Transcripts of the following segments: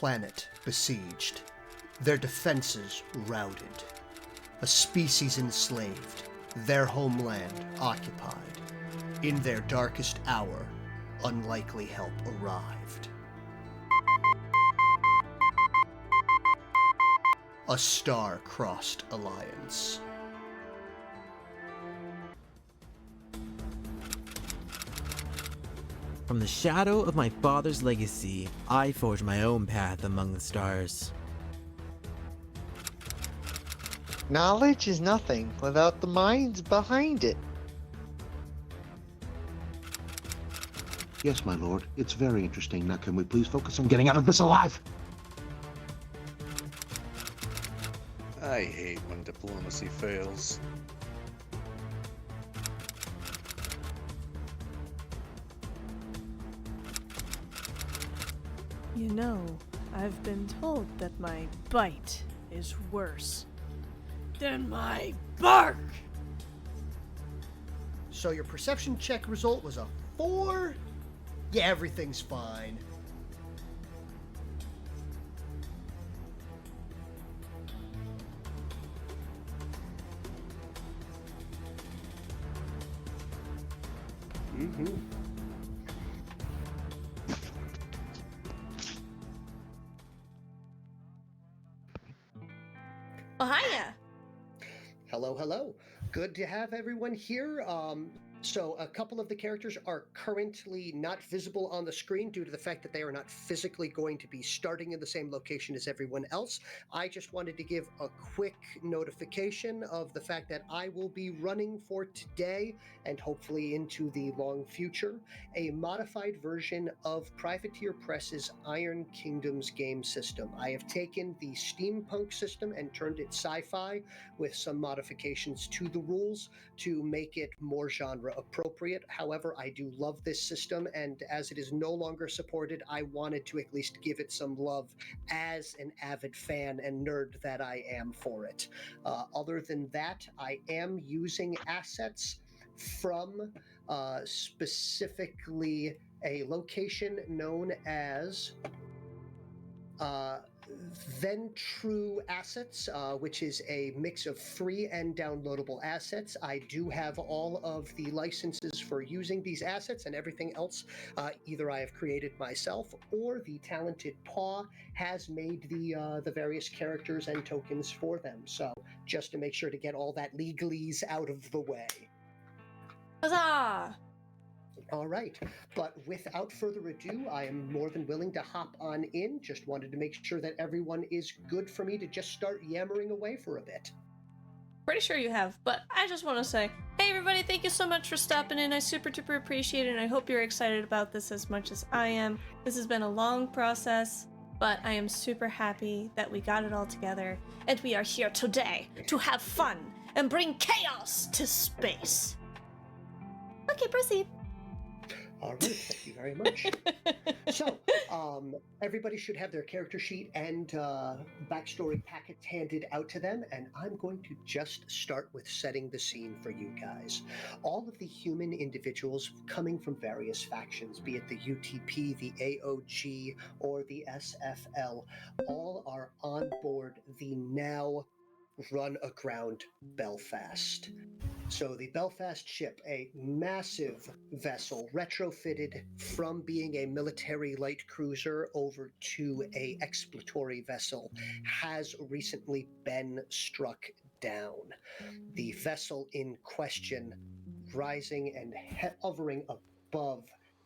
Planet besieged, their defenses routed, a species enslaved, their homeland occupied. In their darkest hour, unlikely help arrived. A star-crossed alliance. From the shadow of my father's legacy, I forge my own path among the stars. Knowledge is nothing without the minds behind it. Yes, my lord. It's very interesting. Now, can we please focus on getting out of this alive? I hate when diplomacy fails. You know, I've been told that my bite is worse than my bark! So your perception check result was a 4? Yeah, everything's fine. Mm-hmm. Oh, hiya! Hello, hello. Good to have everyone here. So a couple of the characters are currently not visible on the screen due to the fact that they are not physically going to be starting in the same location as everyone else. I just wanted to give a quick notification of the fact that I will be running for today and hopefully into the long future a modified version of Privateer Press's Iron Kingdoms game system. I have taken the steampunk system and turned it sci-fi with some modifications to the rules to make it more genre appropriate. However, I do love this system, and as it is no longer supported, I wanted to at least give it some love as an avid fan and nerd that I am for it. Other than that, I am using assets from specifically a location known as Ventrue assets, which is a mix of free and downloadable assets. I do have all of the licenses for using these assets, and everything else either I have created myself or the talented Paw has made the various characters and tokens for them. So just to make sure to get all that legalese out of the way. Huzzah! All right, but without further ado, I am more than willing to hop on in. Just wanted to make sure that everyone is good for me to just start yammering away for a bit. Pretty sure you have, but I just want to say, hey everybody, thank you so much for stopping in. I super duper appreciate it, and I hope you're excited about this as much as I am. This has been a long process, but I am super happy that we got it all together, and we are here today to have fun and bring chaos to space. Okay, proceed. All right, thank you very much. So, everybody should have their character sheet and backstory packets handed out to them, and I'm going to just start with setting the scene for you guys. All of the human individuals coming from various factions, be it the UTP, the AOG, or the SFL, all are on board the now run aground Belfast. So the Belfast ship, a massive vessel retrofitted from being a military light cruiser over to a exploratory vessel, has recently been struck down. The vessel in question rising and hovering above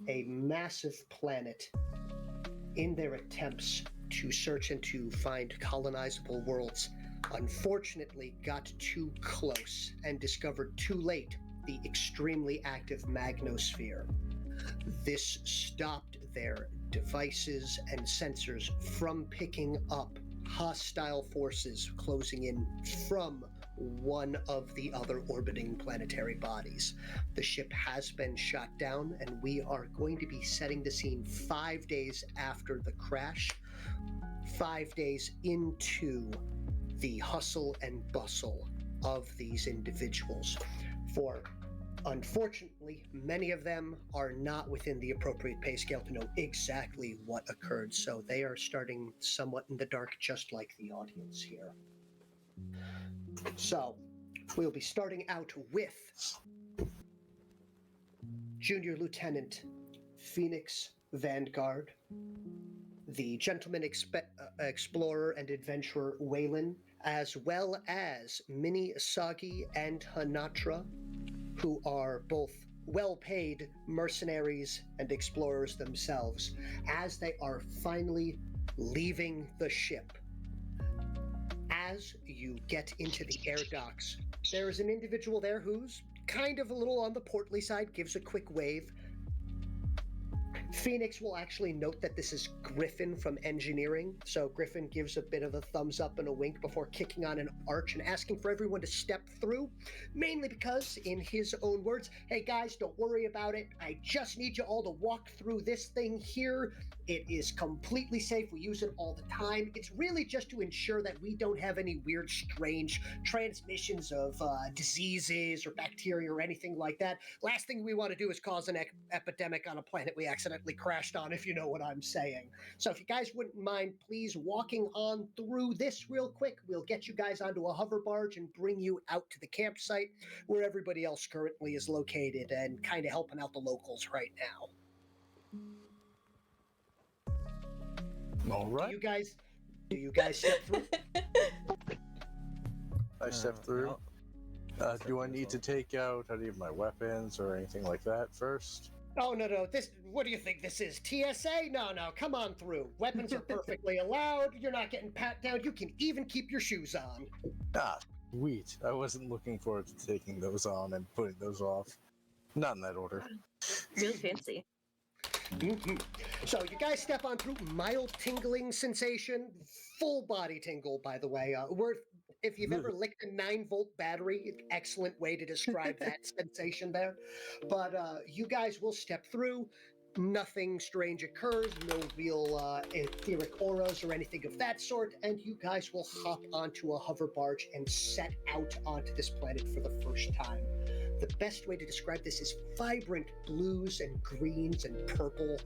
a massive planet in their attempts to search and to find colonizable worlds, unfortunately got too close and discovered too late the extremely active magnosphere. This stopped their devices and sensors from picking up hostile forces closing in from one of the other orbiting planetary bodies. The ship has been shot down, and we are going to be setting the scene 5 days after the crash, 5 days into the hustle and bustle of these individuals. For Unfortunately, many of them are not within the appropriate pay scale to know exactly what occurred, so they are starting somewhat in the dark, just like the audience here. So, we'll be starting out with Junior Lieutenant Phoenix Vanguard, the Gentleman Explorer and Adventurer Waylon, as well as Mini Sagi and Hanatra, who are both well-paid mercenaries and explorers themselves, as they are finally leaving the ship. As you get into the air docks, there is an individual there who's kind of a little on the portly side, gives a quick wave. Phoenix will actually note that this is Griffin from engineering, so Griffin gives a bit of a thumbs up and a wink before kicking on an arch and asking for everyone to step through, mainly because, in his own words, hey guys, don't worry about it, I just need you all to walk through this thing here. It is completely safe, we use it all the time. It's really just to ensure that we don't have any weird, strange transmissions of diseases or bacteria or anything like that. Last thing we want to do is cause an epidemic on a planet we accidentally crashed on, if you know what I'm saying. So if you guys wouldn't mind, please walking on through this real quick. We'll get you guys onto a hover barge and bring you out to the campsite where everybody else currently is located and kind of helping out the locals right now. All right. Do you guys step through? I step through. Do I need to take out any of my weapons or anything like that first? Oh, no. What do you think this is? TSA? No, come on through. Weapons are perfectly allowed. You're not getting pat down. You can even keep your shoes on. Ah, sweet. I wasn't looking forward to taking those on and putting those off. Not in that order. Really fancy. Mm-hmm. So you guys step on through, mild tingling sensation, full body tingle, by the way. If you've ever licked a 9-volt battery, excellent way to describe that sensation there. But you guys will step through. Nothing strange occurs, no real etheric auras or anything of that sort, and you guys will hop onto a hover barge and set out onto this planet for the first time. The best way to describe this is vibrant blues and greens and purple,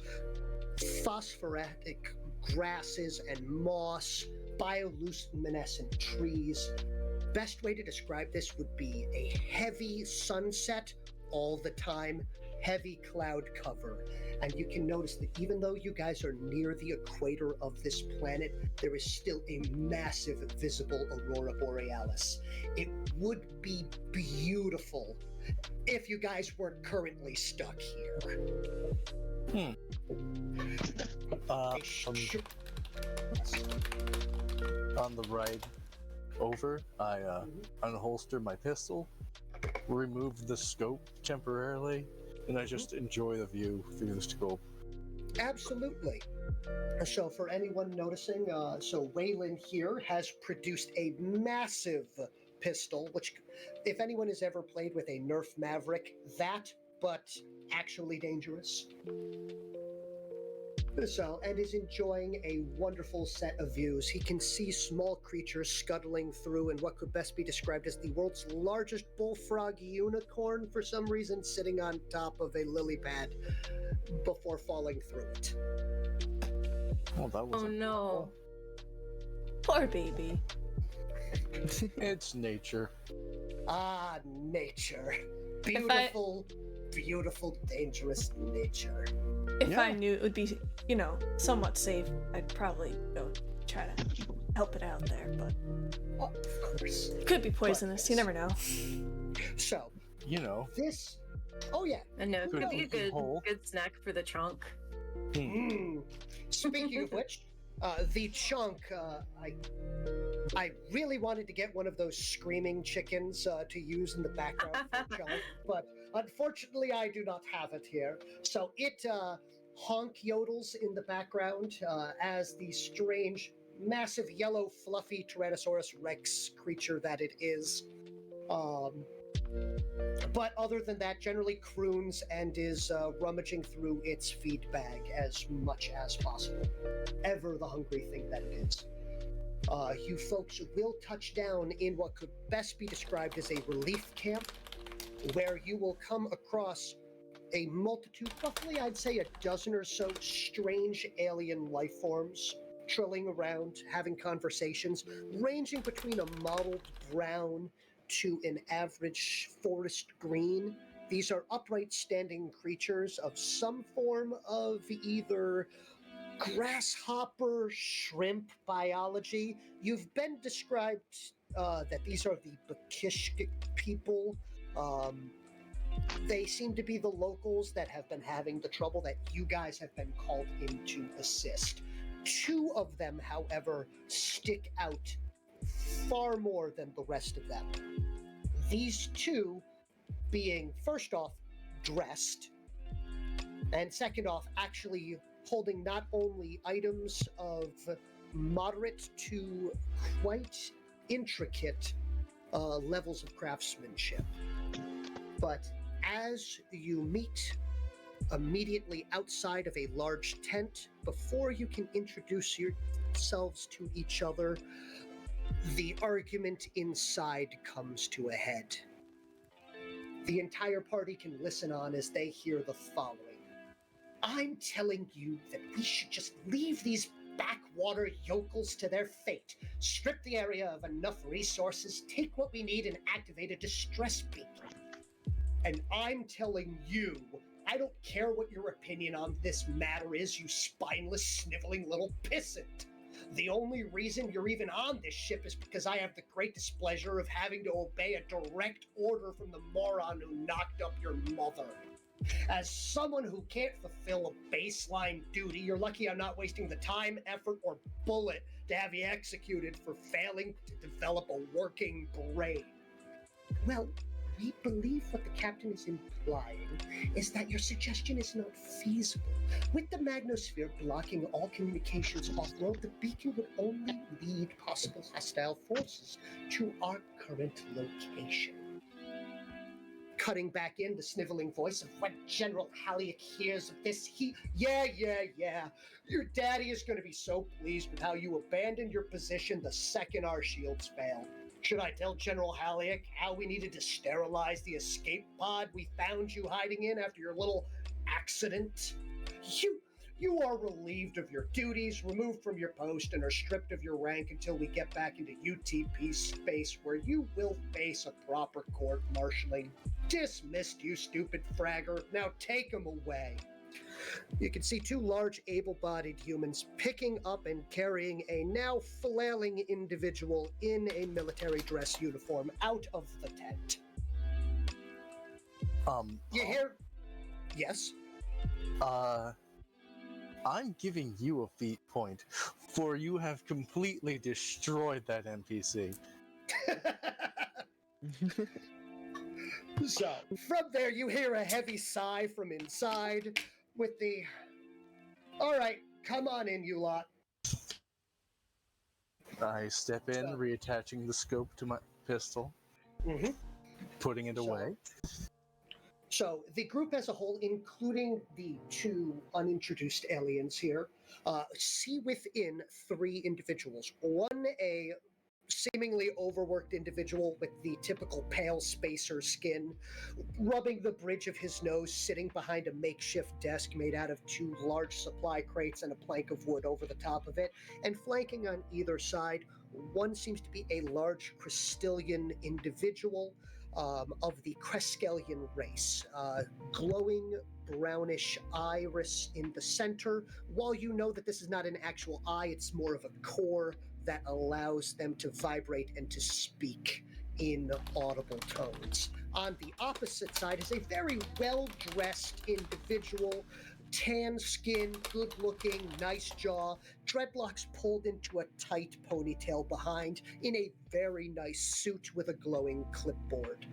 phosphoratic grasses and moss, bioluminescent trees. Best way to describe this would be a heavy sunset all the time, heavy cloud cover. And you can notice that even though you guys are near the equator of this planet, there is still a massive visible aurora borealis. It would be beautiful if you guys weren't currently stuck here. On the ride over, I unholster my pistol, remove the scope temporarily, and I just enjoy the view through the scope. Absolutely. So for anyone noticing, so Waylon here has produced a massive pistol, which if anyone has ever played with a Nerf Maverick, but actually dangerous. So, and is enjoying a wonderful set of views. He can see small creatures scuttling through and what could best be described as the world's largest bullfrog unicorn, for some reason sitting on top of a lily pad before falling through it. Well, that was no. Poor baby. It's nature. Ah, nature. Beautiful, beautiful, dangerous nature. If I knew it would be, somewhat safe, I'd probably go try to help it out there, but... Of course. It could be poisonous, you never know. So... This... Oh, yeah. I know, it could be a good snack for the chunk. Speaking of which, the chunk, I really wanted to get one of those screaming chickens to use in the background for chunk, but unfortunately I do not have it here. So it honk yodels in the background as the strange, massive, yellow, fluffy Tyrannosaurus Rex creature that it is. But other than that, generally croons and is rummaging through its feed bag as much as possible. Ever the hungry thing that it is. You folks will touch down in what could best be described as a relief camp. where you will come across a multitude, roughly I'd say a dozen or so strange alien life forms trilling around, having conversations, ranging between a mottled brown to an average forest green. These are upright standing creatures of some form of either grasshopper shrimp biology. You've been described that these are the Bakishk people. They seem to be the locals that have been having the trouble that you guys have been called in to assist. Two of them, however, stick out far more than the rest of them. These two being, first off, dressed, and second off, actually holding not only items of moderate to quite intricate levels of craftsmanship, but as you meet immediately outside of a large tent, before you can introduce yourselves to each other, the argument inside comes to a head. The entire party can listen on as they hear the following. I'm telling you that we should just leave these backwater yokels to their fate, strip the area of enough resources, take what we need, and activate a distress beacon. And I'm telling you, I don't care what your opinion on this matter is, you spineless, sniveling little pissant. The only reason you're even on this ship is because I have the great displeasure of having to obey a direct order from the moron who knocked up your mother. As someone who can't fulfill a baseline duty, you're lucky I'm not wasting the time, effort, or bullet to have you executed for failing to develop a working brain. Well, we believe what the captain is implying is that your suggestion is not feasible. With the magnosphere blocking all communications off-world, the beacon would only lead possible hostile forces to our current location. Cutting back in the sniveling voice of when General Halliak hears of this, Yeah. Your daddy is going to be so pleased with how you abandoned your position the second our shields failed. Should I tell General Halliak how we needed to sterilize the escape pod we found you hiding in after your little accident? You are relieved of your duties, removed from your post, and are stripped of your rank until we get back into UTP space, where you will face a proper court-martialing. Dismissed, you stupid fragger. Now take him away. You can see two large, able-bodied humans picking up and carrying a now flailing individual in a military dress uniform out of the tent. You hear? Yes? I'm giving you a feat point, for you have completely destroyed that NPC. So, from there, you hear a heavy sigh from inside with the, all right, come on in, you lot. I step in, reattaching the scope to my pistol, putting it away. So, the group as a whole, including the two unintroduced aliens here, see within three individuals. One, a seemingly overworked individual with the typical pale spacer skin, rubbing the bridge of his nose, sitting behind a makeshift desk made out of two large supply crates and a plank of wood over the top of it, and flanking on either side, one seems to be a large Crystallian individual of the Creskelian race, glowing brownish iris in the center. While you know that this is not an actual eye, it's more of a core that allows them to vibrate and to speak in audible tones. On the opposite side is a very well-dressed individual, tan skin, good-looking, nice jaw, dreadlocks pulled into a tight ponytail behind, in a very nice suit with a glowing clipboard.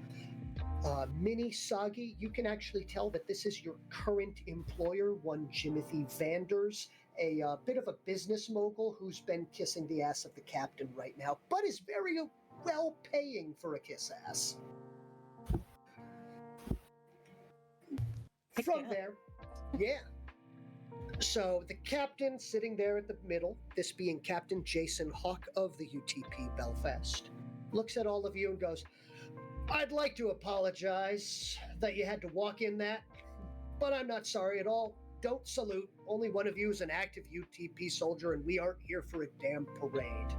Minnie Sagi, you can actually tell that this is your current employer, one Jimothy Vanders, a bit of a business mogul who's been kissing the ass of the captain right now, but is very well paying for a kiss ass. From there, so the captain sitting there at the middle, this being Captain Jason Hawk of the UTP Belfast, looks at all of you and goes, I'd like to apologize that you had to walk in that, but I'm not sorry at all. Don't salute. Only one of you is an active UTP soldier, and we aren't here for a damn parade.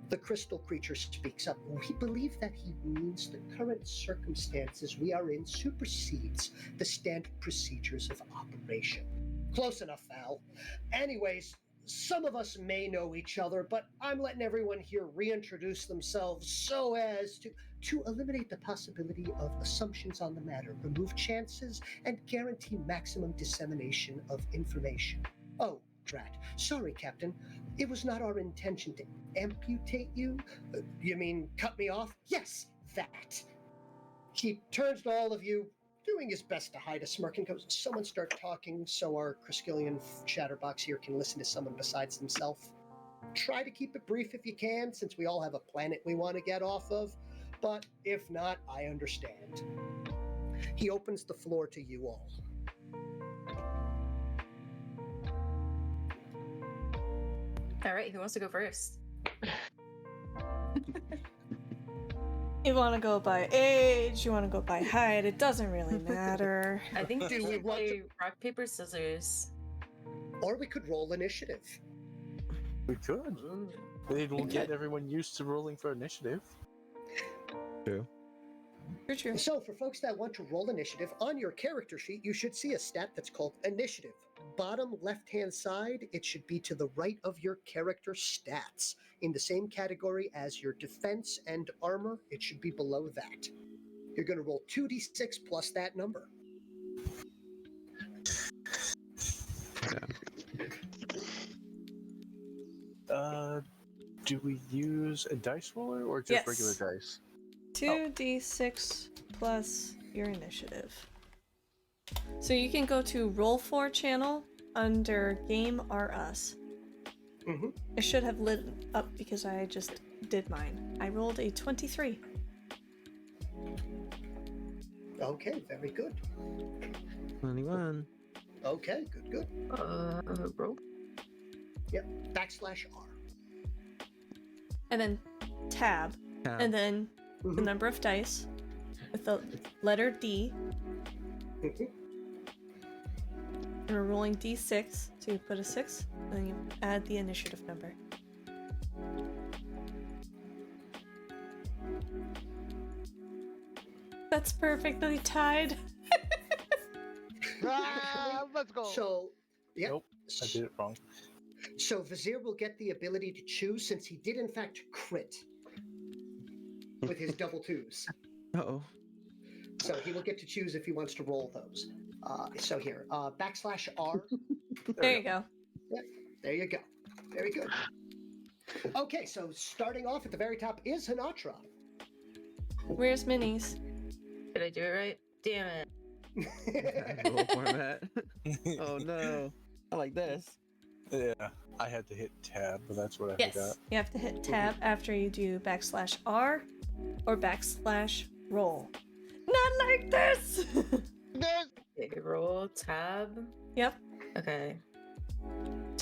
The crystal creature speaks up. We believe that he means the current circumstances we are in supersedes the standard procedures of operation. Close enough, Val. Anyways, some of us may know each other, but I'm letting everyone here reintroduce themselves so as to eliminate the possibility of assumptions on the matter, remove chances, and guarantee maximum dissemination of information. Oh, drat. Sorry, Captain. It was not our intention to amputate you. You mean cut me off? Yes, that. He turns to all of you, doing his best to hide a smirk, and goes, someone start talking so our Criskillian chatterbox here can listen to someone besides himself. Try to keep it brief if you can, since we all have a planet we want to get off of. But if not, I understand. He opens the floor to you all. All right, who wants to go first? You want to go by age, you want to go by height, it doesn't really matter. I think Do we we should want play rock, paper, scissors. Or we could roll initiative. We could. It'll get everyone used to rolling for initiative. True. True. So, for folks that want to roll initiative, on your character sheet, you should see a stat that's called initiative. Bottom left-hand side, it should be to the right of your character stats. In the same category as your defense and armor, it should be below that. You're going to roll 2d6 plus that number. Do we use a dice roller or just Yes. regular dice? 2d6 plus your initiative. So you can go to Roll4 channel under Game or Us. Mm-hmm. It should have lit up because I just did mine. I rolled a 23. Okay, very good. 21. Okay, good. Roll. Yep, \R. And then tab. And then the number of dice with the letter D. Mhm. And we're rolling D6, so you put a 6, and then you add the initiative number. That's perfectly tied. Let's go. So, yeah. Nope, I did it wrong. So Vizier will get the ability to choose since he did in fact crit with his double twos. Uh-oh. So he will get to choose if he wants to roll those. So here, \R. There you go. Yep, there you go. Very good. Okay, so starting off at the very top is Hinatra. Where's Minis? Did I do it right? Damn it. Roll format. Oh no. I like this. Yeah, I had to hit tab, but that's what I Yes, forgot. you have to hit tab after you do \R or \roll. Not like this! Okay, roll tab. Yep, Okay.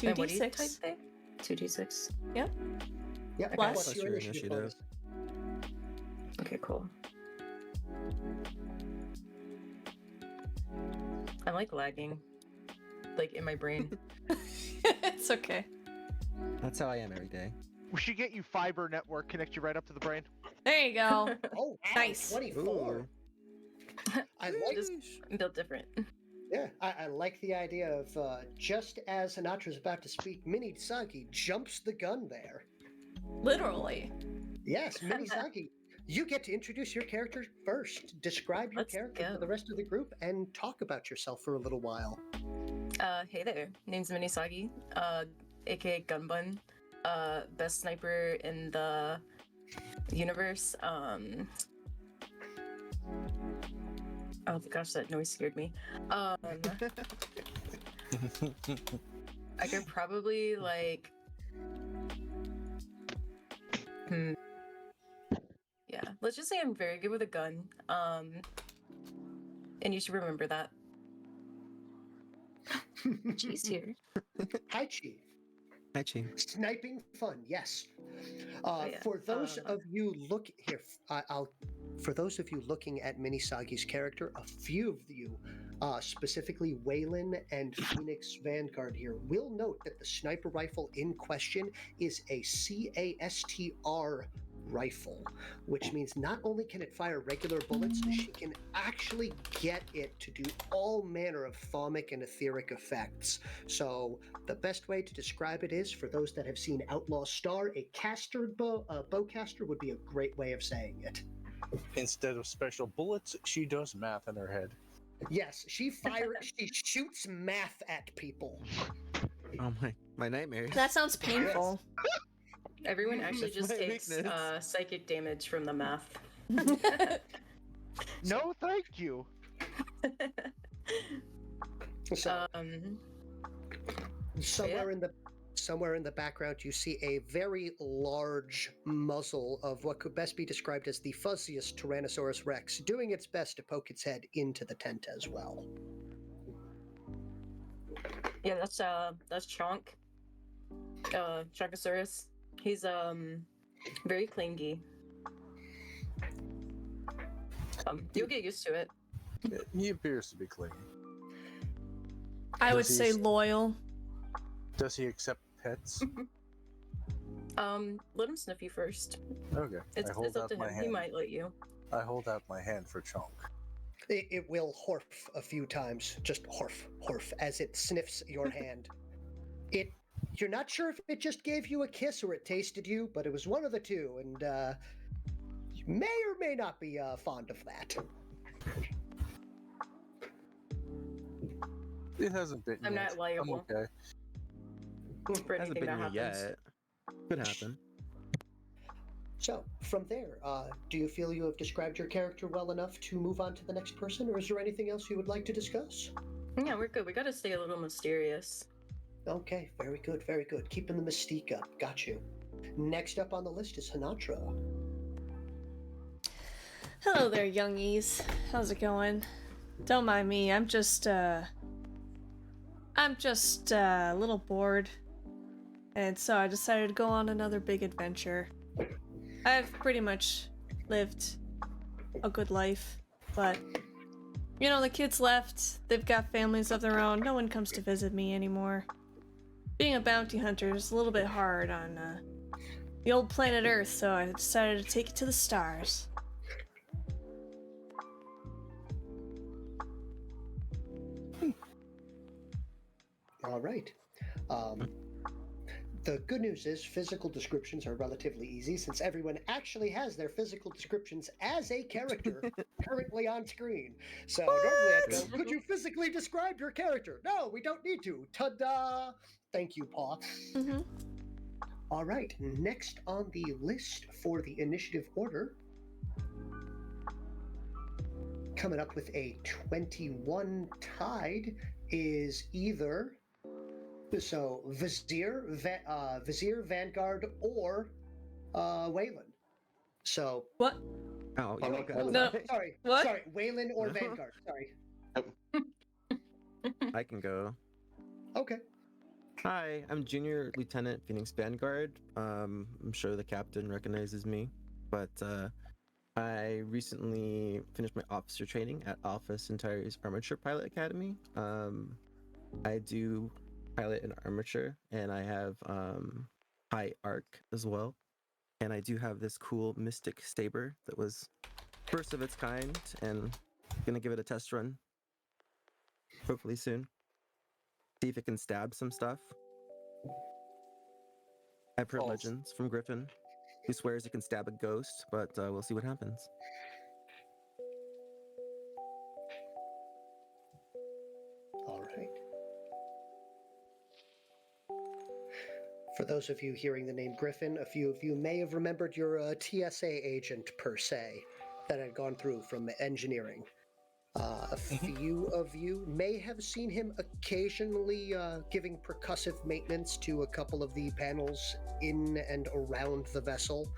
And what do you type 2d6. there? 2d6. Yep, Plus plus your your initiative. initiative. bonus. Okay, cool. I'm like lagging. Like in my brain. It's okay. That's how I am every day. We should get you fiber network, connect you right up to the brain. There you go. Oh, wow, Nice. 24. I like Just built different. Yeah, I like the idea of just as Hinatra's about to speak, Minisagi jumps the gun there. Literally. Yes, Minisagi, you get to introduce your character first. Describe your Let's character go. to the rest of the group and talk about yourself for a little while. Hey there. Name's Minisagi, aka Gunbun. Best sniper in the universe. Oh gosh, that noise scared me. I could probably like yeah, let's just say I'm very good with a gun. And you should remember that. She's here. Hi, Chief. Hi, Chi. Sniping fun, yes. yeah. For those of you look here, for those of you looking at Minisagi's character, a few of you, specifically Waylon and Phoenix Vanguard here, will note that the sniper rifle in question is a CASTR rifle, which means not only can it fire regular bullets, she can actually get it to do all manner of thaumic and etheric effects. So the best way to describe it is, for those that have seen Outlaw Star, a castered bowcaster would be a great way of saying it. Instead of special bullets, she does math in her head. Yes, she shoots math at people. Oh my nightmares. That sounds painful. Everyone actually That's just my takes weakness. psychic damage from the math. No, thank you. So Um, somewhere in the background, you see a very large muzzle of what could best be described as the fuzziest Tyrannosaurus Rex, doing its best to poke its head into the tent as well. yeah, that's Chonk. Chonkosaurus. He's very clingy. You'll get used to it. He appears to be clean. I would Does he say s- loyal. Does he accept pets? Let him sniff you first. Okay. It's I hold up out to my him. hand. He might let you. I hold out my hand for Chonk. It will horf a few times, just horf, as it sniffs your hand. You're not sure if it just gave you a kiss or it tasted you, but it was one of the two, and you may or may not be fond of that. It hasn't bitten I'm yet. not liable. I'm okay. For Hasn't anything that been me happens. yet. Could happen. So, from there, do you feel you have described your character well enough to move on to the next person, or is there anything else you would like to discuss? Yeah, we're good. We gotta stay a little mysterious. Okay, very good, very good. Keeping the mystique up. Got you. Next up on the list is Hinatra. Hello there, youngies. How's it going? Don't mind me. I'm just a little bored, and so I decided to go on another big adventure. I've pretty much lived a good life, but you know, the kids left. They've got families of their own. No one comes to visit me anymore. Being a bounty hunter is a little bit hard on the old planet Earth, so I decided to take it to the stars. All right. The good news is physical descriptions are relatively easy since everyone actually has their physical descriptions as a character currently on screen. So normally I'd go, could you physically describe your character? No, we don't need to. Ta-da! Thank you, Paw. Mm-hmm. All right, next on the list for the initiative order, coming up with a 21 tied is either Vizier, Vanguard, or Waylon. So What? Oh, oh, you're wait, welcome. No. sorry, What? sorry, Waylon or No. Vanguard. Sorry. I can go. Okay. Hi, I'm Junior Lieutenant Phoenix Vanguard. I'm sure the captain recognizes me, but I recently finished my officer training at Alpha Centauri's Armature Pilot Academy. I do pilot an armature, and I have high arc as well. And I do have this cool Mystic Saber that was first of its kind, and gonna give it a test run hopefully soon. See if it can stab some stuff. I've heard False. legends from Griffin, who swears it can stab a ghost, but we'll see what happens. All right. For those of you hearing the name Griffin, a few of you may have remembered your TSA agent, per se, that had gone through from engineering. A few of you may have seen him occasionally giving percussive maintenance to a couple of the panels in and around the vessel.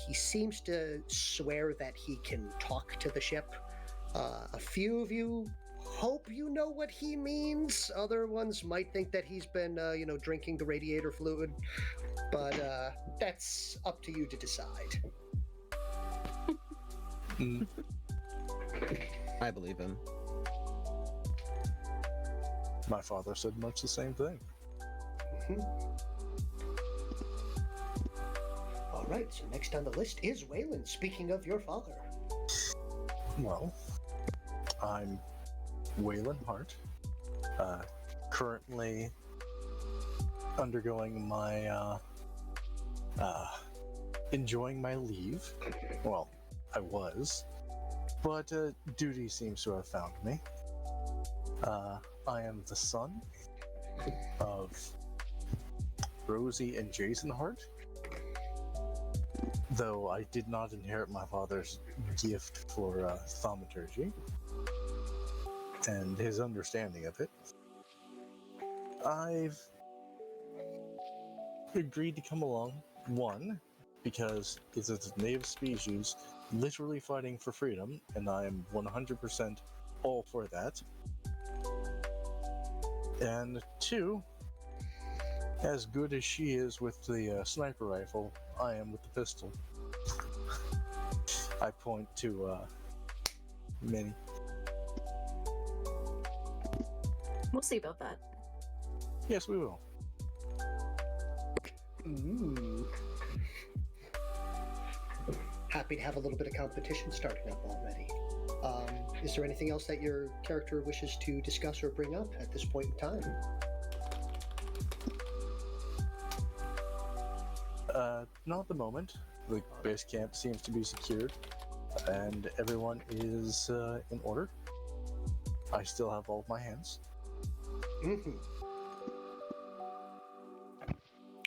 He seems to swear that he can talk to the ship. A few of you hope you know what he means. Other ones might think that he's been, drinking the radiator fluid, but that's up to you to decide. I believe him. My father said much the same thing. Mhm. All right, so next on the list is Waylon. Speaking of your father. Well, I'm Waylon Hart, currently undergoing my, enjoying my leave. Well, I was, but duty seems to have found me. I am the son of Rosie and Jason Hart, though I did not inherit my father's gift for thaumaturgy and his understanding of it. I've agreed to come along, one, because it's a native species literally fighting for freedom, and I am 100% all for that. And two, as good as she is with the sniper rifle, I am with the pistol. I point to Minnie. We'll see about that. Yes, we will. Ooh. Happy to have a little bit of competition starting up already. Is there anything else that your character wishes to discuss or bring up at this point in time? Not at the moment. The base camp seems to be secured, and everyone is in order. I still have all of my hands. Mm-hmm.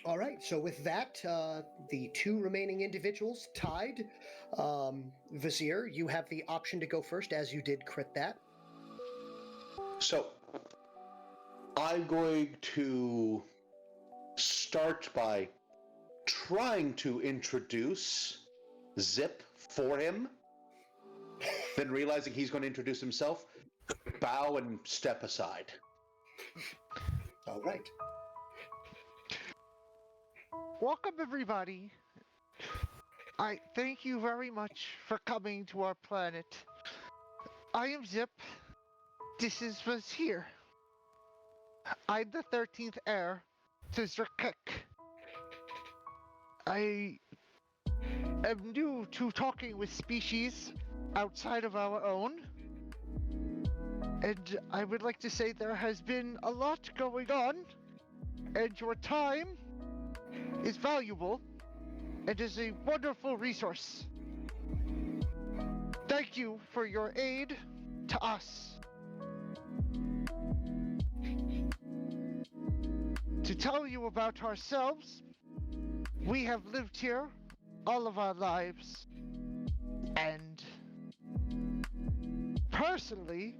All right, so with that, the two remaining individuals tied. Vizier, you have the option to go first, as you did crit that. So, I'm going to start by trying to introduce Zip for him, then realizing he's going to introduce himself, bow and step aside. All right. Welcome, everybody. I thank you very much for coming to our planet. I am Zip. This is Vizier. I'm the 13th heir to Zerkik. I am new to talking with species outside of our own. And I would like to say there has been a lot going on, and your time is valuable and is a wonderful resource. Thank you for your aid to us. To tell you about ourselves, we have lived here all of our lives, and personally,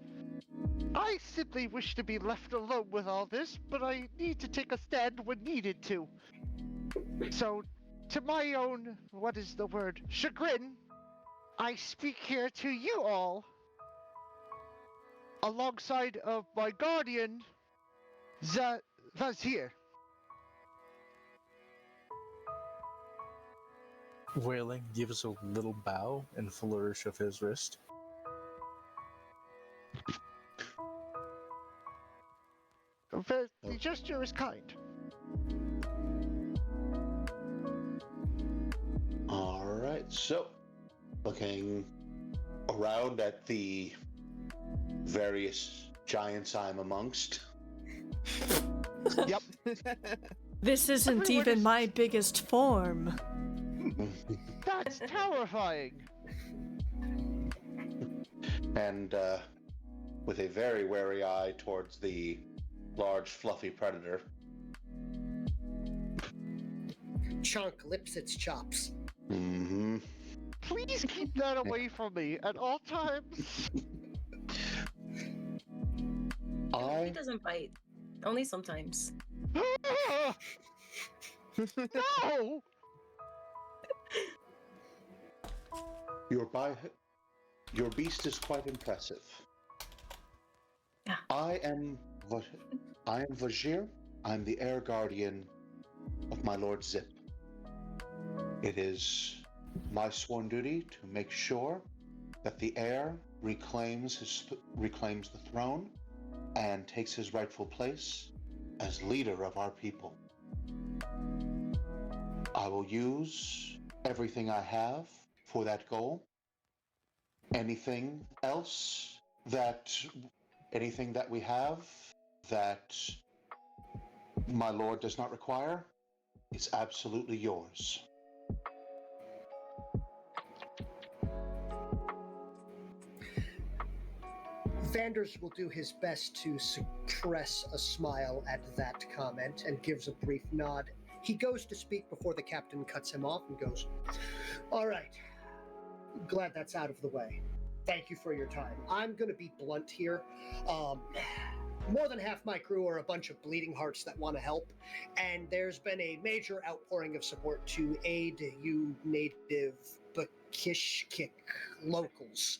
I simply wish to be left alone with all this, but I need to take a stand when needed to. So, to my own, chagrin, I speak here to you all, alongside of my guardian, Vizier. Wailing gives a little bow and flourish of his wrist. The gesture is kind. Alright, so looking around at the various giants I'm amongst. Yep. This isn't Everyone even is- my biggest form. That's terrifying. And with a very wary eye towards the large fluffy predator. Chunk lips its chops. Mm-hmm. Please keep that away from me at all times. He doesn't bite. Only sometimes. No! Your beast is quite impressive. I am Vajir. I'm the air guardian of my Lord Zip. It is my sworn duty to make sure that the heir reclaims the throne and takes his rightful place as leader of our people. I will use everything I have for that goal. Anything that we have that my lord does not require is absolutely yours. Vanders will do his best to suppress a smile at that comment and gives a brief nod. He goes to speak before the captain cuts him off and goes, "All right, glad that's out of the way. Thank you for your time. I'm going to be blunt here. More than half my crew are a bunch of bleeding hearts that want to help, and there's been a major outpouring of support to aid you native Bakishkik locals.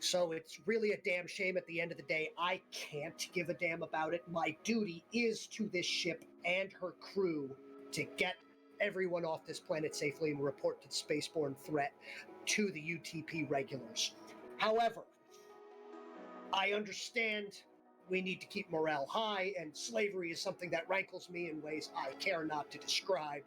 So it's really a damn shame at the end of the day. I can't give a damn about it. My duty is to this ship and her crew to get everyone off this planet safely and report the spaceborne threat to the UTP regulars. However, I understand we need to keep morale high, and slavery is something that rankles me in ways I care not to describe.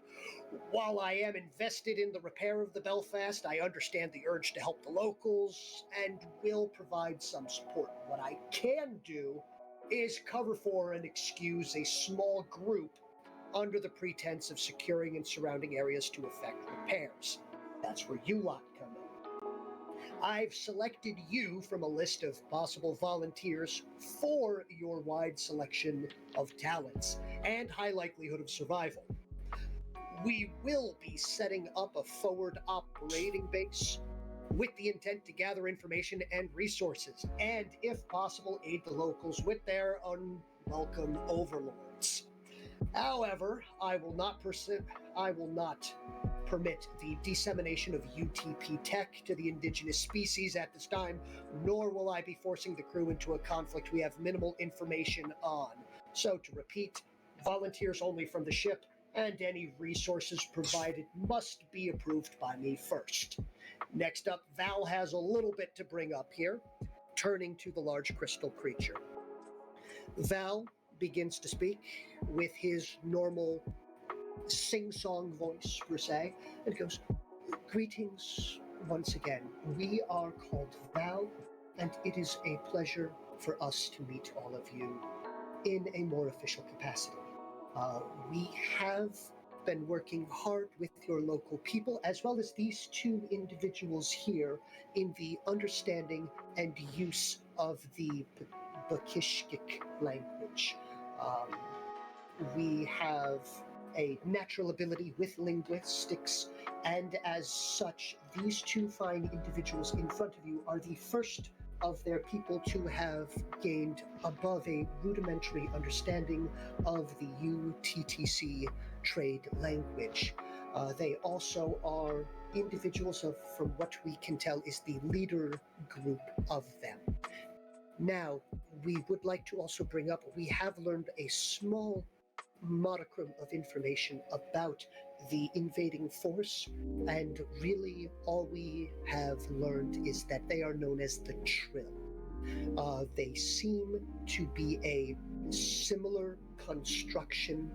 While I am invested in the repair of the Belfast, I understand the urge to help the locals and will provide some support. What I can do is cover for and excuse a small group under the pretense of securing and surrounding areas to effect repairs. That's where you lot come in. I've selected you from a list of possible volunteers for your wide selection of talents and high likelihood of survival. We will be setting up a forward operating base with the intent to gather information and resources, and if possible, aid the locals with their unwelcome overlords. However, I will not permit the dissemination of UTP tech to the indigenous species at this time, nor will I be forcing the crew into a conflict we have minimal information on. So, to repeat, volunteers only from the ship, and any resources provided must be approved by me first. Next up, Val has a little bit to bring up here, turning to the large crystal creature. Val begins to speak with his normal sing-song voice, per se, and goes, "Greetings once again. We are called Val, and it is a pleasure for us to meet all of you in a more official capacity. We have been working hard with your local people, as well as these two individuals here, in the understanding and use of the Bakishkik language. We have a natural ability with linguistics, and as such, these two fine individuals in front of you are the first of their people to have gained above a rudimentary understanding of the UTTC trade language. They also are individuals of, from what we can tell, is the leader group of them. Now, we would like to also bring up, we have learned a small modicum of information about the invading force, and really all we have learned is that they are known as the Trill. They seem to be a similar construction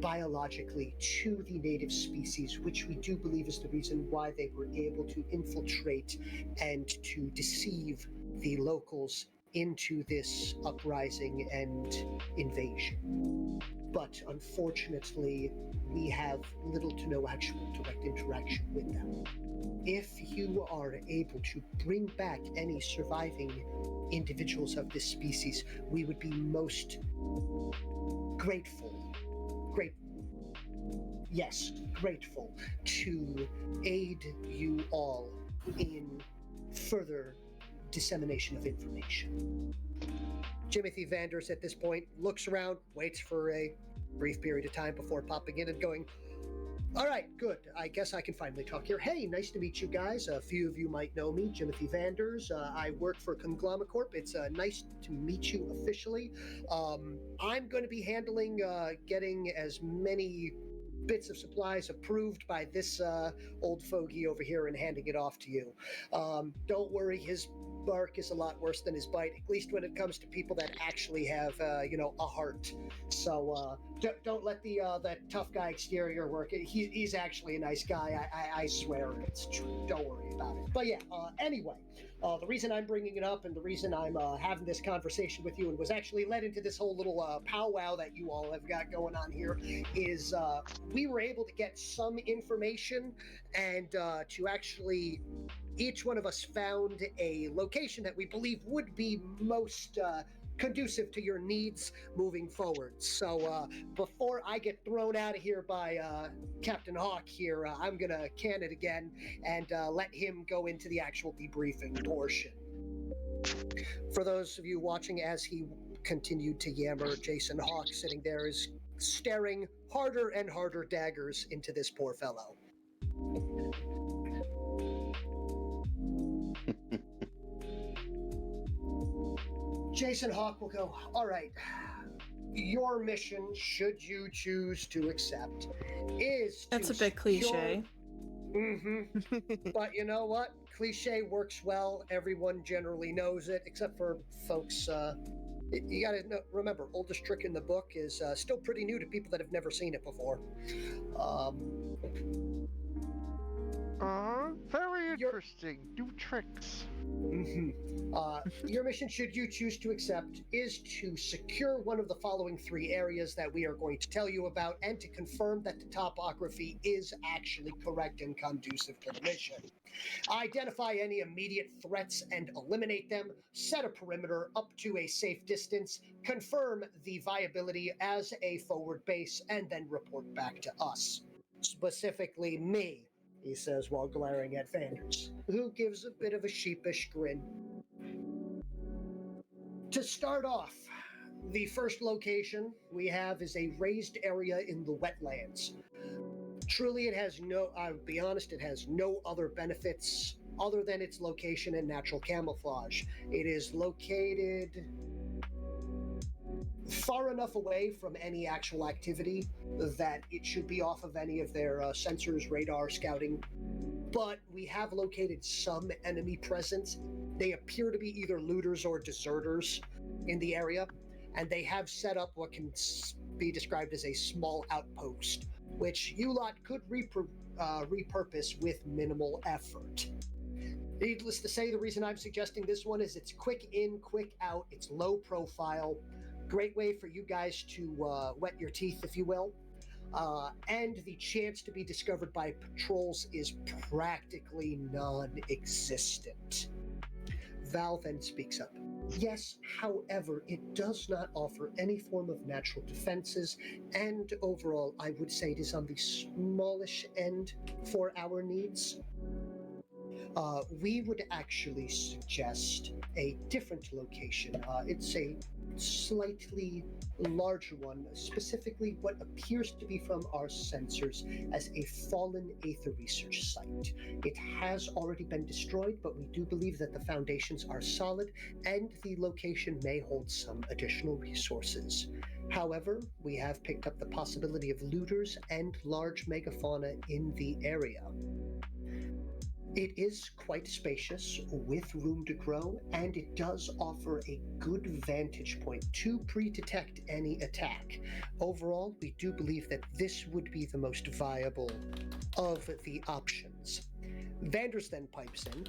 biologically to the native species, which we do believe is the reason why they were able to infiltrate and to deceive the locals into this uprising and invasion. But unfortunately, we have little to no actual direct interaction with them. If you are able to bring back any surviving individuals of this species, we would be most grateful to aid you all in further dissemination of information. Timothy Vanders at this point looks around, waits for a brief period of time before popping in and going, All right, good. I guess I can finally talk here. Hey, nice to meet you guys. A few of you might know me, Jimothy Vanders. I work for Congloma Corp. It's nice to meet you officially. I'm going to be handling getting as many bits of supplies approved by this old fogey over here and handing it off to you. Don't worry, his bark is a lot worse than his bite, at least when it comes to people that actually have, a heart. So don't let that tough guy exterior work. He's actually a nice guy. I swear it's true. Don't worry about it. But yeah, anyway, the reason I'm bringing it up and the reason I'm having this conversation with you and was actually led into this whole little powwow that you all have got going on here is we were able to get some information and to actually each one of us found a location that we believe would be most conducive to your needs moving forward. So before I get thrown out of here by Captain Hawk here, I'm going to can it again and let him go into the actual debriefing portion. For those of you watching as he continued to yammer, Jason Hawk sitting there is staring harder and harder daggers into this poor fellow. Jason Hawk will go, all right, your mission, should you choose to accept, is That's to a bit cliche. But you know what? Cliche works well. Everyone generally knows it, except for folks. You gotta remember, oldest trick in the book is still pretty new to people that have never seen it before. Very interesting. New tricks. Your mission, should you choose to accept, is to secure one of the following 3 areas that we are going to tell you about and to confirm that the topography is actually correct and conducive to the mission. Identify any immediate threats and eliminate them. Set a perimeter up to a safe distance. Confirm the viability as a forward base and then report back to us. Specifically me, he says while glaring at Vanders, who gives a bit of a sheepish grin. To start off, the first location we have is a raised area in the wetlands. Truly, it has I'll be honest, it has no other benefits other than its location and natural camouflage. It is located far enough away from any actual activity that it should be off of any of their sensors, radar, scouting. But we have located some enemy presence. They appear to be either looters or deserters in the area, and they have set up what can be described as a small outpost, which you lot could repurpose with minimal effort. Needless to say, the reason I'm suggesting this one is it's quick in, quick out, it's low profile, great way for you guys to wet your teeth, if you will. And the chance to be discovered by patrols is practically non-existent. Val then speaks up. Yes, however, it does not offer any form of natural defenses, and overall, I would say it is on the smallish end for our needs. We would actually suggest a different location. It's a slightly larger one, specifically what appears to be from our sensors as a fallen Aether research site. It has already been destroyed, but we do believe that the foundations are solid and the location may hold some additional resources. However, we have picked up the possibility of looters and large megafauna in the area. It is quite spacious, with room to grow, and it does offer a good vantage point to pre-detect any attack. Overall, we do believe that this would be the most viable of the options. Vanders then pipes in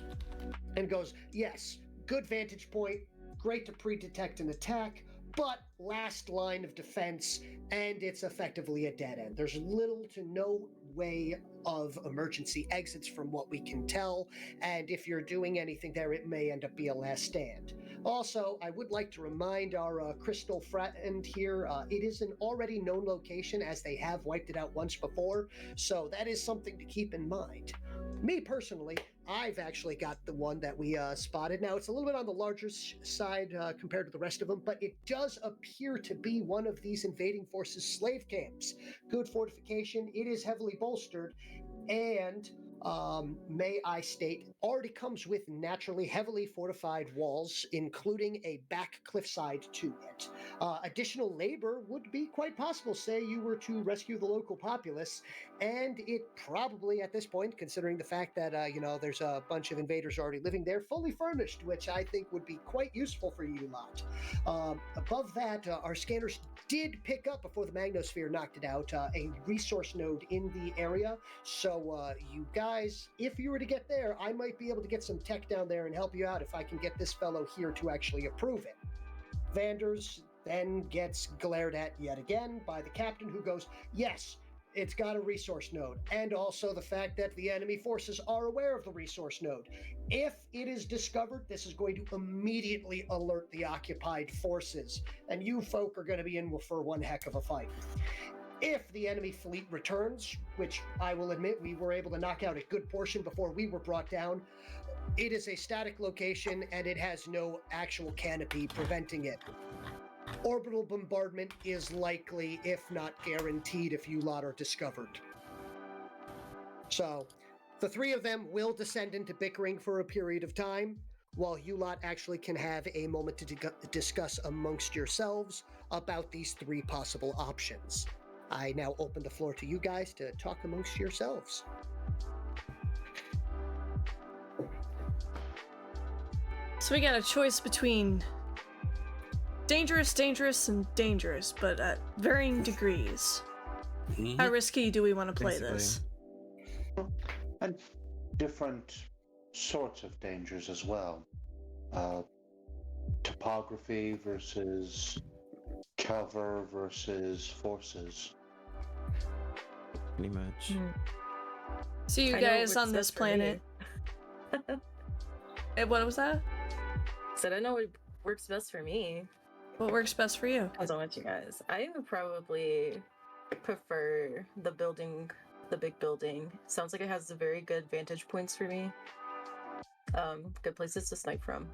and goes, yes, good vantage point, great to pre-detect an attack, but last line of defense, and it's effectively a dead end. There's little to no way of emergency exits from what we can tell, and if you're doing anything there, it may end up being a last stand. Also, I would like to remind our crystal friend here, it is an already known location as they have wiped it out once before, so that is something to keep in mind. Me personally, I've actually got the one that we spotted. Now, it's a little bit on the larger side compared to the rest of them, but it does appear to be one of these invading forces' slave camps. Good fortification, it is heavily bolstered, and may I state, already comes with naturally heavily fortified walls, including a back cliffside to it. Additional labor would be quite possible, say you were to rescue the local populace, and it probably at this point, considering the fact that there's a bunch of invaders already living there, fully furnished, which I think would be quite useful for you lot. Above that, our scanners did pick up, before the magnosphere knocked it out, a resource node in the area. So you guys, if you were to get there, I might be able to get some tech down there and help you out if I can get this fellow here to actually approve it. Vanders then gets glared at yet again by the captain, who goes, yes, it's got a resource node, and also the fact that the enemy forces are aware of the resource node. If it is discovered, this is going to immediately alert the occupied forces, and you folk are going to be in for one heck of a fight. If the enemy fleet returns, which I will admit we were able to knock out a good portion before we were brought down, it is a static location and it has no actual canopy preventing it. Orbital bombardment is likely, if not guaranteed, if you lot are discovered. So, the three of them will descend into bickering for a period of time, while you lot actually can have a moment to discuss amongst yourselves about these three possible options. I now open the floor to you guys to talk amongst yourselves. So we got a choice between dangerous, and dangerous, but at varying degrees. How risky do we want to play this? And different sorts of dangers as well. Topography versus cover versus forces. Pretty much. So you I know guys what's on this best for me. planet. What was that? Said I know what works best for me. What works best for you? Depends on what you guys. I would probably prefer the building, the big building. Sounds like it has very good vantage points for me. Good places to snipe from.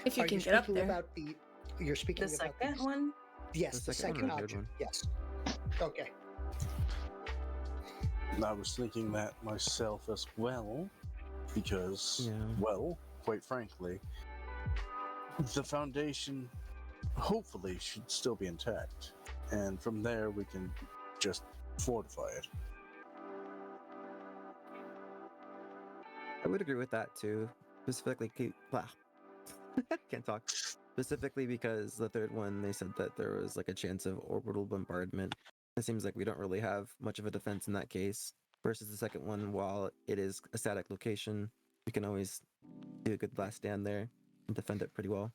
If you Are can you get up speaking there. about the? You're speaking The about second one? Yes, The the second second one, a good option. one. Yes. Okay. I was thinking that myself as well, because, Yeah. well, quite frankly, the foundation hopefully should still be intact, and from there we can just fortify it. I would agree with that too. Specifically, can't talk. Specifically because the third one, they said that there was like a chance of orbital bombardment. It seems like we don't really have much of a defense in that case. Versus the second one, while it is a static location, we can always do a good last stand there and defend it pretty well.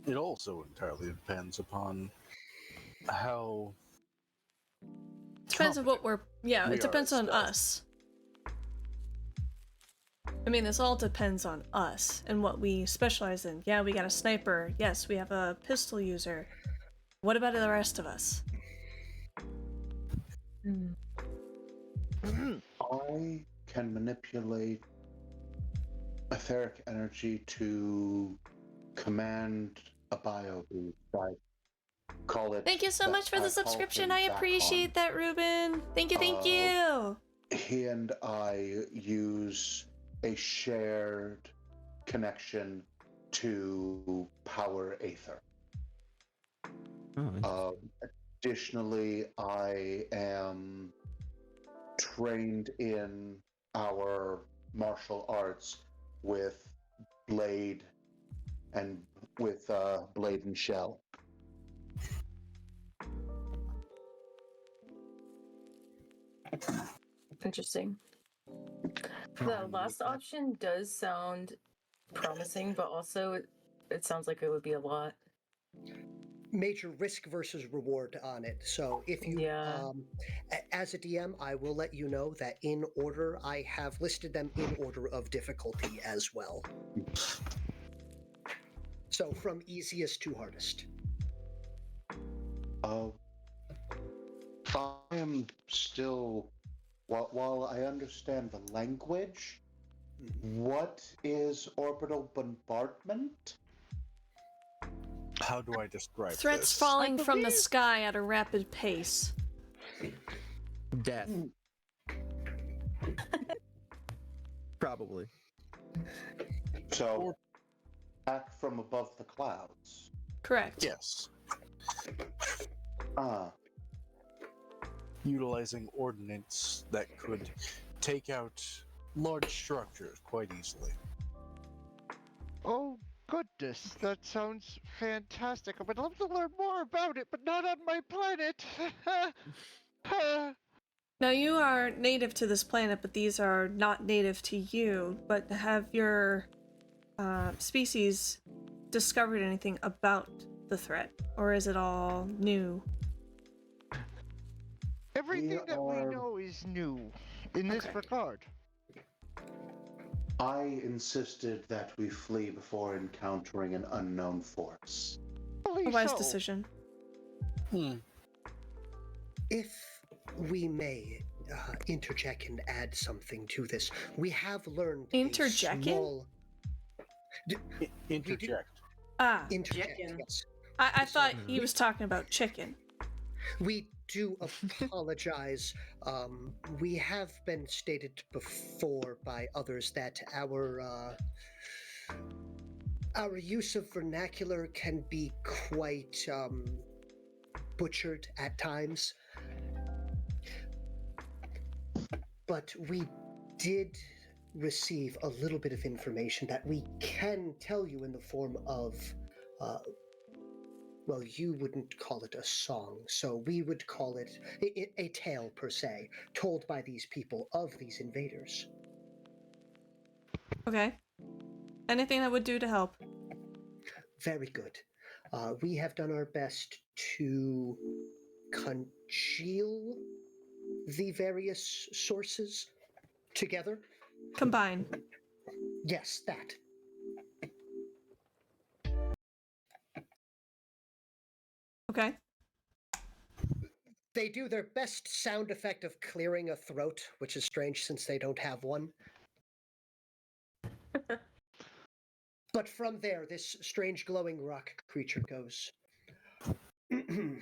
It also entirely depends upon how Depends on what we're. Yeah, We it are depends on stealth. us. I mean, this all depends on us and what we specialize in. Yeah, we got a sniper. Yes, we have a pistol user. What about the rest of us? I can manipulate etheric energy to command a bio boost. I call it. Thank you so much for the I call subscription. him I back appreciate on. that, Ruben. Thank you, thank you. He and I use a shared connection to power Aether. Oh, Additionally, I am trained in our martial arts with blade and shell. Interesting. The last option does sound promising, but also it sounds like it would be a lot. Major risk versus reward on it. So if you, Yeah. as a DM, I will let you know that in order, I have listed them in order of difficulty as well. So from easiest to hardest. I am still, while I understand the language, what is orbital bombardment? How do I describe Threats this? falling from the believe- sky at a rapid pace. Death. Probably. So, back from above the clouds. Correct. Yes. Ah, Utilizing ordnance that could take out large structures quite easily. Oh, goodness, that sounds fantastic. I would love to learn more about it, but not on my planet. Now, you are native to this planet, but these are not native to you. But have your species discovered anything about the threat? Or is it all new? Everything that we are- know is new in this Okay. regard. I insisted that we flee before encountering an unknown force. Probably A wise so. decision. If we may interject and add something to this, we have learned Interject? a small... Interject. Ah, Interject, Chicken. yes. I thought he was talking about chicken. We do apologize. We have been stated before by others that our use of vernacular can be quite butchered at times. But we did receive a little bit of information that we can tell you in the form of well, you wouldn't call it a song, so we would call it a tale per se, told by these people of these invaders. Okay. Anything that would do to help? Very good. We have done our best to congeal the various sources together. Combine. Yes, that. Okay. They do their best sound effect of clearing a throat, which is strange since they don't have one. But from there, this strange glowing rock creature goes. The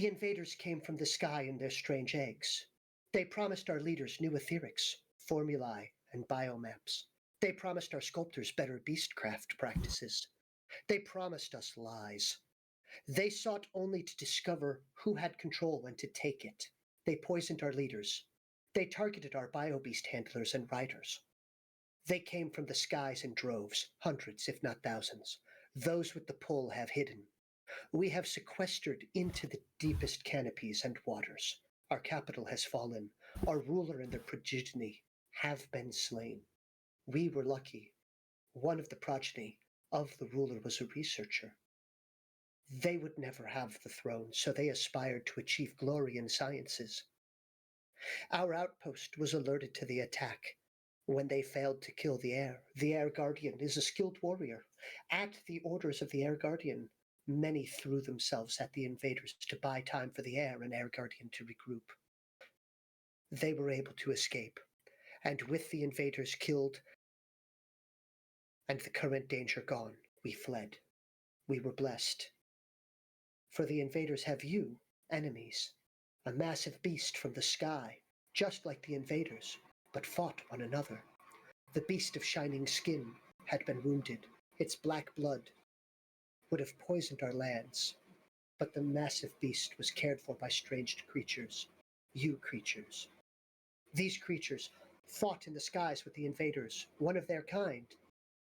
invaders came from the sky in their strange eggs. They promised our leaders new etherics, formulae, and biomaps. They promised our sculptors better beastcraft practices. They promised us lies. They sought only to discover who had control and to take it. They poisoned our leaders. They targeted our biobeast handlers and riders. They came from the skies in droves, hundreds if not thousands. Those with the pull have hidden. We have sequestered into the deepest canopies and waters. Our capital has fallen. Our ruler and their progeny have been slain. We were lucky. One of the progeny of the ruler was a researcher. They would never have the throne, so they aspired to achieve glory in sciences. Our outpost was alerted to the attack. When they failed to kill the Air Guardian is a skilled warrior. At the orders of the Air Guardian, many threw themselves at the invaders to buy time for the Air and Air Guardian to regroup. They were able to escape, and with the invaders killed and the current danger gone, we fled. We were blessed. For the invaders have you, enemies, a massive beast from the sky, just like the invaders, but fought one another. The beast of shining skin had been wounded. Its black blood would have poisoned our lands, but the massive beast was cared for by strange creatures, you creatures. These creatures fought in the skies with the invaders, one of their kind,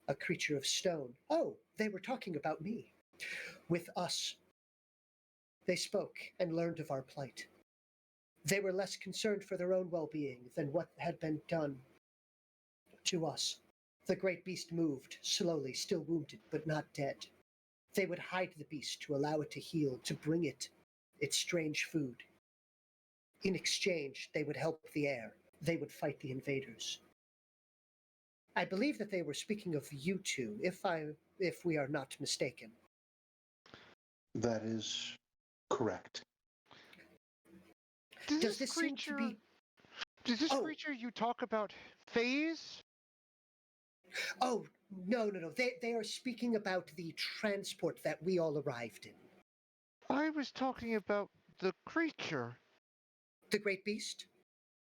a creature of stone. Oh, they were talking about me. With us, they spoke and learned of our plight. They were less concerned for their own well-being than what had been done to us. The great beast moved, slowly, still wounded, but not dead. They would hide the beast to allow it to heal, to bring it its strange food. In exchange, they would help the Air. They would fight the invaders. I believe that they were speaking of you two, if we are not mistaken. That is correct. Does this seem to be? Does this Oh. creature you talk about phase? Oh, no. They are speaking about the transport that we all arrived in. I was talking about the creature. The great beast?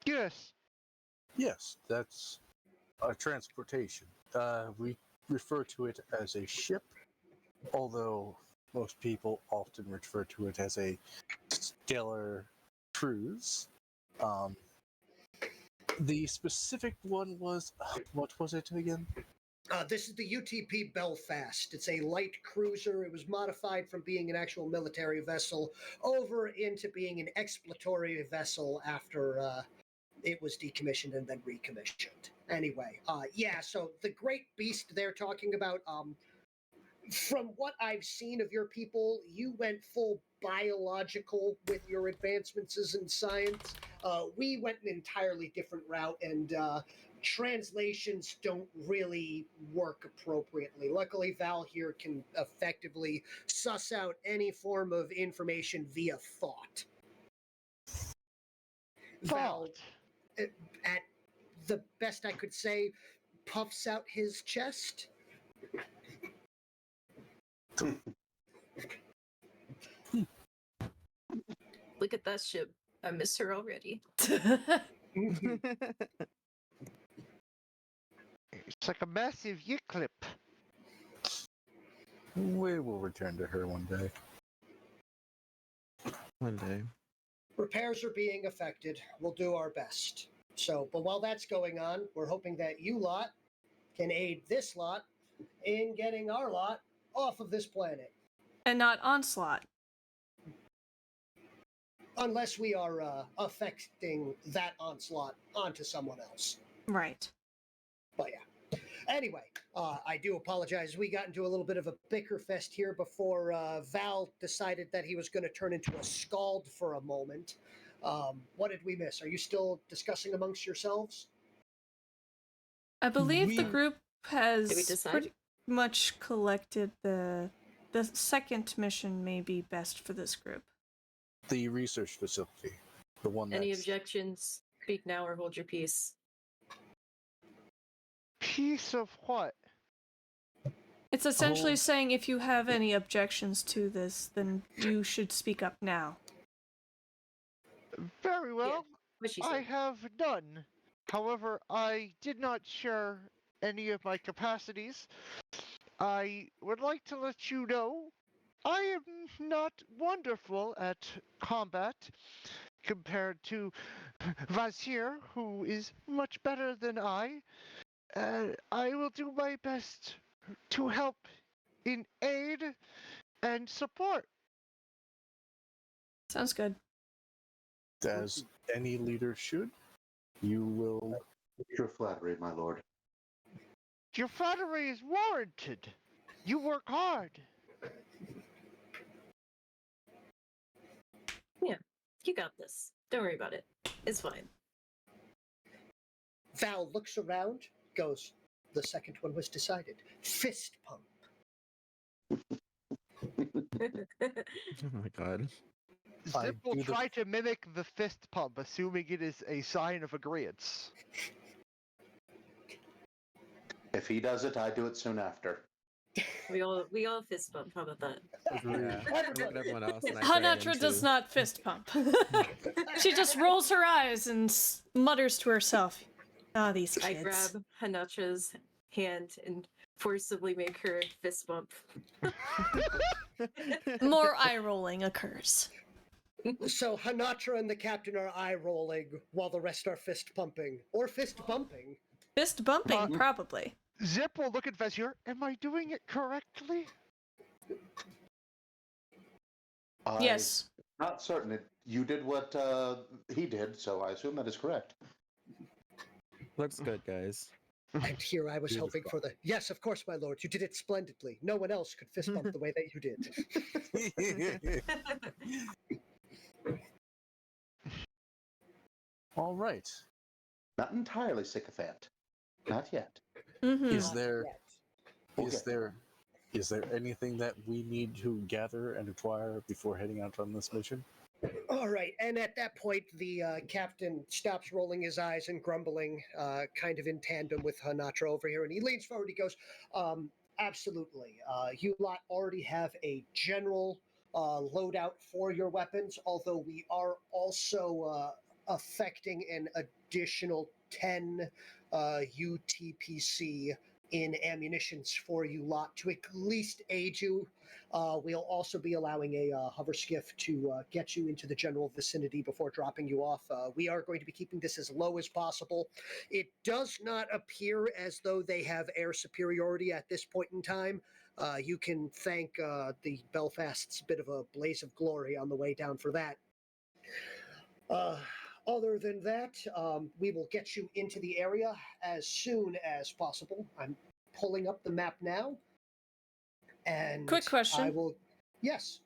Yes. Yes, that's a transportation. We refer to it as a ship, although most people often refer to it as a stellar cruise. The specific one was, what was it again? This is the UTP Belfast. It's a light cruiser. It was modified from being an actual military vessel over into being an exploratory vessel after it was decommissioned and then recommissioned. Anyway, so the great beast they're talking about, from what I've seen of your people, you went full biological with your advancements in science. We went an entirely different route, and translations don't really work appropriately. Luckily, Val here can effectively suss out any form of information via thought. Val, at the best I could say, puffs out his chest. Look at that ship. I miss her already. It's like a massive clip. We will return to her one day. One day. Repairs are being affected. We'll do our best. But while that's going on, we're hoping that you lot can aid this lot in getting our lot off of this planet. And not Onslaught. Unless we are affecting that onslaught onto someone else. Right. But yeah. Anyway, I do apologize. We got into a little bit of a bicker fest here before Val decided that he was going to turn into a scald for a moment. What did we miss? Are you still discussing amongst yourselves? I believe the group Did we has decide? pretty much collected the second mission may be best for this group. The research facility. The one Any that's... objections? Speak now or hold your peace. Piece of what? It's essentially saying if you have any objections to this, then you should speak up now. Very well. What she I said. have none. However, I did not share any of my capacities. I would like to let you know I am not wonderful at combat compared to Vazir, who is much better than I. I will do my best to help in aid and support. Sounds good. As any leader should, you will... Your flattery, my lord. Your flattery is warranted. You work hard. Yeah, you got this. Don't worry about it. It's fine. Val looks around, goes, the second one was decided. Fist pump. Oh my god. Zip will try to mimic the fist pump, assuming it is a sign of agreeance. If he does it, I do it soon after. we all fist bump. How about that? Yeah. I look at everyone else and I bang Hanatra him does too. not fist pump. She just rolls her eyes and mutters to herself, "Ah, these kids." I grab Hanatra's hand and forcibly make her fist bump. More eye rolling occurs. So Hanatra and the captain are eye rolling while the rest are fist pumping. Or fist bumping. Fist bumping, probably. Zip will look at Vezir. Am I doing it correctly? Yes. Not certain. You did what he did, so I assume that is correct. Looks good, guys. And here I was hoping for the... Yes, of course, my lord. You did it splendidly. No one else could fist bump the way that you did. All right. Not entirely sycophant. Not yet. Mm-hmm. Is there Yet. is Okay. there anything that we need to gather and acquire before heading out on this mission? All right, and at that point, the captain stops rolling his eyes and grumbling, kind of in tandem with Hanatra over here, and he leans forward. He goes, "Absolutely. You lot already have a general loadout for your weapons, although we are also affecting an additional 10 UTPC in ammunitions for you lot to at least aid you. We'll also be allowing a hover skiff to get you into the general vicinity before dropping you off. We are going to be keeping this as low as possible. It does not appear as though they have air superiority at this point in time. You can thank the Belfast's bit of a blaze of glory on the way down for that. Other than that, we will get you into the area as soon as possible. I'm pulling up the map now. And Quick question. I will. Yes.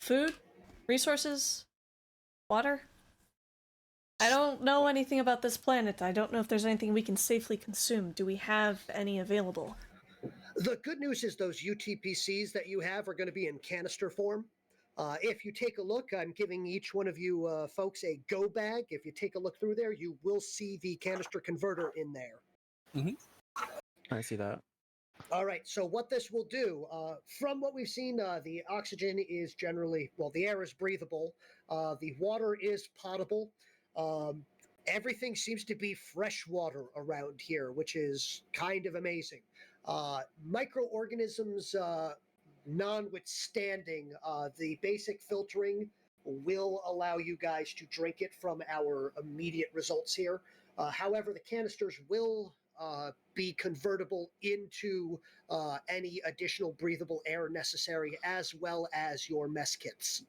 Food, resources, water. I don't know anything about this planet. I don't know if there's anything we can safely consume. Do we have any available? The good news is those UTPCs that you have are going to be in canister form. If you take a look, I'm giving each one of you folks a go bag. If you take a look through there, you will see the canister converter in there. I see that. All right, so what this will do, from what we've seen, the oxygen is generally, well, the air is breathable, the water is potable. Everything seems to be fresh water around here, which is kind of amazing. Microorganisms notwithstanding, the basic filtering will allow you guys to drink it from our immediate results here. However, the canisters will be convertible into any additional breathable air necessary, as well as your mess kits.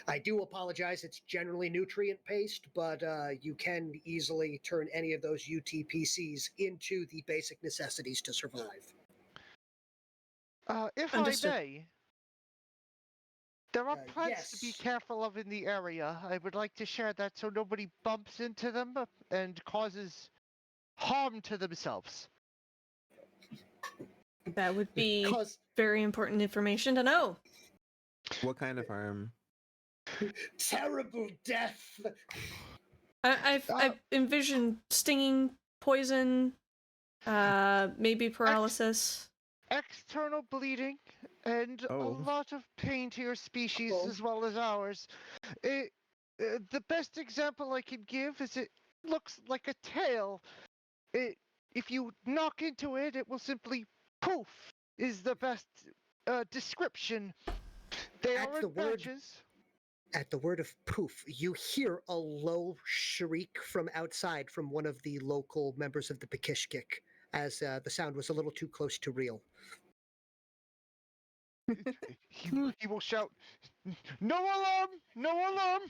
I do apologize, it's generally nutrient paced, but you can easily turn any of those UTPCs into the basic necessities to survive. If Understood. I may, there are plants to be Yes. careful of in the area. I would like to share that so nobody bumps into them and causes harm to themselves. That would be Cause very important information to know. What kind of harm? terrible death. I've envisioned stinging, poison, maybe paralysis. External bleeding and a Oh. lot of pain to your species Oh. as well as ours. The best example I can give is it looks like a tail. If you knock into it, it will simply poof, is the best description. They At are in the word- batches. At the word of poof, you hear a low shriek from outside from one of the local members of the Bekishkik, as the sound was a little too close to real. He will shout, "No alarm! No alarm!"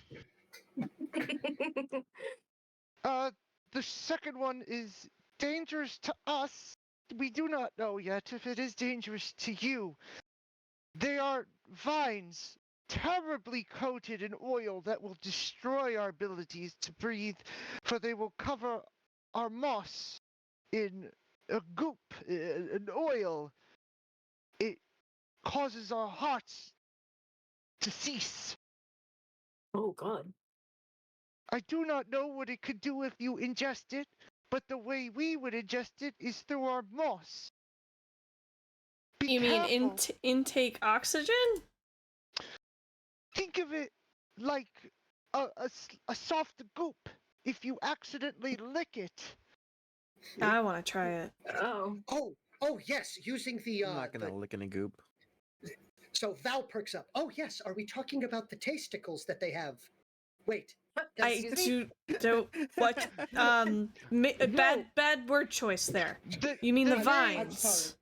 The second one is dangerous to us. We do not know yet if it is dangerous to you. They are vines, terribly coated in oil that will destroy our abilities to breathe, for they will cover our moss in a goop, an oil. It causes our hearts to cease. Oh god. I do not know what it could do if you ingest it, but the way we would ingest it is through our moss. Be You mean careful. intake oxygen? Think of it like a soft goop. If you accidentally lick it, I want to try it. Oh. Oh, yes, using the I'm not gonna lick in a goop. So Val perks up. Oh yes, are we talking about the tasticles that they have? Wait, I Excuse me? don't what bad word choice there. You mean the name- vines? I'm sorry.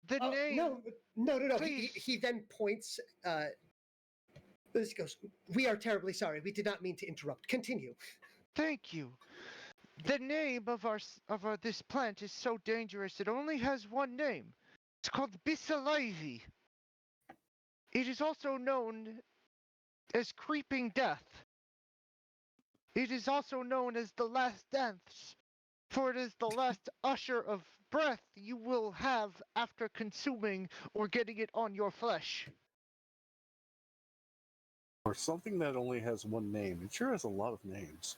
The name. No. Please. He then points. This goes. We are terribly sorry. We did not mean to interrupt. Continue. Thank you. The name of this plant is so dangerous. It only has one name. It's called Bisalivi. It is also known as Creeping Death. It is also known as the Last Dance. for it is the last usher of breath you will have after consuming or getting it on your flesh. For something that only has one name, it sure has a lot of names.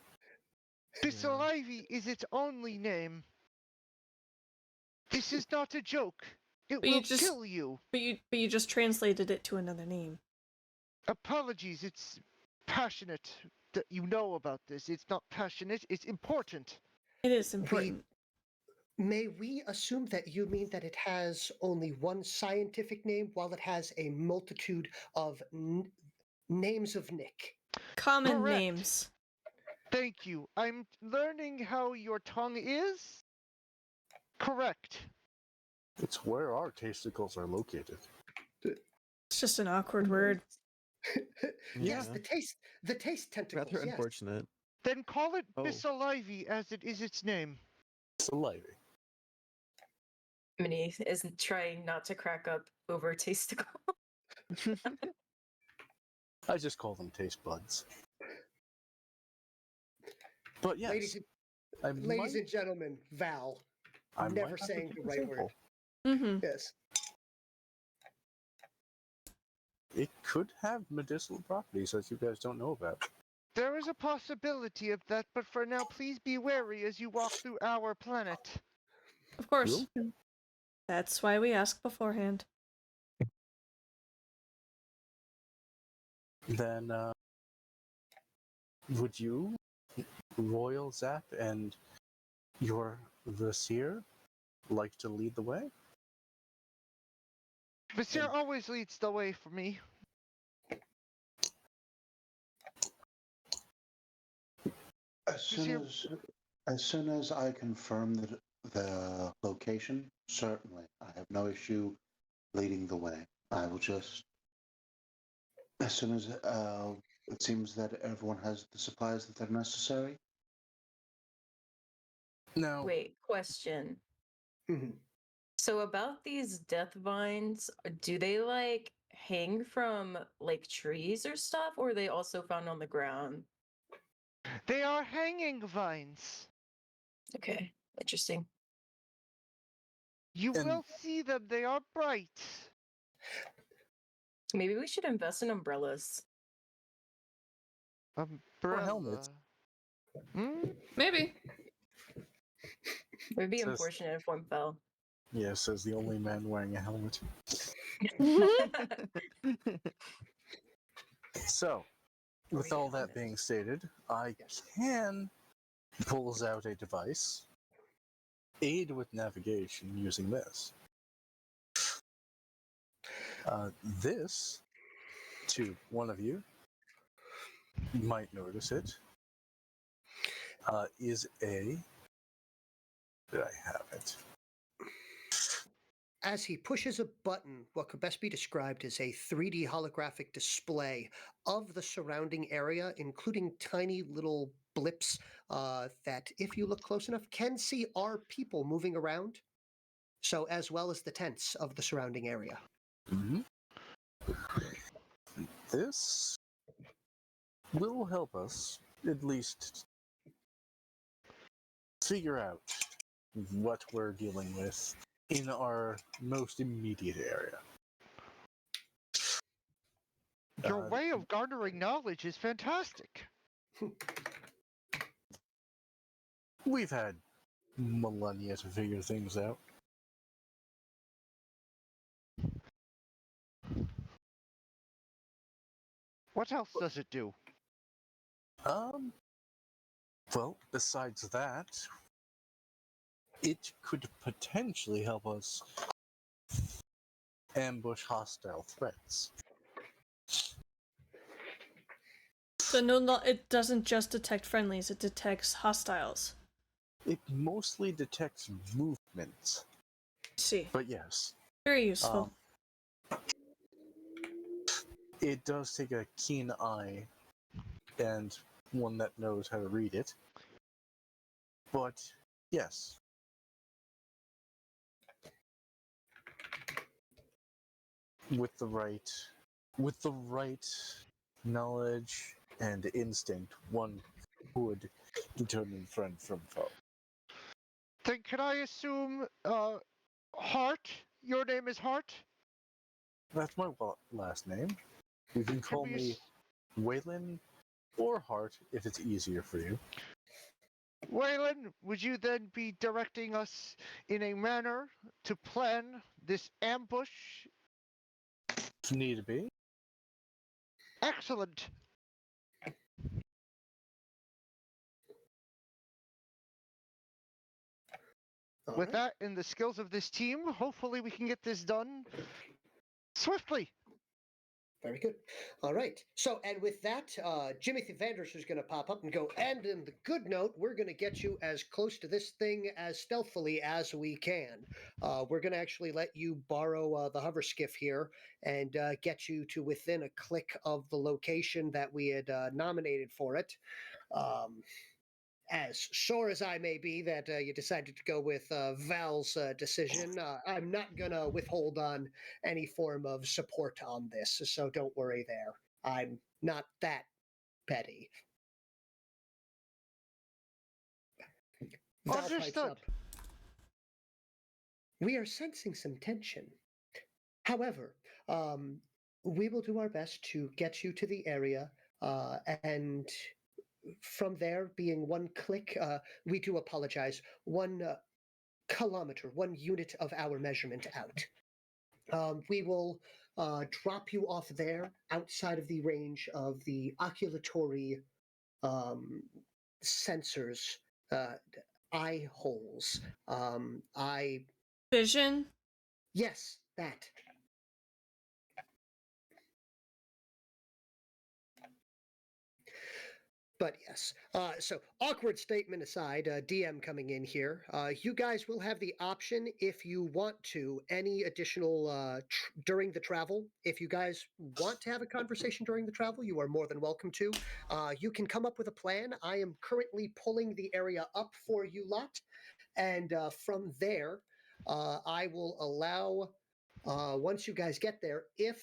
Bissell Ivy is its only name. This is not a joke. It But you will just- kill you. But you just translated it to another name. Apologies, it's passionate that you know about this. It's not passionate, it's important. It is important. May we assume that you mean that it has only one scientific name while it has a multitude of names of Nick? Common Correct. names. Thank you. I'm learning how your tongue is. Correct. It's where our tasticles are located. It's just an awkward word. Yes, Yeah. the taste tentacles. Rather yes. unfortunate. Then call it Oh. Bissell Ivy as it is its name. Saliva. Minnie is trying not to crack up over tasticle. I just call them taste buds. But yes, Ladies and gentlemen, Val. I might never have to saying keep the it right simple. word. Mm-hmm. Yes. It could have medicinal properties that you guys don't know about. There is a possibility of that, but for now, please be wary as you walk through our planet. Of course. Will do. That's why we ask beforehand. Then, would you, Royal Zap, and your Vizier like to lead the way? Monsieur always leads the way for me. As soon as I confirm the location, certainly I have no issue leading the way. I will just, as soon as it seems that everyone has the supplies that are necessary. No. Wait, question. Mhm. So about these death vines, do they like hang from like trees or stuff, or are they also found on the ground? They are hanging vines. Okay, interesting. You And- will see them. They are bright. Maybe we should invest in umbrellas. Umbrella. helmets. Hmm? Maybe. It would be Says- unfortunate if one fell. Yes, says the only man wearing a helmet. So, with we all get that helmets. being stated, I can pulls out a device, aid with navigation using this. This, to one of you, might notice it, is a. Did I have it? As he pushes a button, what could best be described as a 3D holographic display of the surrounding area, including tiny little blips that, if you look close enough, can see are people moving around. So, as well as the tents of the surrounding area. Mm-hmm. This will help us at least figure out what we're dealing with in our most immediate area. Your way of garnering knowledge is fantastic. We've had millennia to figure things out. What else does it do? Well, besides that, it could potentially help us ambush hostile threats. So it doesn't just detect friendlies, it detects hostiles. It mostly detects movements, See. but yes. Very useful. It does take a keen eye and one that knows how to read it. But yes. With the right knowledge and instinct, one would determine friend from foe. Then can I assume, Hart? Your name is Hart? That's my last name. You can call me Waylon or Hart if it's easier for you. Waylon, would you then be directing us in a manner to plan this ambush? If need be. Excellent. All With right. that and the skills of this team, hopefully we can get this done swiftly. Very good. All right. So, and with that, Jimothy Vanders is going to pop up and go, and in the good note, we're going to get you as close to this thing as stealthily as we can. We're going to actually let you borrow the hover skiff here and get you to within a click of the location that we had nominated for it. As sore as I may be that you decided to go with Val's decision, I'm not going to withhold on any form of support on this, so don't worry there. I'm not that petty. Val pipes Understood. up. We are sensing some tension. However, we will do our best to get you to the area and from there being one click, we do apologize, 1 kilometer, 1 unit of our measurement out. We will drop you off there outside of the range of the oculatory sensors, eye holes. Vision. Yes, that. But yes, so awkward statement aside, DM coming in here, you guys will have the option if you want to, any additional, during the travel. If you guys want to have a conversation during the travel, you are more than welcome to. You can come up with a plan. I am currently pulling the area up for you lot. And from there, I will allow, once you guys get there, if,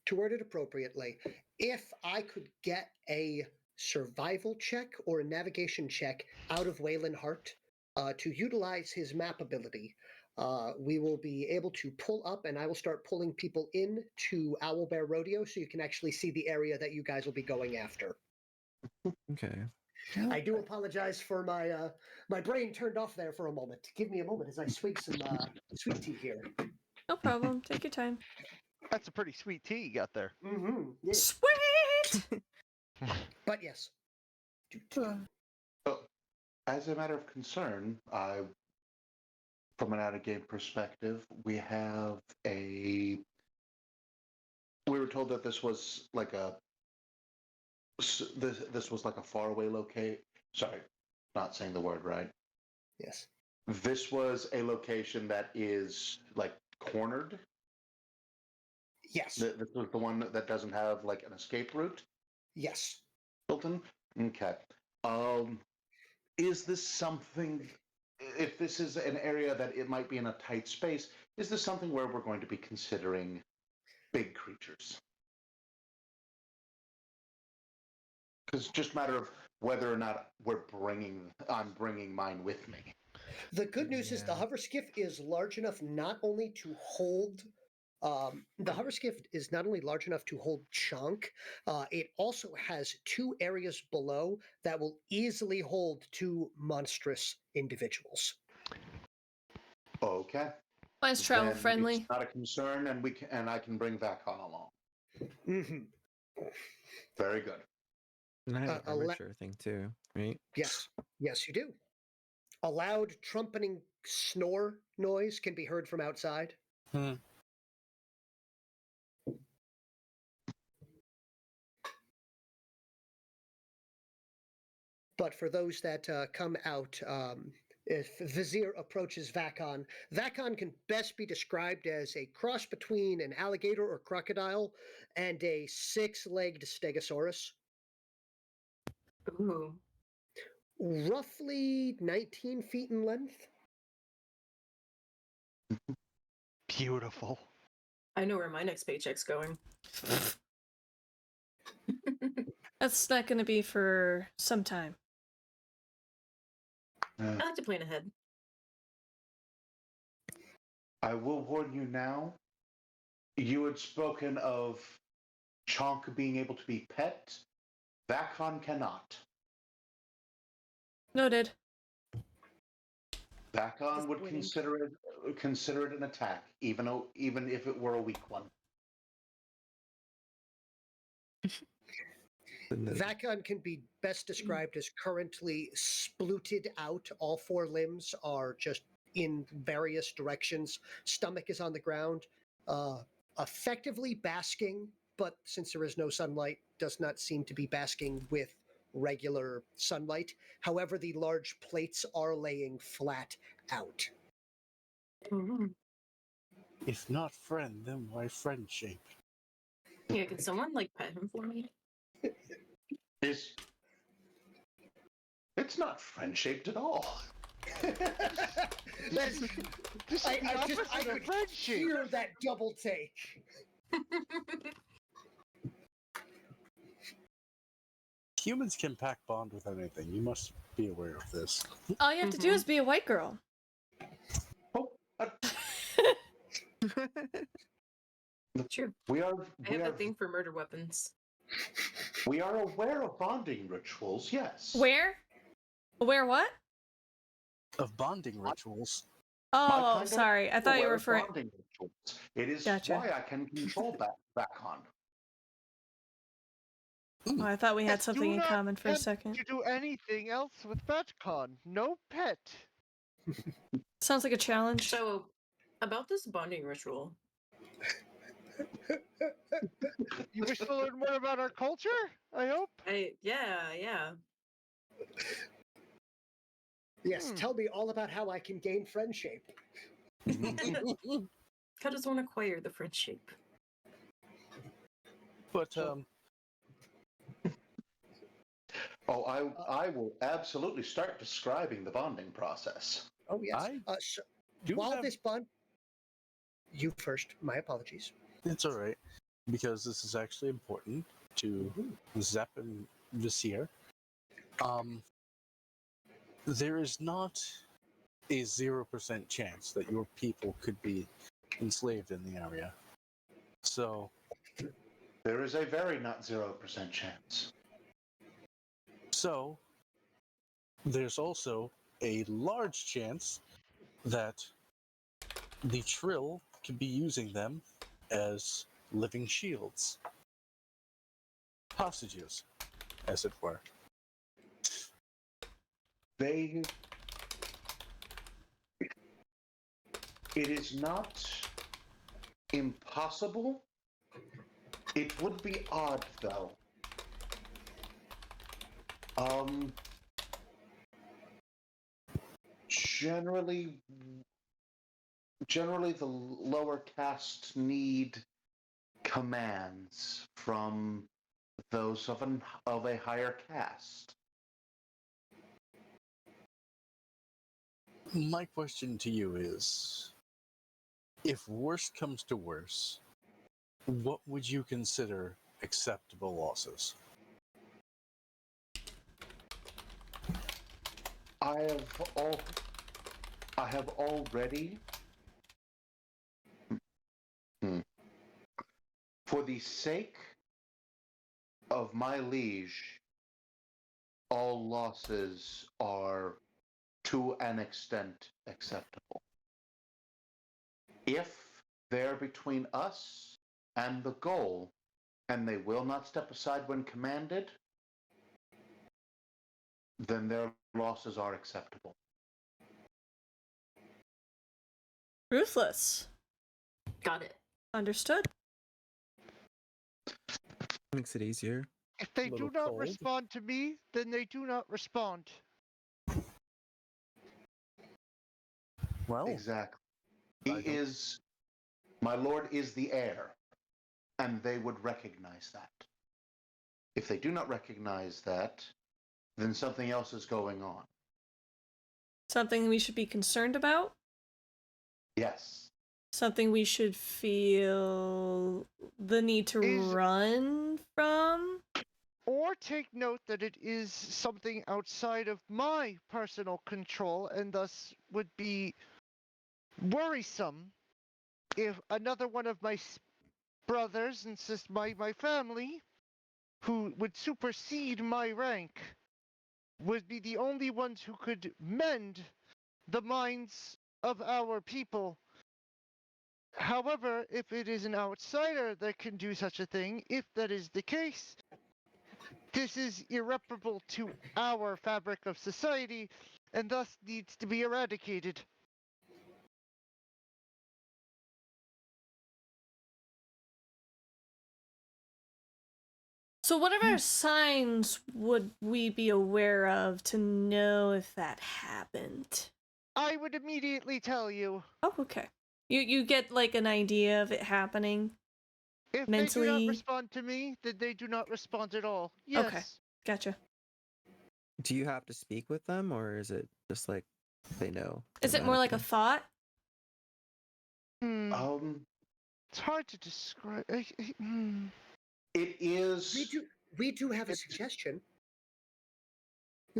to word it appropriately, if I could get a survival check or a navigation check out of Waylon Hart to utilize his map ability, we will be able to pull up and I will start pulling people in to OwlBear Rodeo so you can actually see the area that you guys will be going after. Okay. I do apologize for my brain turned off there for a moment. Give me a moment as I swig some sweet tea here. No problem. Take your time. That's a pretty sweet tea you got there. Mm-hmm. Yeah. Sweet! But yes. So, as a matter of concern, from an out-of-game perspective, we were told that this was like this was like a faraway locate. Sorry, not saying the word right. Yes. This was a location that is like cornered. Yes. This was the one that doesn't have like an escape route. Yes. Hilton? Okay. Is this something, if this is an area that it might be in a tight space, is this something where we're going to be considering big creatures? Because it's just a matter of whether or not I'm bringing mine with me. The good news is the hover skiff is large enough not only to hold. The hover skiff is not only large enough to hold chunk, it also has 2 areas below that will easily hold 2 monstrous individuals. Okay. Mine's travel Then friendly. It's not a concern, and I can bring Vakon along. Mm-hmm. Very good. And I have an armature thing too, right? Yes. Yes, you do. A loud trumpeting snore noise can be heard from outside. But for those that come out, if Vizier approaches Vakon, Vakon can best be described as a cross between an alligator or crocodile and a 6-legged stegosaurus. Ooh. Roughly 19 feet in length. Beautiful. I know where my next paycheck's going. That's not going to be for some time. I like to plan ahead. I will warn you now. You had spoken of Chonk being able to be pet. Vakon cannot. Noted. Vakon would Disappointing. consider it an attack, even if it were a weak one. Vakon can be best described as currently spluted out. All four limbs are just in various directions. Stomach is on the ground, effectively basking, but since there is no sunlight, does not seem to be basking with regular sunlight. However, the large plates are laying flat out. Mhm. If not friend, then why friendship? Yeah, can someone like pet him for me? It's not friend-shaped at all. That's, This is I the opposite could of friendship. hear that double take. Humans can pack bond with anything. You must be aware of this. All you have to do is be a white girl. Oh, True. we are I have a thing for murder weapons. we are aware of bonding rituals. Yes. Where? Where what? Of bonding rituals. My Oh, kind of sorry. I thought you aware were of referring. bonding rituals. It is Gotcha. why I can control Vakon. Oh, I thought we had And something do in not common for a attempt second. to do anything else with Batcon. No pet. Sounds like a challenge. So, about this bonding ritual, You wish to learn more about our culture? I hope. yeah. Yes, tell me all about how I can gain friendship. How does one acquire the friendship? But Oh, I will absolutely start describing the bonding process. Oh yes. I So do while have- this bond, you first. My apologies. it's all right because this is actually important to Zep and Visir. There is not a 0% chance that your people could be enslaved in the area. So, There is a very not 0% chance. so there's also a large chance that the Trill could be using them as living shields. Hostages, as it were. It is not impossible. It would be odd, though. Generally, the lower caste need commands from those of a higher caste. My question to you is, if worst comes to worst, what would you consider acceptable losses? I have already, for the sake of my liege, all losses are to an extent acceptable. If they're between us and the goal, and they will not step aside when commanded, then their losses are acceptable. Ruthless. Got it. Understood. Makes it easier. If they do Little not cold. respond to me, then they do not respond. Well, Exactly. I don't- My lord is the heir, and they would recognize that. If they do not recognize that, then something else is going on. Something we should be concerned about? Yes. Something we should feel the need to run from? or take note that it is something outside of my personal control and thus would be worrisome if another one of my brothers and my family, who would supersede my rank, would be the only ones who could mend the minds of our people. However, if it is an outsider that can do such a thing, if that is the case, this is irreparable to our fabric of society and thus needs to be eradicated. So whatever signs would we be aware of to know if that happened? I would immediately tell you. Oh, okay. You get like an idea of it happening If mentally. they do not respond to me, then they do not respond at all. Yes. Okay, gotcha. Do you have to speak with them, or is it just like they know? Is it more like a thought? It's hard to describe. It is. We do have a suggestion.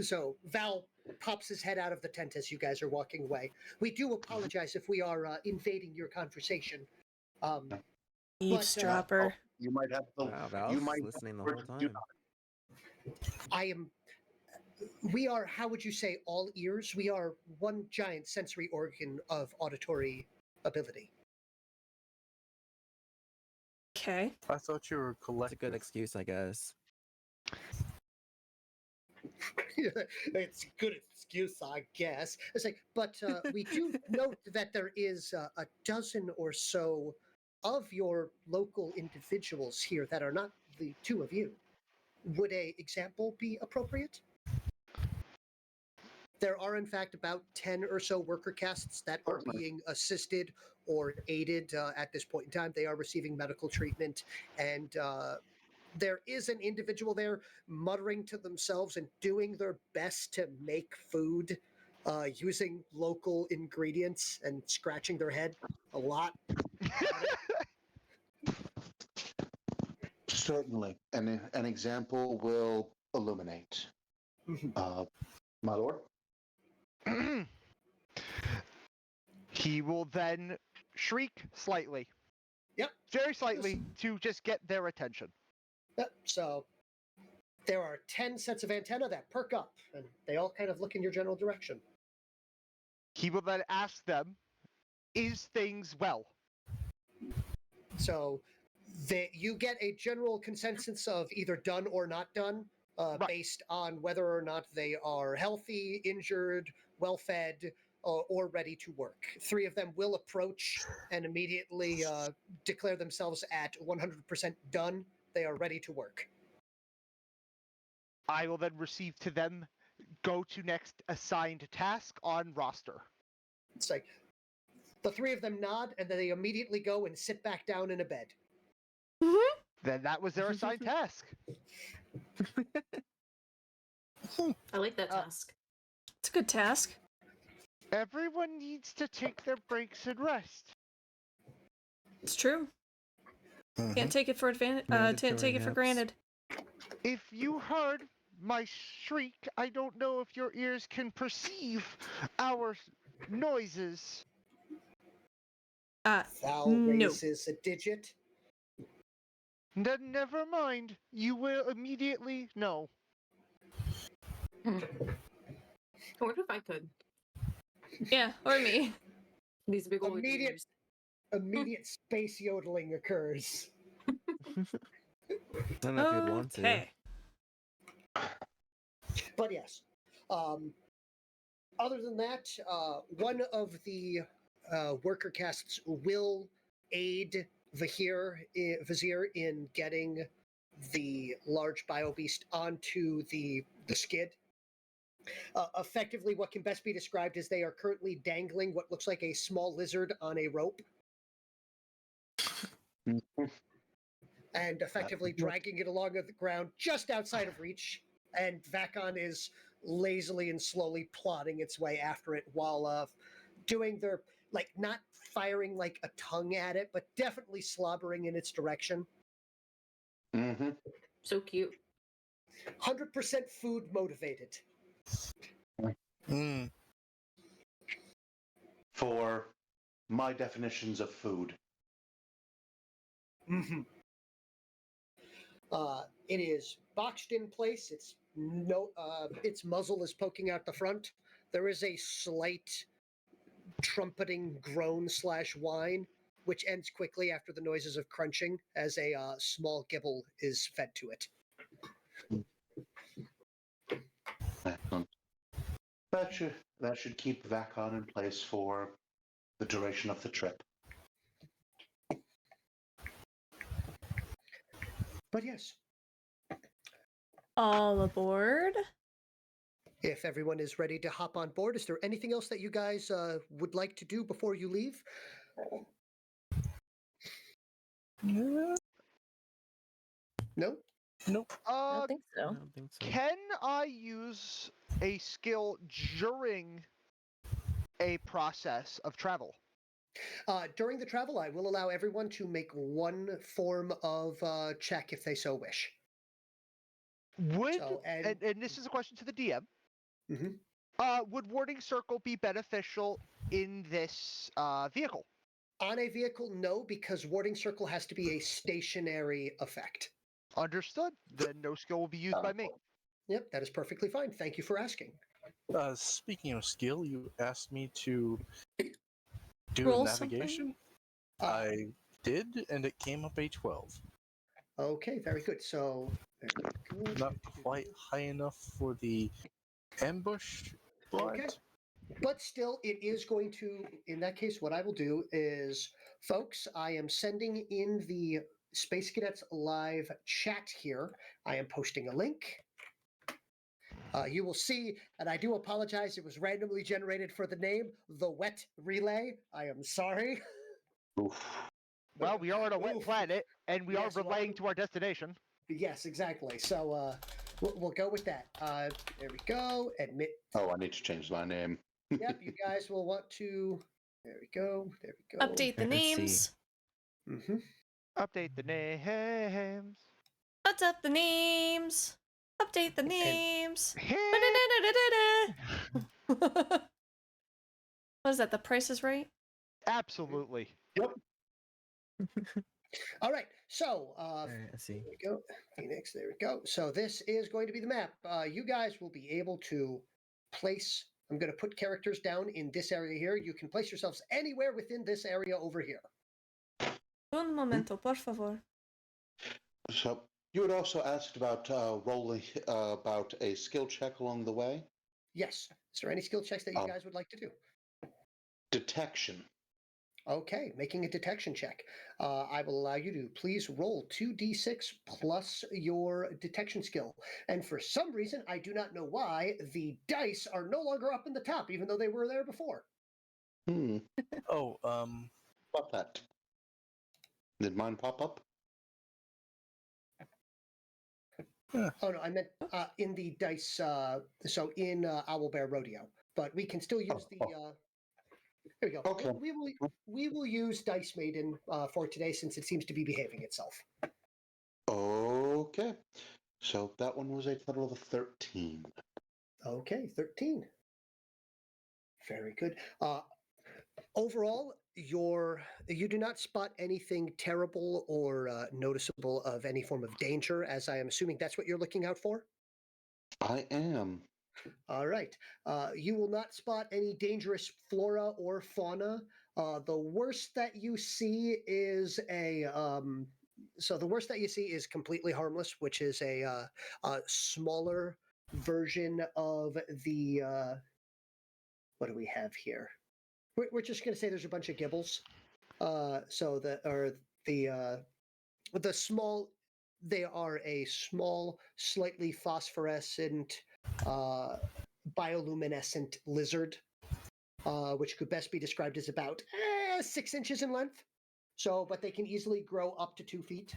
So Val pops his head out of the tent as you guys are walking away. We do apologize if we are invading your conversation. Eavesdropper. You might have to. Wow, Val's you might listening the have whole to- time. We are, how would you say, all ears? We are one giant sensory organ of auditory ability. Okay. I thought you were That's a collective. good excuse, I guess. It's a good excuse, I guess. It's like, but we do note that there is a dozen or so of your local individuals here that are not the two of you. Would a example be appropriate? There are, in fact, about 10 or so worker castes that are being assisted or aided at this point in time. They are receiving medical treatment, and there is an individual there muttering to themselves and doing their best to make food using local ingredients and scratching their head a lot. Certainly, an example will illuminate. My lord. He will then shriek slightly. Yep. Very slightly to just get their attention. Yep. So there are 10 sets of antennae that perk up, and they all kind of look in your general direction. He will then ask them, "Is things well?" So you get a general consensus of either done or not done, Right. based on whether or not they are healthy, injured, well-fed, or ready to work. 3 of them will approach and immediately declare themselves at 100% done. They are ready to work. I will then receive to them, go to next assigned task on roster. It's like the 3 of them nod, and then they immediately go and sit back down in a bed. Then that was their assigned task. I like that task. It's a good task. Everyone needs to take their breaks and rest. It's true. Can't take it for take it for naps. granted. If you heard my shriek, I don't know if your ears can perceive our noises. Val No. raises a digit. Then never mind. You will immediately know. I wonder if I could. Yeah, or me. These big old ears. Immediate space yodeling occurs. I don't know if you'd want to. Okay. But yes. Other than that, one of the worker castes will aid Vizier in getting the large biobeast onto the skid. Effectively, what can best be described is they are currently dangling what looks like a small lizard on a rope. And effectively dragging it along the ground just outside of reach. And Vakon is lazily and slowly plodding its way after it while doing their, like, not firing like a tongue at it, but definitely slobbering in its direction. Mm-hmm. So cute. 100% food motivated. Mm. For my definitions of food. Mm-hmm. It is boxed in place. Its muzzle is poking out the front. There is a slight trumpeting groan / whine, which ends quickly after the noises of crunching as a small gibble is fed to it. Excellent. That should keep Vakon in place for the duration of the trip. But yes, All aboard. if everyone is ready to hop on board, is there anything else that you guys would like to do before you leave? Yeah. No? Nope. I don't think I so. don't think so. Can I use a skill during a process of travel? During the travel, I will allow everyone to make one form of check if they so wish. Would So, and this is a question to the DM. Mhm. Would warding circle be beneficial in this vehicle? On a vehicle, no, because warding circle has to be a stationary effect. Understood. Then no skill will be used by me. Yep, that is perfectly fine. Thank you for asking. Speaking of skill, you asked me to do Roll navigation. I did, and it came up a 12. Okay, very good. So, very good. Not quite high enough for the ambush, but Okay. But still, it is going to, in that case, what I will do is, folks, I am sending in the Space Cadets live chat here. I am posting a link. You will see, and I do apologize, it was randomly generated for the name, The Wet Relay. I am sorry. Oof. Well, we are on a wet Oof. planet, and we Yes, are well, relaying to our destination. Yes, exactly. So we'll go with that. There we go. Admit. Oh, I need to change my name. Yep, you guys will want to. There we go. There we go. Update the Let's see. names. Mm-hmm. Update the names. What's up the names? Update the names. What is that? The Price is Right? Absolutely. All right. So All right, let's see. there we go. Phoenix. There we go. So this is going to be the map. You guys will be able to place. I'm going to put characters down in this area here. You can place yourselves anywhere within this area over here. Un momento, por favor. So you had also asked about rolling about a skill check along the way. Yes. Is there any skill checks that you guys would like to do? Detection. Okay, making a detection check. I will allow you to please roll 2d6 plus your detection skill. And for some reason, I do not know why, the dice are no longer up in the top, even though they were there before. oh, About that. Did mine pop up? Oh no, I meant in the dice. So in OwlBear Rodeo, but we can still use the. There we go. Okay. We will use Dice Maiden for today since it seems to be behaving itself. Okay. So that one was a total of 13. Okay, 13. Very good. Overall, you do not spot anything terrible or noticeable of any form of danger, as I am assuming that's what you're looking out for? I am. All right. You will not spot any dangerous flora or fauna. The worst that you see is completely harmless, which is a smaller version of the. What do we have here? We're just going to say there's a bunch of gibbles. The small. They are a small, slightly phosphorescent, bioluminescent lizard, which could best be described as about 6 inches in length. So, but they can easily grow up to 2 feet.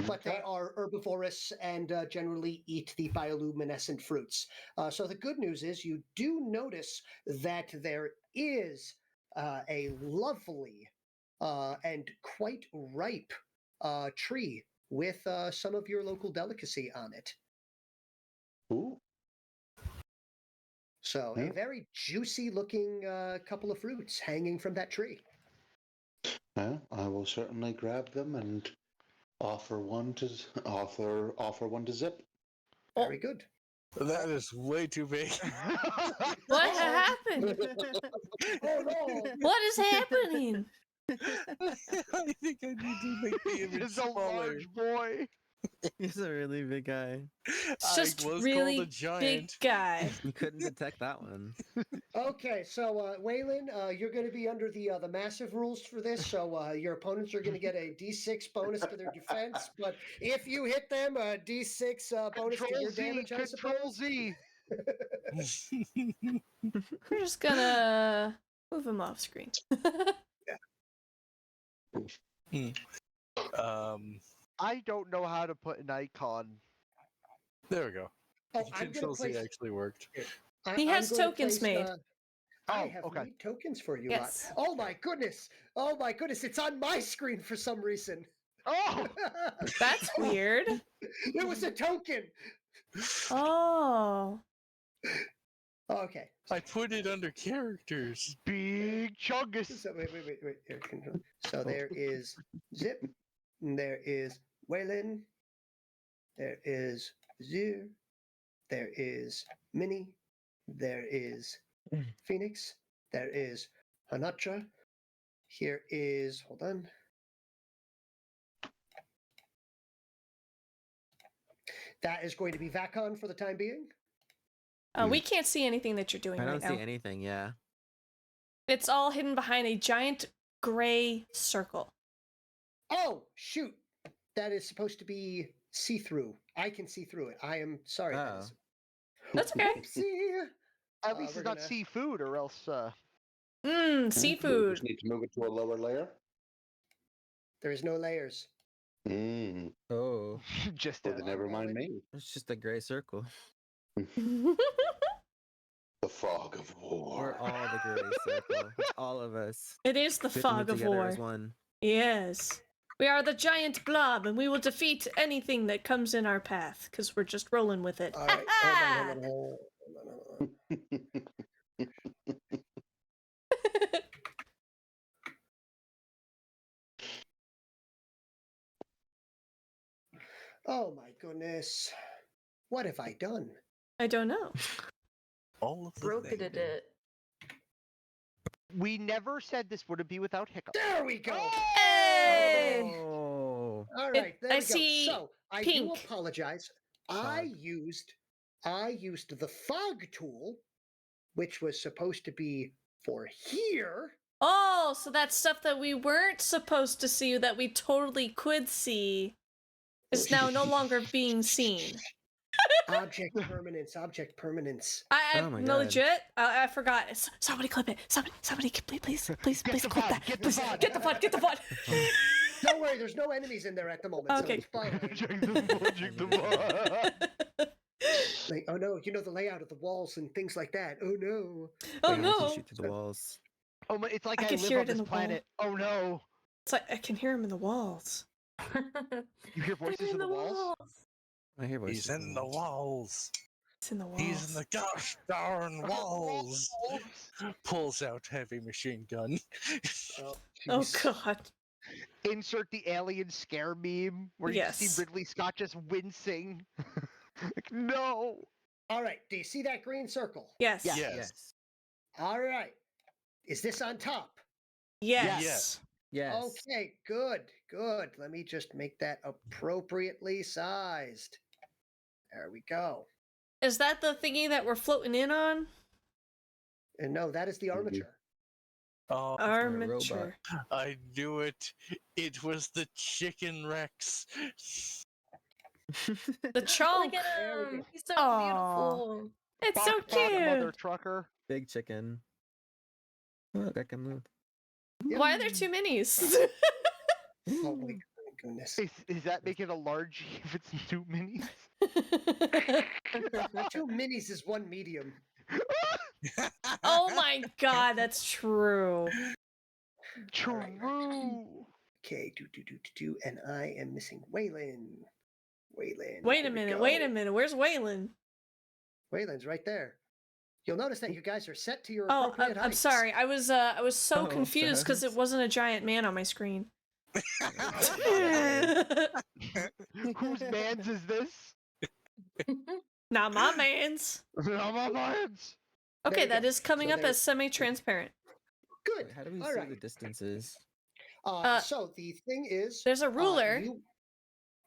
But they are herbivorous and generally eat the bioluminescent fruits. So the good news is you do notice that there is a lovely and quite ripe tree with some of your local delicacy on it. Ooh. So Yeah. a very juicy looking couple of fruits hanging from that tree. Well, I will certainly grab them and offer one to Zip. Very good. That is way too big. What happened? Oh no! What is happening? I think I need to make the image He's a smaller. large boy. He's a really big guy. It's I just was really called a big giant. guy. You couldn't detect that one. Okay, so Waylon, you're going to be under the massive rules for this. So your opponents are going to get a D6 bonus to their defense, but if you hit them, a D6 bonus to Control your Z. damage. I Control suppose. Z. We're just gonna move him off screen. I don't know how to put an icon. There we go. Oh, I'm going to Control Z place. actually worked. He has I'm gonna tokens made. I Oh, have okay. made tokens for you. Yes. Oh my goodness! Oh my goodness! It's on my screen for some reason. Oh! That's weird. It was a token. Oh. Okay. I put it under characters. Big chungus. So wait. Here, control. So there is Zip. And there is Waylon. There is Zir. There is Minnie. There is Phoenix. There is Hanatra. Here is, hold on. That is going to be Vacon for the time being. We can't see anything that you're doing I right don't now. see anything, yeah. It's all hidden behind a giant gray circle. Oh, shoot. That is supposed to be see-through. I can see through it. I am sorry. Oh. That's okay. Oopsie. At least we're it's not gonna- seafood, or else. We Seafood. just need to move it to a lower layer. There is no layers. Oh, just Well, then never mind me. it's just a gray circle. The fog of We're war. all the gray circle. It's all of us. It is the Fitting fog of together war. as one. Yes. We are the giant blob, and we will defeat anything that comes in our path, because we're just rolling with it. All right. Hold on. Oh my goodness. What have I done? I don't know. All of the Broken things. it. We never said this wouldn't be without hiccups. There we go. Hey! Oh. All right, there I we go. see So I pink. do apologize. Fog. I used the fog tool, which was supposed to be for here. Oh, so that stuff that we weren't supposed to see, that we totally could see, is now no longer being seen. Object permanence. I Oh my no God. legit. I forgot. Somebody clip it. Somebody, please Get the clip VOD, that. get the Please, VOD. get the VOD. Get the VOD. Don't worry, there's no enemies in there at the moment, Okay. so it's fine. Check the VOD. Like, oh no, you know the layout of the walls and things like that. Oh no. Oh Wait, I can no! shoot through the walls. Oh, it's like I I, can live hear on it in this the wall. planet. Oh no. It's like I can hear him in the walls. You hear voices in the walls? I hear voices. He's in the walls. It's in the walls. He's in the gosh darn walls. Pulls out heavy machine gun. Oh, Oh jeez. god. Insert the alien scare meme where you Yes. see Ridley Scott just wincing. Like, no. All right, do you see that green circle? Yes. Yeah. Yes. All right. Is this on top? Yes. Yes. Yes. Okay, good. Let me just make that appropriately sized. There we go. Is that the thingy that we're floating in on? And no, that is the armature. Oh, my Armature. I knew it. It was the chicken Rex. The chonk. Look at There we him. go. He's so Aw. beautiful. It's so Fuck that mother cute. trucker. Big chicken. Look, I can move. Why are there two minis? Oh my goodness. Is that making a large if it's two minis? Two minis is one medium. Oh my god, that's true. True. Okay, and I am missing Waylon. Waylon. Wait a minute. Where's Waylon? Waylon's right there. You'll notice that you guys are set to your Oh, appropriate I'm heights. sorry. I was so Oh, confused because it thanks. wasn't a giant man on my screen. Whose man's is this? Not my man's. Not my man's. There Okay, you that go. is coming So up there- as semi-transparent. Good. Wait, how do we All see right. the distances? So the thing is, There's a ruler. you-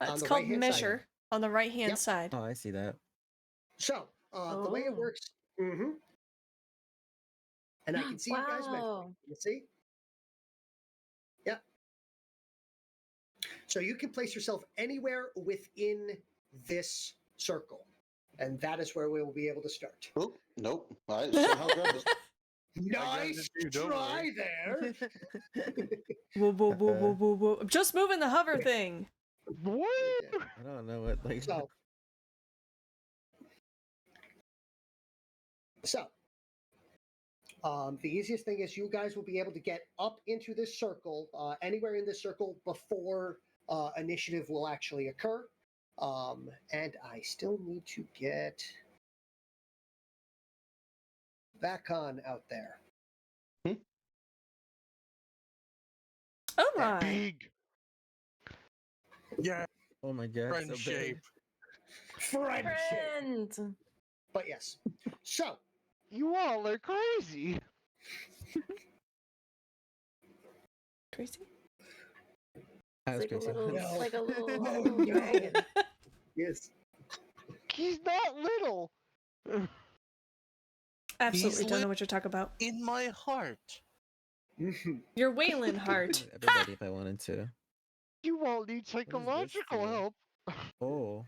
It's on the called right-hand side. measure on the right-hand Yep. side. Oh, I see that. So the way it Oh. works, and I can see you guys measuring. Wow. You see? Yep. So you can place yourself anywhere within this circle, and that is where we will be able to start. Oh, nope. I somehow grabbed this. Nice it too, don't try worry. there. Whoa, whoa, whoa, whoa, whoa, whoa. I'm just moving the hover thing. Woo! I don't know what like. So, the easiest thing is you guys will be able to get up into this circle, anywhere in this circle before initiative will actually occur. And I still need to get Vakon out there. Oh my. Big. Yeah, Oh my god. friend so big. shape. Friendship. Friend. But yes. So, You all are crazy. Crazy. That was It's like a crazy. little, No. like a little, Oh, little no. dragon. yes. He's not little. Absolutely He's don't know what you're talking about. In my heart. Mhm. Your Waylon heart. Everybody, if I wanted to. You all need psychological do? help. Oh,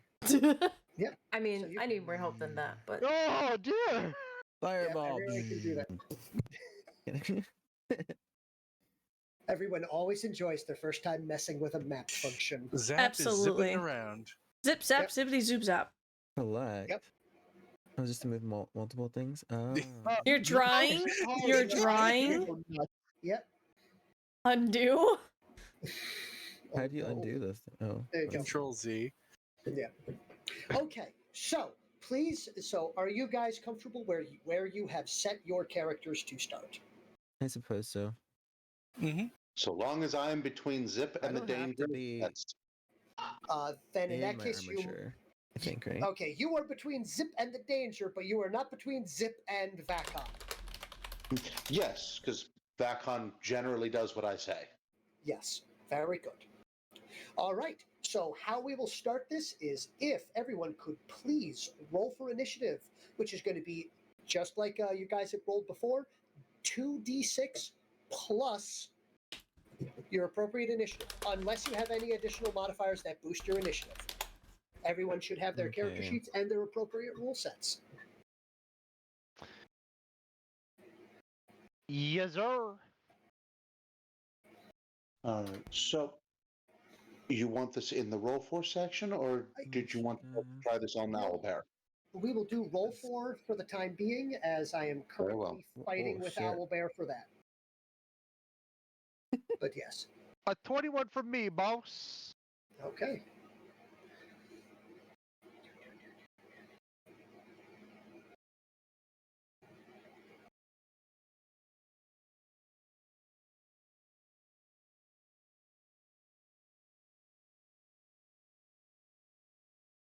I mean, So you- I need more help than that, but Oh dear. fireball! everyone can do that. Everyone always enjoys their first time messing with a map function. Zap Absolutely. is zipping around. Zip zap, Yep. zippity zoop zap. Select. Yep. Oh, just to move multiple things. Oh. You're drawing. Oh, You're yeah. drawing. Yep. Undo. How do you Oh, undo this? Oh. There you go. Control Z. Yeah. Okay. So please. So are you guys comfortable where you have set your characters to start? I suppose so. Mm-hmm. So long as I'm between Zip I and the don't have danger, to be that's Then in in that my case, you. armature, I think, right? Okay, you are between Zip and the danger, but you are not between Zip and Vakon. yes, because Vakon generally does what I say. Yes. Very good. All right. So how we will start this is if everyone could please roll for initiative, which is going to be just like you guys have rolled before, 2d6 plus your appropriate initiative, unless you have any additional modifiers that boost your initiative. Everyone should have their character Okay. sheets and their appropriate rule sets. Yes, sir. All right. So, you want this in the roll for section, or did you want to try this on the OwlBear? We will do roll for the time being, as I am Very well. currently fighting Oh, with shit. OwlBear for that. But yes. A 21 from me, boss. Okay.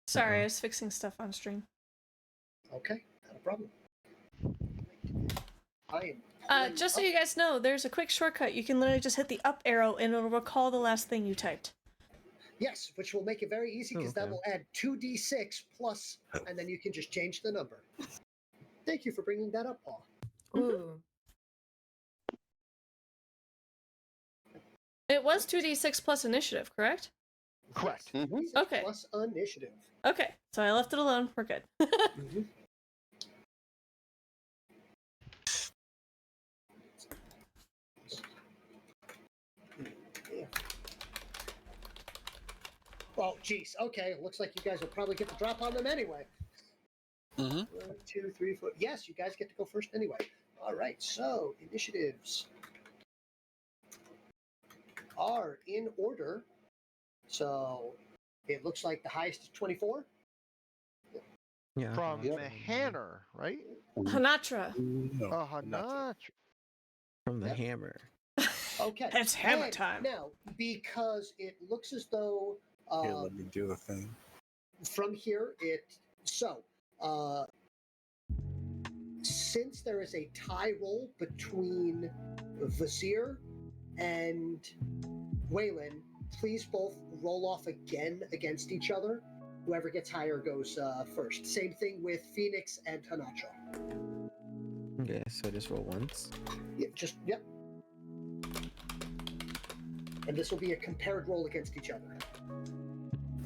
Sorry, Uh-oh. I was fixing stuff on stream. Okay, not a problem. I am. Just so you guys know, there's a quick shortcut. You can literally just hit the up arrow and it'll recall the last thing you typed. Yes, which will make it very easy because that okay. will add 2d6 plus, and then you can just change the number. Thank you for bringing that up, Paul. ooh, It was 2d6 plus initiative, correct? Correct. Mm-hmm. 2d6 Okay. Plus initiative. Okay, so I left it alone. We're good. Mhm. Yeah. Well, geez. Okay, looks like you guys will probably get the drop on them anyway. Mm-hmm. 1, 2, 3, 4. Yes, you guys get to go first anyway. All right, so initiatives. are in order. So it looks like the highest is 24. Yeah. From Yep. Hanner, right? Hanatra. No, Uh-huh, not. From the Yep. hammer. Okay. It's hammer and time. Now, because it looks as though Here, let me do the thing. from here, since there is a tie roll between Vizier and Waylon, please both roll off again against each other. Whoever gets higher goes first. Same thing with Phoenix and Hanatra. Okay, so just roll once. Yep. And this will be a compared roll against each other.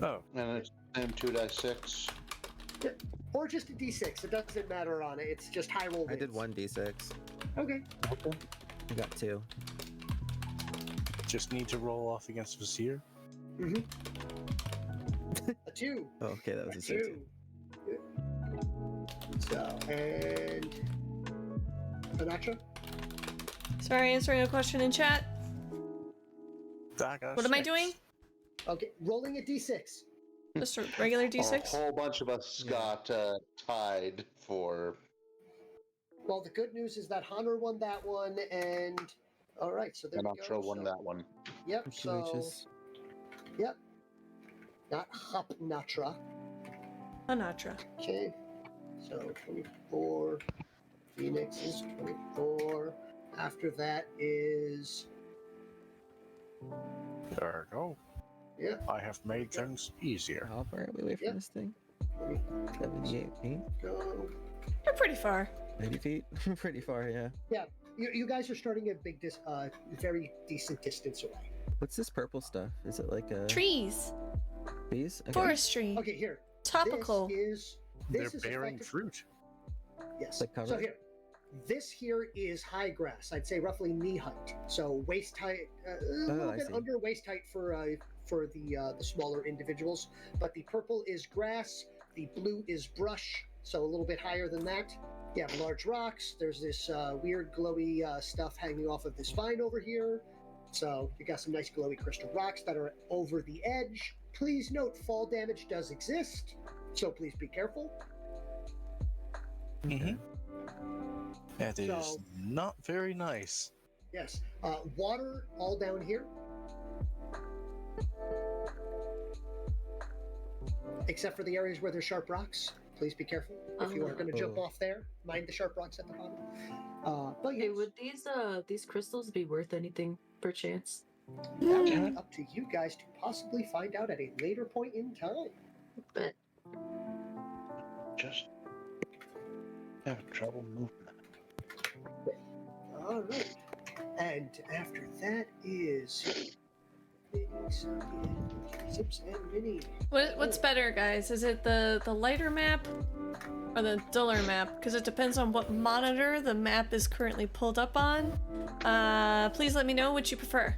Oh, And it's same 2d6. Or just a d6. It doesn't matter on it. It's just high roll I did wins. 1d6. Okay. I got 2. just need to roll off against Vizier. Mm-hmm. A 2. Oh, okay, that was a 2. 2. So, and Hanatra? Sorry, answering a question in chat. I got a What am I 6. doing? Okay, rolling a d6. Just a regular A d6? whole bunch of us got tied for. Well, the good news is that Hunter won that one, and all right, so there And we I'm go. sure won So- that one. Yep. So, Righteous. yep. Not Hopnatra. Hanatra. Okay. So 24. Phoenix is 24. After that is There we go. yeah. I have made things easier. How far are we away from Yep. this thing? 24. 78 feet? Go. You're pretty far. 90 feet? Pretty far, yeah. You guys are starting a very decent distance away. What's this purple stuff? Is it like a Trees. trees? Okay. Forestry. Okay, here. Topical. This They're is bearing effective- fruit. Yes. Like cover? So here, this here is high grass. I'd say roughly knee height. So waist height, a little I bit see. under waist height for the smaller individuals. But the purple is grass. The blue is brush. So a little bit higher than that. You have large rocks. There's this weird glowy stuff hanging off of this vine over here. So you got some nice glowy crystal rocks that are over the edge. Please note, fall damage does exist. So please be careful. Mm-hmm. That is So- not very nice. Yes. Water all down here. Except for the areas where there's sharp rocks. Please be careful. If you are going to jump Oh. off there, mind the sharp rocks at the bottom. But Hey, yes, would these crystals be worth anything, perchance? that would be up to you guys to possibly find out at a later point in time. But Just having trouble moving. All right. And after that is Zips and Mini. What's better, guys? Is it the lighter map or the duller map? Because it depends on what monitor the map is currently pulled up on. Please let me know which you prefer.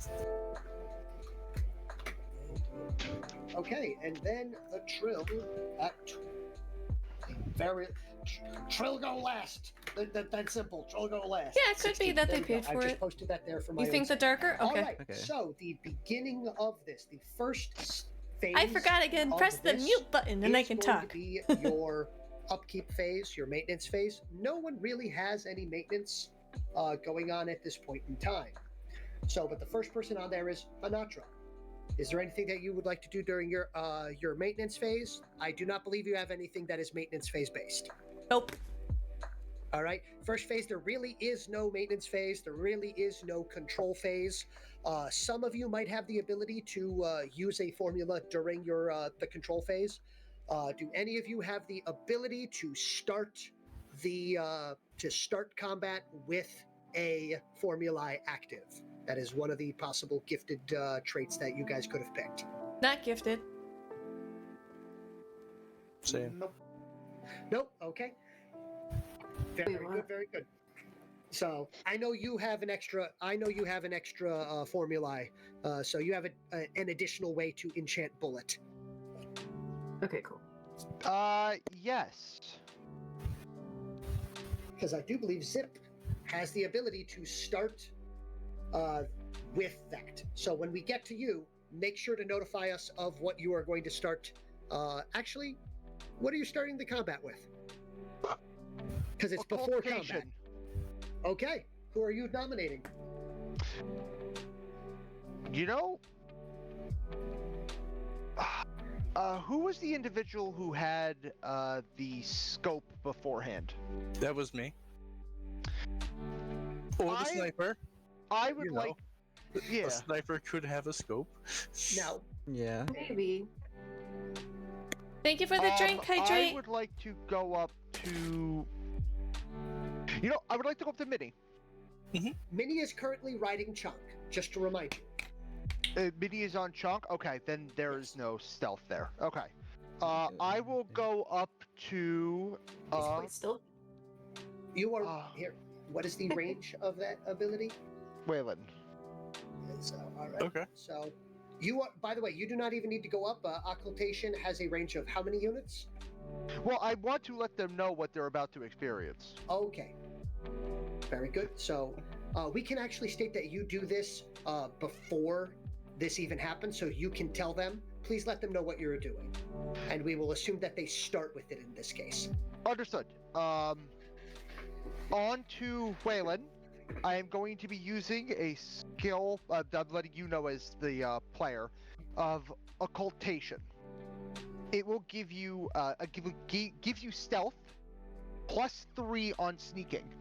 Okay, and then the Trill at Trill go last. That's simple. Trill go last. Yeah, it could be 16. that There they we go. paid I for just it. posted that there for my You own think the sake. darker? All Okay. right. Okay. So the beginning of this, the first phase. I forgot again. of Press the this mute button and I is can going talk. to be your upkeep phase, your maintenance phase. No one really has any maintenance going on at this point in time. So, but the first person on there is Hanatra. Is there anything that you would like to do during your maintenance phase? I do not believe you have anything that is maintenance phase based. Nope. All right. First phase, there really is no maintenance phase. There really is no control phase. Some of you might have the ability to use a formula during your the control phase. Do any of you have the ability to start combat with a formulae active? That is one of the possible gifted traits that you guys could have picked. Not gifted. Same. Nope. Okay. Very Wait, good. what? Very good. So I know you have an extra. Formulae. So you have an additional way to enchant bullet. okay, cool. Yes. Because I do believe Zip has the ability to start with that. So when we get to you, make sure to notify us of what you are going to start. Actually, what are you starting the combat with? Because it's before combat. Occultation. Okay, who are you nominating? You know, who was the individual who had the scope beforehand? That was me. Or the sniper. I would You know. like. Yeah. A sniper could have a scope. Now, Yeah. Maybe. Thank you for the drink, Hydrate. I would like to go up to. You know, I would like to go up to Minnie. Minnie is currently riding Chunk, just to remind you. Minnie is on Chunk? Okay, then there is no stealth there. Okay. I will go up to. He's quite still. You are here. What is the range of that ability? Waylon. So, all right. Okay. So, you are. By the way, you do not even need to go up. Occultation has a range of how many units? Well, I want to let them know what they're about to experience. Okay. Very good. So, we can actually state that you do this before this even happens, so you can tell them. Please let them know what you're doing, and we will assume that they start with it in this case. Understood. On to Waylon. I am going to be using a skill, I'm letting you know as the player, of occultation. It will give you gives you stealth +3 on sneaking.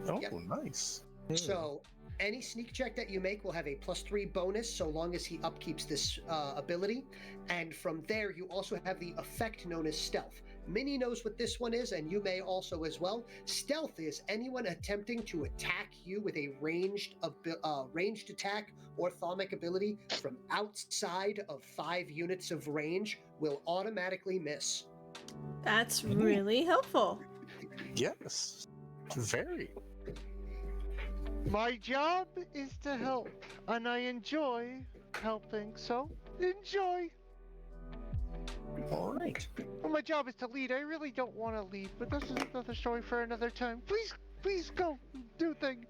Oh, Yep. nice. So, any sneak check that you make will have a +3 bonus so long as he upkeeps this ability. And from there, you also have the effect known as stealth. Minnie knows what this one is, and you may also as well. Stealth is anyone attempting to attack you with a ranged attack or thaumic ability from outside of 5 units of range will automatically miss. That's really helpful. Yes. Very. My job is to help, and I enjoy helping, so enjoy. All right. Well, my job is to lead. I really don't want to lead, but this is another story for another time. Please go do thing.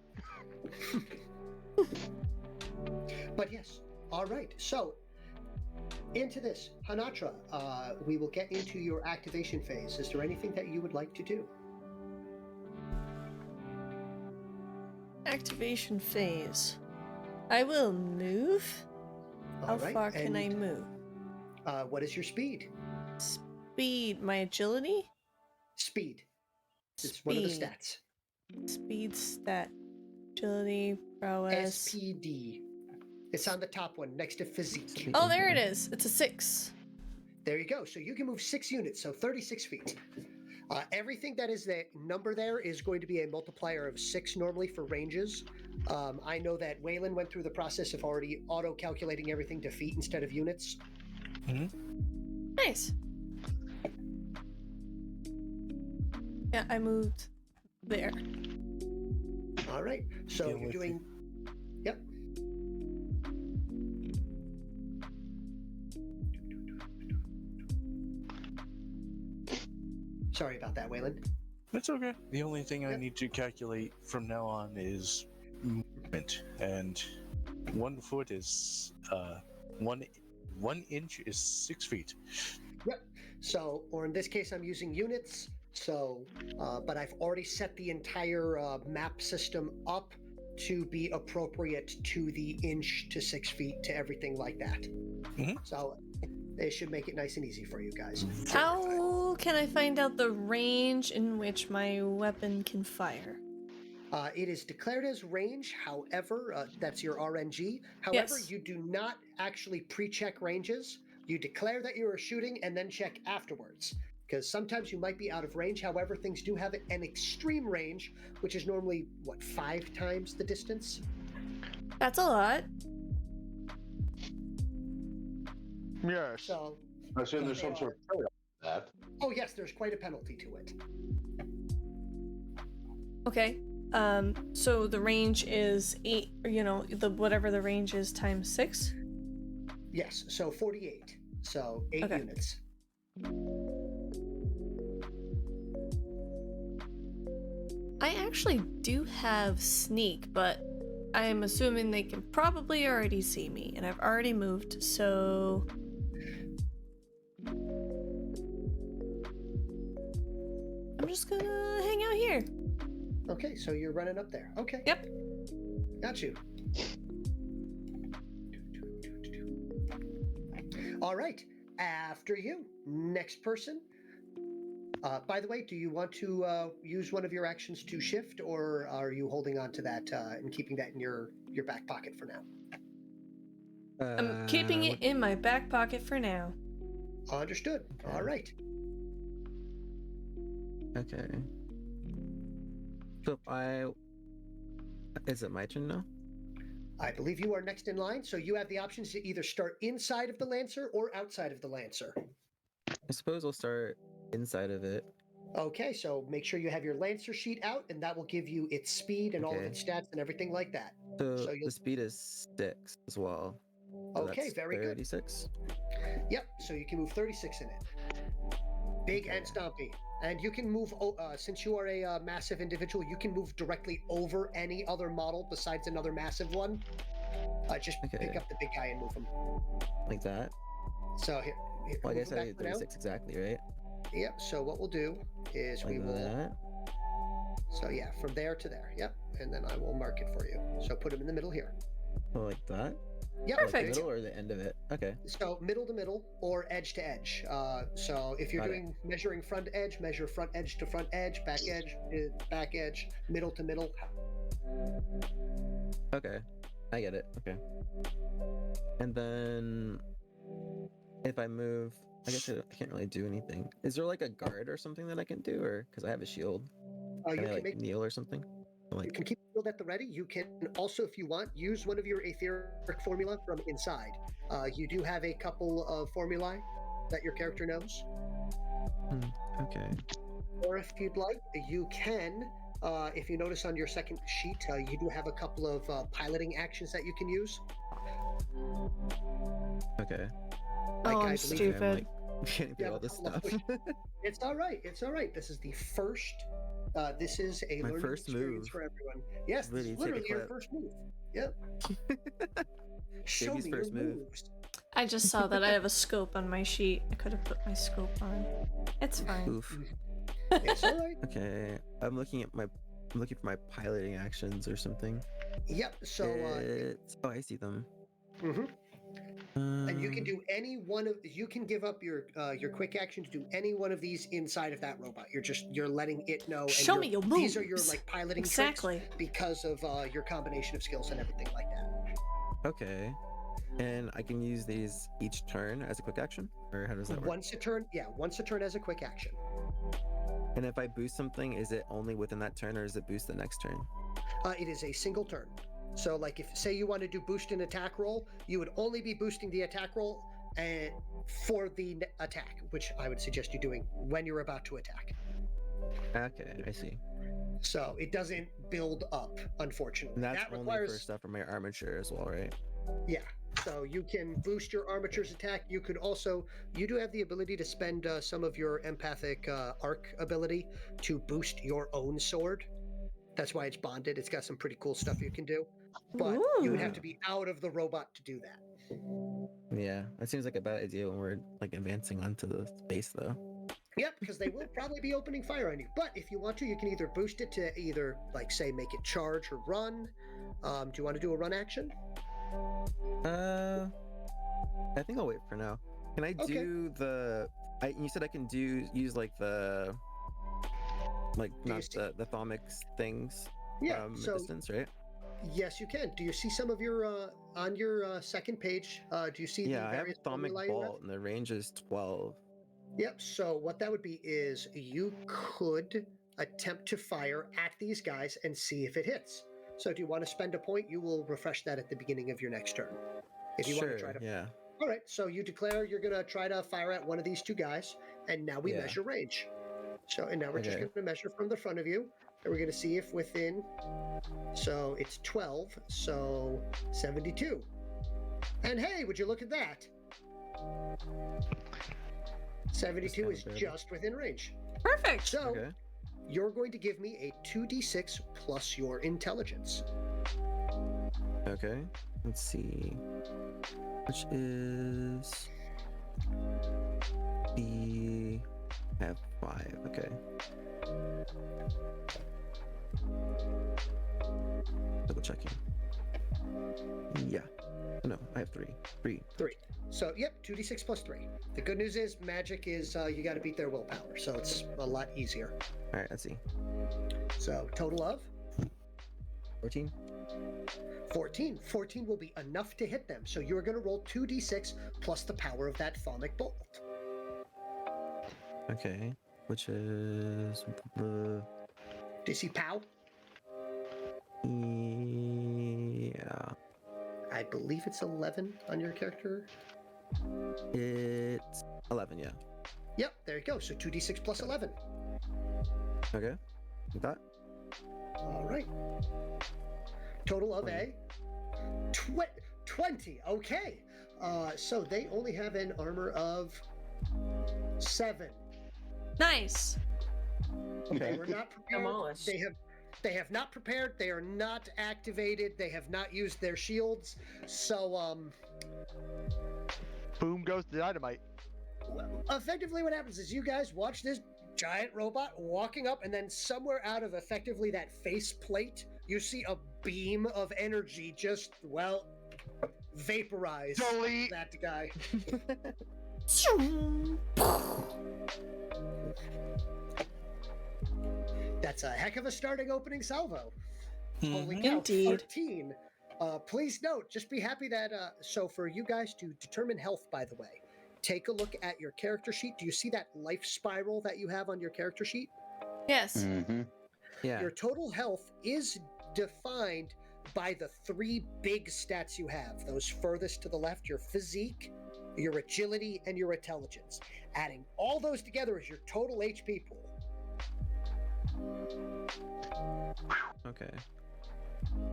But yes, all right. So, into this, Hanatra, we will get into your activation phase. Is there anything that you would like to do? Activation phase. I will move. How All right, far can I and, move? What is your speed? Speed. My agility? Speed. It's one of the Speed. stats. Speed stat. Agility, prowess. SPD. It's on the top one next to physique. Oh, there it is. It's a 6. There you go. So you can move 6 units, so 36 feet. Everything that is that number there is going to be a multiplier of 6 normally for ranges. I know that Waylon went through the process of already auto-calculating everything to feet instead of units. Nice. Yeah, I moved there. All right. So Deal you're with doing... Yep. Sorry about that, Waylon. It's okay. The only thing I need to calculate from now on is movement, and 1 foot is 1 inch is 6 feet. Yep. So, or in this case, I'm using units. So, but I've already set the entire map system up to be appropriate to the inch to 6 feet to everything like that. So, it should make it nice and easy for you guys. How can I find out the range in which my weapon can fire? It is declared as range, however, that's your RNG. However, Yes. you do not actually pre-check ranges. You declare that you are shooting and then check afterwards. Because sometimes you might be out of range. However, things do have an extreme range, which is normally, 5 times the distance? That's a lot. Yes. So, I assume there's some sort of trade-off to that. oh yes, there's quite a penalty to it. Okay. So the range is 8, whatever the range is times 6. Yes, so 48. So 8 Okay. units. I actually do have sneak, but I am assuming they can probably already see me, and I've already moved, so... I'm just gonna hang out here. Okay, so you're running up there. Okay. Yep. Got you. All right. After you. Next person. By the way, do you want to use one of your actions to shift, or are you holding on to that and keeping that in your back pocket for now? I'm keeping it in my back pocket for now. Understood. Okay. All right. Okay. So is it my turn now? I believe you are next in line, so you have the options to either start inside of the Lancer or outside of the Lancer. I suppose I'll start inside of it. Okay, so make sure you have your Lancer sheet out, and that will give you its speed and all of Okay. its stats and everything like that. So you'll- the speed is 6 as well. So Okay, that's very good. 36. Yep, so you can move 36 in it. Big and stompy. And you can move, since you are a massive individual, you can move directly over any other model besides another massive one. Just pick up the big guy and move him. Like that? So here Well, I move guess him I back did for now. 36 exactly, right? Yep, so what we'll do is Like we will... that? So yeah, from there to there. Yep, and then I will mark it for you. So put him in the middle here. Oh, like that? Yep, Like the Perfect. middle or the end of it? Okay. So middle to middle or edge to edge. So if you're Got it. doing measuring front edge, measure front edge to front edge, back edge, middle to middle. Okay. I get it. Okay. And then if I move, I guess I can't really do anything. Is there like a guard or something that I can do, or because I have a shield? You Can I can like make kneel or something? You Like can keep the shield at the ready. You can also, if you want, use one of your etheric formula from inside. You do have a couple of formulae that your character knows. okay. Or if you'd like, you can, if you notice on your second sheet, you do have a couple of piloting actions that you can use. Okay. Like, Oh, I I'm believe- stupid. I'm like getting through Yeah, all this a couple stuff. of It's all right. It's all right. This is the first. This is a My learning first experience move. for everyone. Yes, this Really is take a literally your clip. first move. Yep. Show Davey's me first your move. moves. I just saw that I have a scope on my sheet. I could have put my scope on. It's fine. Oof. It's all right. Okay. I'm looking for my piloting actions or something. Yep. So, Oh, I see them. mhm. And you can Um, do any one of. You can give up your quick action to do any one of these inside of that robot. You're letting it know. And Show me your These are your moves. like piloting Exactly. tricks because of your combination of skills and everything like that. Okay. And I can use these each turn as a quick action? Or how does that work? Once a turn as a quick action. And if I boost something, is it only within that turn or does it boost the next turn? It is a single turn. So, like, if say you want to do boost an attack roll, you would only be boosting the attack roll and for the attack, which I would suggest you doing when you're about to attack. Okay, I see. So it doesn't build up, unfortunately. And that's that only requires, for stuff for my armature as well, right? yeah. So you can boost your armature's attack. You could also, you do have the ability to spend some of your empathic arc ability to boost your own sword. That's why it's bonded. It's got some pretty cool stuff you can do. But you would have to be out of the robot to do that. Yeah, that seems like a bad idea when we're like advancing onto the space though. Yep, because they will probably be opening fire on you. But if you want to, you can either boost it to either, like, say, make it charge or run. Do you want to do a run action? I think I'll wait for now. Can I Okay. do you said I can use like the like Do you not see- the thermics things Yeah. from So a distance, right? yes, you can. Do you see some of your on your second page? Do you see Yeah, the I have various thermic formulae you have? bolt and the range is 12. Yep. So what that would be is you could attempt to fire at these guys and see if it hits. So do you want to spend a point? You will refresh that at the beginning of your next turn. If you want to try to. Yeah. All right. So you declare you're going to try to fire at one of these two guys, and now we Yeah. measure range. So and now we're just Okay. going to measure from the front of you, and we're going to see if within. So it's 12. So 72. And hey, would you look at that? 72 kinda is good. just within range. Perfect. So Okay. you're going to give me a 2d6 plus your intelligence. Okay. Let's see. Which is the I have 5. Okay. Double checking. Yeah. No, I have 3. 3. 3. So, yep, 2d6 plus 3. The good news is magic is you got to beat their willpower, so it's a lot easier. All right. Let's see. So, total of 14. 14. 14 will be enough to hit them. So you're going to roll 2d6 plus the power of that phonic bolt. Okay. Which is Do you see POW? yeah. I believe it's 11 on your character. It's 11. Yeah. Yep, there you go. So 2d6 plus 11. Okay. Like that. All right. Total of a 20. Okay. So they only have an armor of 7. Nice. They were not prepared. Demolished. They have not prepared. They are not activated. They have not used their shields. So Boom goes the dynamite. effectively what happens is you guys watch this giant robot walking up, and then somewhere out of effectively that face plate, you see a beam of energy just, well, vaporize Delete. that guy. That's a heck of a starting opening salvo. Holy cow, Indeed. 13. Please note, just be happy that, so for you guys to determine health, by the way, take a look at your character sheet. Do you see that life spiral that you have on your character sheet? Yes. Mm-hmm. Yeah. Your total health is defined by the 3 big stats you have. Those furthest to the left, your physique, your agility, and your intelligence. Adding all those together is your total HP pool. Okay.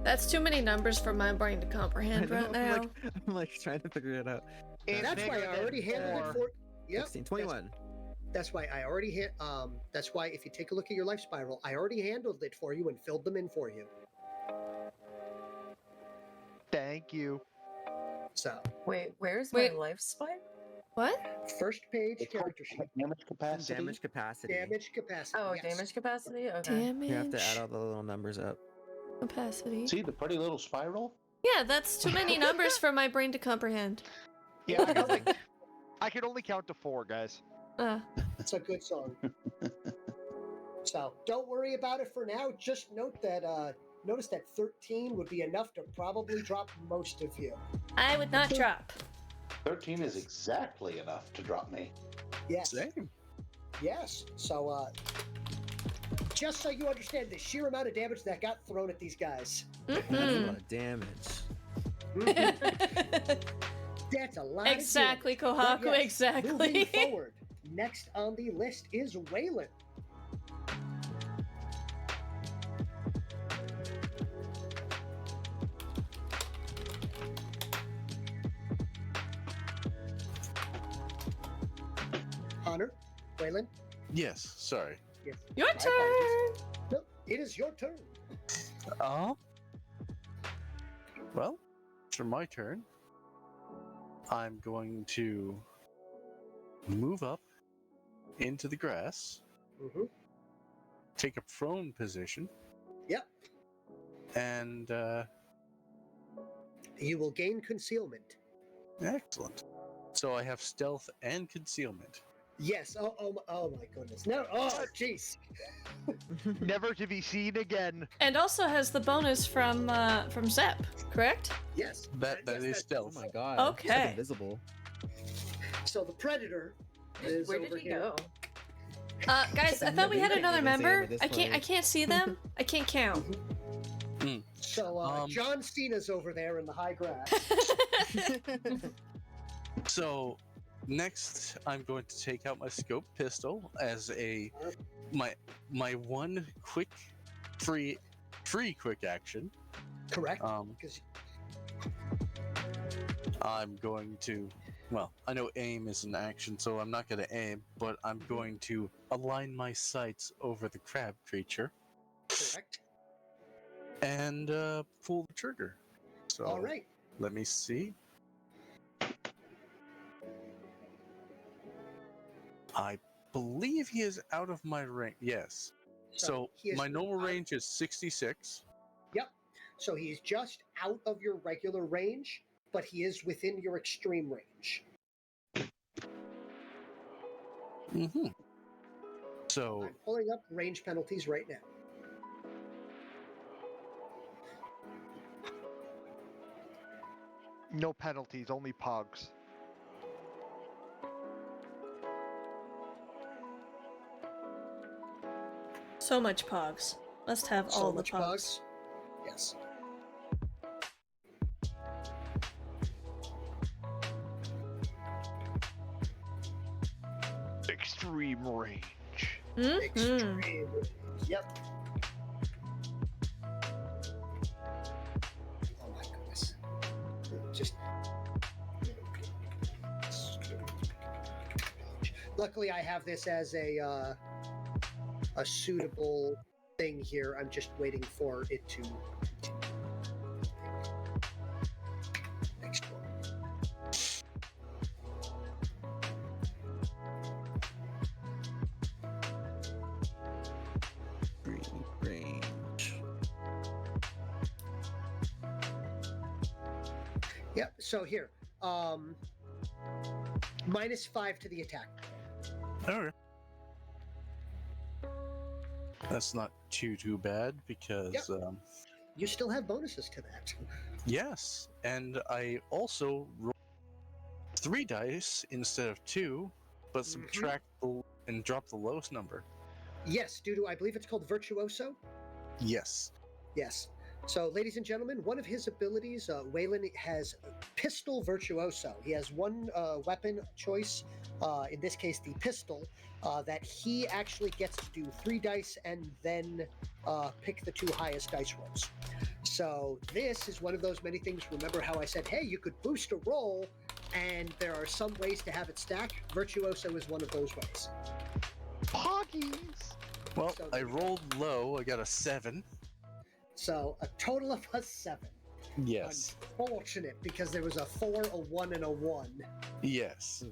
That's too many numbers for my brain to comprehend I know, right now. I'm like trying to figure it out. It's That's why bigger I already than handled it 4. for. Yep. 16, 21. That's why I already hit. That's why if you take a look at your life spiral, I already handled it for you and filled them in for you. Thank you. So Wait, where's Wait. my life spike? What? first page character sheet, Damage capacity. Damage capacity. damage capacity. Oh, yes. damage capacity? Okay. Damage You have to add all the little numbers up. capacity. See the pretty little spiral? Yeah, that's too many numbers for my brain to comprehend. Yeah, I can only count to 4, guys. It's a good song. So don't worry about it for now. Just note that notice that 13 would be enough to probably drop most of you. I would not drop. 13 is exactly enough to drop me. Yes. Same. Yes. So just so you understand the sheer amount of damage that got thrown at these guys. That's a Mm-mm. lot of damage. That's a lot Exactly, of damage. Kohaku, But yes, exactly. Moving forward, next on the list is Waylon. Honor, Waylon. Yes, sorry. Yes. Your My turn. apologies. No, it is your turn. Well, for my turn, I'm going to move up into the grass, Mm-hmm. take a prone position, Yep. and You will gain concealment. excellent. So I have stealth and concealment. Yes. Oh my goodness. No. Oh, jeez. Never to be seen again. And also has the bonus from Zep, correct? Yes. That yes, is that's- Oh stealth. my god. Okay. It's like invisible. So the predator is Where over did he here. go? Guys, I thought we had Maybe another they say member. with this I can't see them. I can't count. So John Cena's over there in the high grass. So next, I'm going to take out my scope pistol as my one quick free quick action. Correct. Um, Because I'm going to, well, I know aim is an action, so I'm not going to aim, but I'm going to align my sights over the crab creature correct. and pull the trigger. So All right. let me see. I believe he is out of my range. Yes. So he is my normal out- range is 66. Yep. So he's just out of your regular range, but he is within your extreme range. Mm-hmm. So I'm pulling up range penalties right now. No penalties, only pogs. So much pogs. Must have all So the much pogs. pogs. Yes. Extreme range. Mm-hmm. Extreme range. Yep. Oh my goodness. Just. Luckily, I have this as a suitable thing here. I'm just waiting for it to. Next one. Range. Yep. So here, -5 to the attack. okay. That's not too bad because You still have bonuses to that. yes, and I also roll 3 dice instead of 2, but subtract and drop the lowest number. Yes, due to I believe it's called Virtuoso. Yes. Yes. So, ladies and gentlemen, one of his abilities, Waylon has Pistol Virtuoso. He has one weapon choice, in this case the pistol, that he actually gets to do 3 dice and then pick the 2 highest dice rolls. So this is one of those many things. Remember how I said, hey, you could boost a roll, and there are some ways to have it stack. Virtuoso is one of those ways. Poggies! Well, So- I rolled low. I got a 7. So a total of a 7. Yes. Unfortunate, because there was a 4, a 1, and a 1. Yes.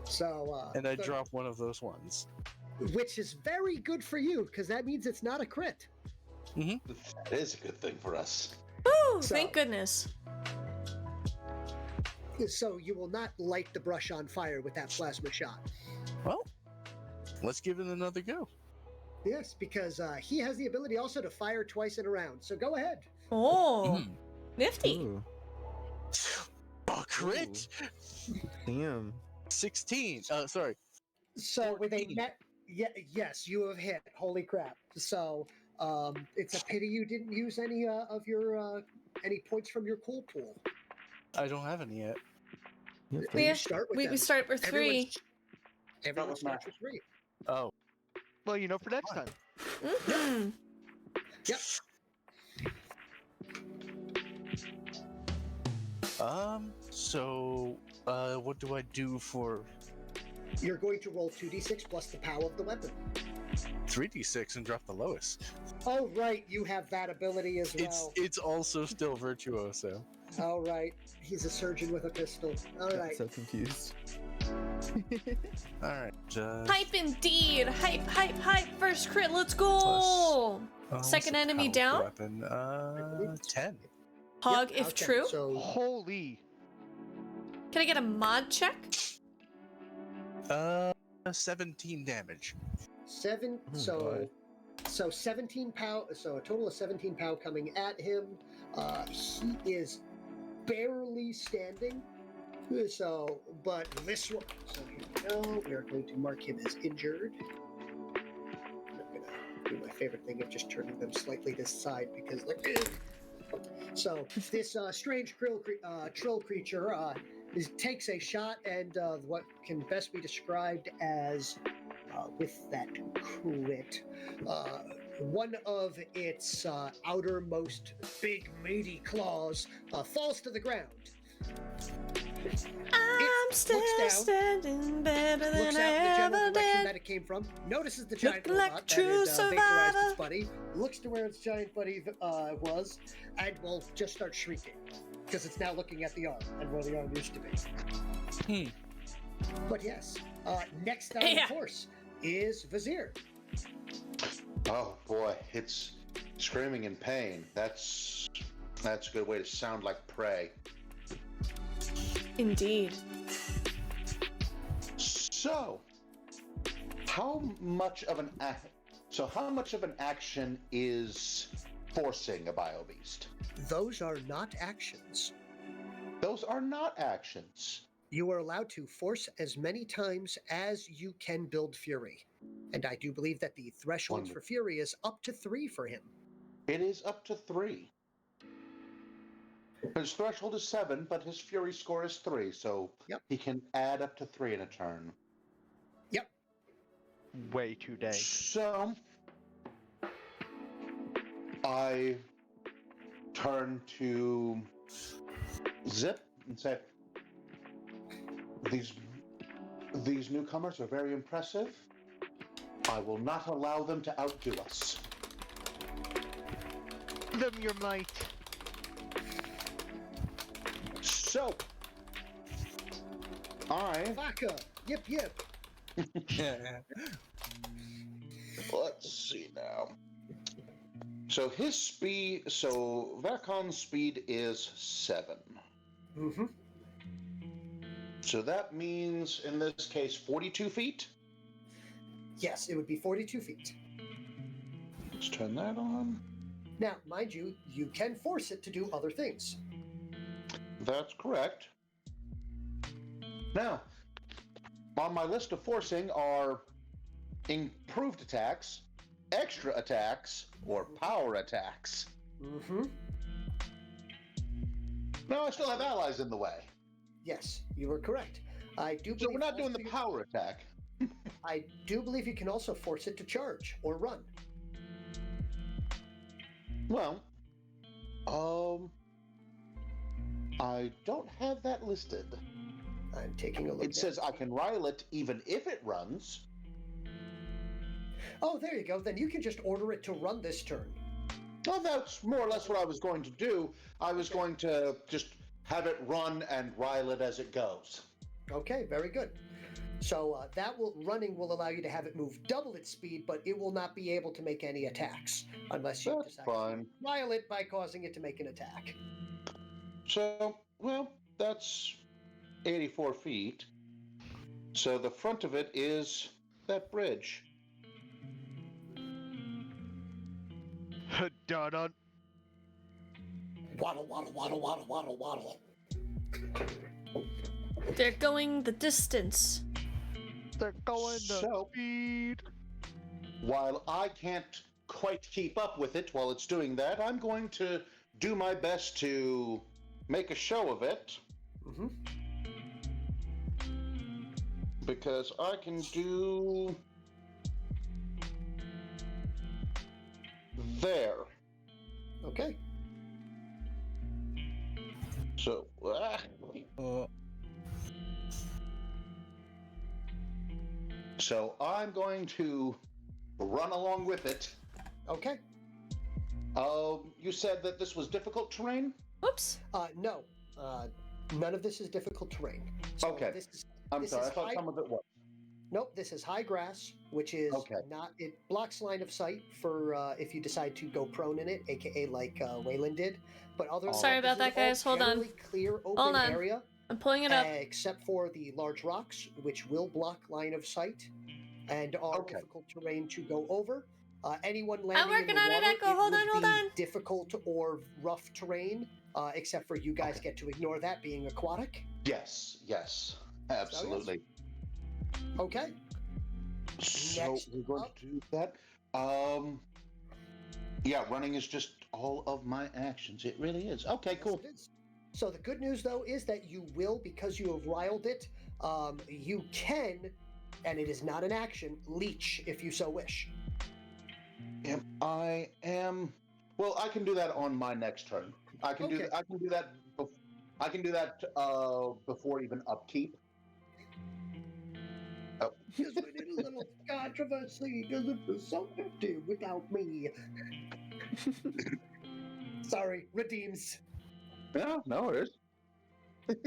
So And I dropped one of those ones. which is very good for you, because that means it's not a crit. That is a good thing for us. Woo! So- Thank goodness. So you will not light the brush on fire with that plasma shot. Well, let's give it another go. Yes, because he has the ability also to fire twice in a round. So go ahead. Oh, nifty. Ooh, Oh, crit! damn. 16. Sorry. So with a 14. net, yes, you have hit. Holy crap! So it's a pity you didn't use any of your any points from your cool pool. I don't have any yet. You have We to- have- start with We them. start with 3. Everyone with starts math. with 3. Oh. Well, you know, for next time. Mm-hmm. Yep. So, what do I do for You're going to roll 2d6 plus the power of the weapon. 3d6 and drop the lowest? Oh right, you have that ability as well. It's also still virtuoso. All right, he's a surgeon with a pistol. All Got right. so confused. All right. Hype indeed. Hype, hype, hype. First crit. Let's go. Second what's the enemy power of down? the Weapon. 10. Hog, Yep, if okay, true. So Holy. Can I get a mod check? 17 damage. 7. Oh, so God. so 17 pow. So a total of 17 pow coming at him. He is barely standing. So, but this one. So here we go. We are going to mark him as injured. I'm gonna do my favorite thing of just turning them slightly this side because like. So this strange trill creature takes a shot, and what can best be described as, with that crit, one of its outermost big meaty claws falls to the ground. I'm still looks down, standing better than Looks I out in the general ever direction did. that it came from, notices the giant Look like robot true that had vaporized survivor. its buddy, looks to where its giant buddy was, and will just start shrieking because it's now looking at the arm and where the arm used to be. But yes, next on the course is Vizier. Oh boy, it's screaming in pain. That's a good way to sound like prey. Indeed. So, how much of an action is forcing a biobeast? Those are not actions. Those are not actions. You are allowed to force as many times as you can build fury. And I do believe that the threshold for fury is up to 3 for him. It is up to 3. His threshold is 7, but his fury score is 3, so he can add up to 3 in a turn. Yep. Way too dang. So, I turn to Zip and say, These newcomers are very impressive. I will not allow them to outdo us. Them your might. So, Vodka! Yip yip! Let's see now. So Vercon's speed is 7. Mm-hmm. So that means, in this case, 42 feet? Yes, it would be 42 feet. Let's turn that on. Now, mind you, you can force it to do other things. That's correct. Now, on my list of forcing are improved attacks, extra attacks, or power attacks. Mm-hmm. No, I still have allies in the way. Yes, you are correct. I do. So we're not doing the power attack. I do believe you can also force it to charge or run. Well, I don't have that listed. I'm taking a look. It says I can rile it even if it runs. Oh, there you go. Then you can just order it to run this turn. Well, that's more or less what I was going to do. I was going to just have it run and rile it as it goes. Okay, very good. So running will allow you to have it move double its speed, but it will not be able to make any attacks unless you decide to rile it by causing it to make an attack. So, well, that's 84 feet. So the front of it is that bridge. Dun-dun. Waddle, waddle, waddle, waddle, waddle, waddle. They're going the distance. They're going the speed. While I can't quite keep up with it while it's doing that, I'm going to do my best to make a show of it. Mm-hmm. Because I can do... there. Okay. So, so I'm going to run along with it. Okay. You said that this was difficult terrain? Whoops. No. None of this is difficult terrain. So okay. I'm sorry, I thought some of it was. Nope, this is high grass, which is not... It blocks line of sight for if you decide to go prone in it, aka like Waylon did. But other Sorry about that, guys. Hold on. Clear, open Hold on. area. I'm pulling it up. Except for the large rocks, which will block line of sight and are difficult terrain to go over. Anyone landing I'm working in the on water, it, Echo. Hold on. Difficult or rough terrain, except for you guys get to ignore that being aquatic. Yes, absolutely. Okay. So we're going to do that. Yeah, running is just all of my actions. It really is. Okay, cool. So the good news, though, is that you will, because you have riled it, you can, and it is not an action, leech if you so wish. I am. Well, I can do that on my next turn. I can do that. I can do that before even upkeep. Because we need a little controversy doesn't feel so empty without me. Sorry, redeems. No, it is.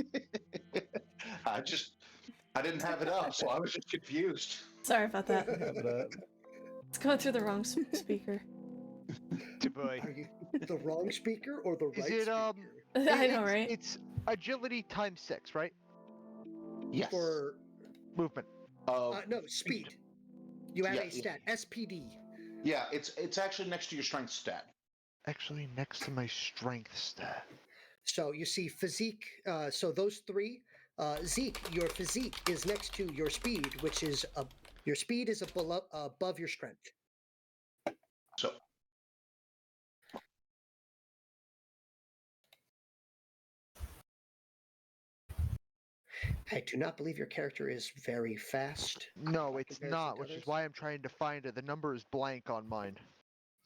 I didn't have it up, so I was just confused. Sorry about that. Have it up. It's going through the wrong speaker. Boy. Are you the wrong speaker or the Is right it, speaker? I know, right? It's agility times 6, right? Yes. For Movement. no, speed. You have Yeah, a stat, SPD. Yeah, it's actually next to your strength stat. Actually, next to my strength stat. So you see physique. So those three, Zeke, your physique is next to your speed, which is your speed is above your strength. So I do not believe your character is very fast. No, by it's comparison not, to which is others. why I'm trying to find it. The number is blank on mine.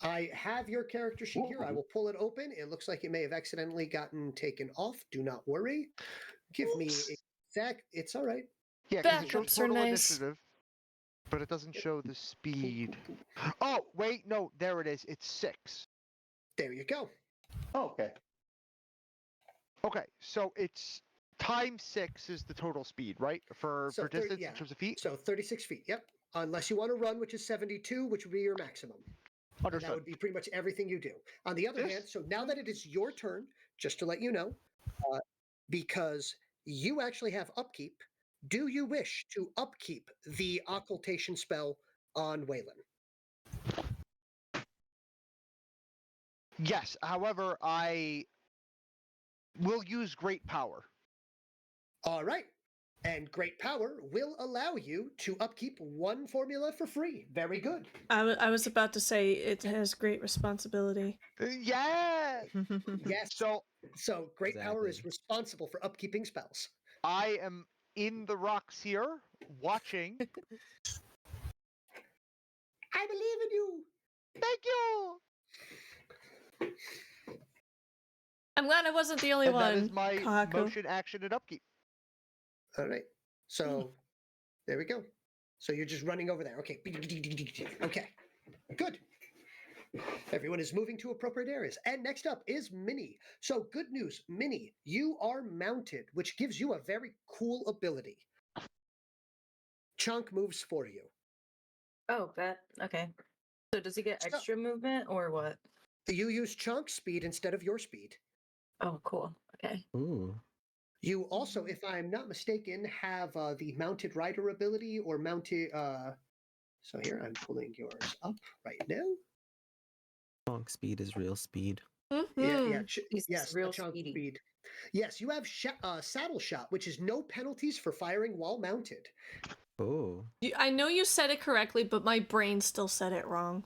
I have your character sheet here. I will pull it open. It looks like it may have accidentally gotten taken off. Do not worry. Give me exact. It's all right. Yeah, because it shows Backups are total nice. initiative, but it doesn't show the speed. Oh, wait, no, there it is. It's 6. There you go. okay. Okay, so it's times 6 is the total speed, right? For So distance yeah. in terms of feet? So 36 feet. Yep. Unless you want to run, which is 72, which would be your maximum. And that Understood. would be pretty much everything you do. On the other hand, so now that it is your turn, just to let you know, because you actually have upkeep, do you wish to upkeep the occultation spell on Waylon? Yes, however, I will use great power. All right. And great power will allow you to upkeep one formula for free. Very good. I was about to say it has great responsibility. Yeah! Yes. So So great power is Exactly. responsible for upkeeping spells. I am in the rocks here, watching. I believe in you. Thank you! I'm glad I wasn't the only And one. that is my Kahaku. motion, action, and upkeep. All right. So there we go. So you're just running over there. Okay. Okay. Good. Everyone is moving to appropriate areas. And next up is Minnie. So good news, Minnie, you are mounted, which gives you a very cool ability. Chunk moves for you. Oh, bet. Okay. So does he get So- extra movement or what? You use Chunk speed instead of your speed. Oh, cool. Okay. Ooh. You also, if I'm not mistaken, have the mounted rider ability or mounted. So here I'm pulling yours up right now. Bonk speed is real speed. Yeah. He's Yes, real the chunk speedy. speed. Yes, you have saddle shot, which is no penalties for firing while mounted. Oh. I know you said it correctly, but my brain still said it wrong.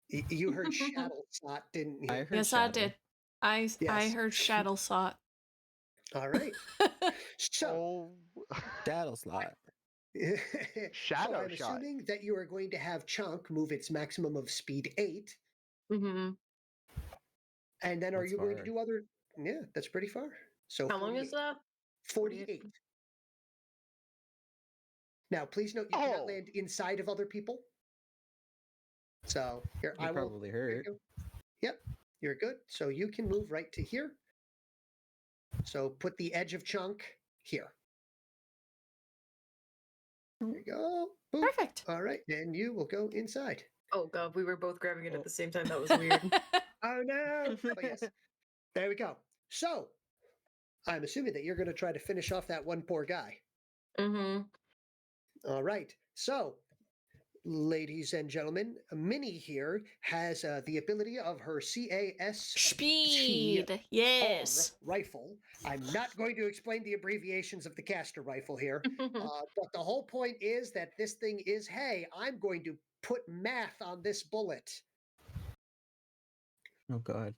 You heard shadow shot, didn't you? I heard Yes, I shadow. did. I Yes. heard shadow slot. All right. So, Oh. Shadow slot. Shadow I'm shot. assuming that you are going to have Chunk move its maximum of speed 8, Mm-hmm. and then are That's you going to far. do other? Yeah, that's pretty far. So How long is 48. that? 48. Now, please note you Oh. cannot land inside of other people. So here, You I will. probably there you heard. go. Yep, you're good. So you can move right to here. So put the edge of Chunk here. There you go. Boop. Perfect. All right, and you will go inside. Oh god, we were both grabbing it Oh. at the same time. That was weird. Oh no! Oh yes. There we go. So I'm assuming that you're going to try to finish off that one poor guy. Mm-hmm. All right. So, ladies and gentlemen, Minnie here has the ability of her CAS Speed. Yes. rifle. I'm not going to explain the abbreviations of the caster rifle here, but the whole point is that this thing is, hey, I'm going to put math on this bullet. Oh god.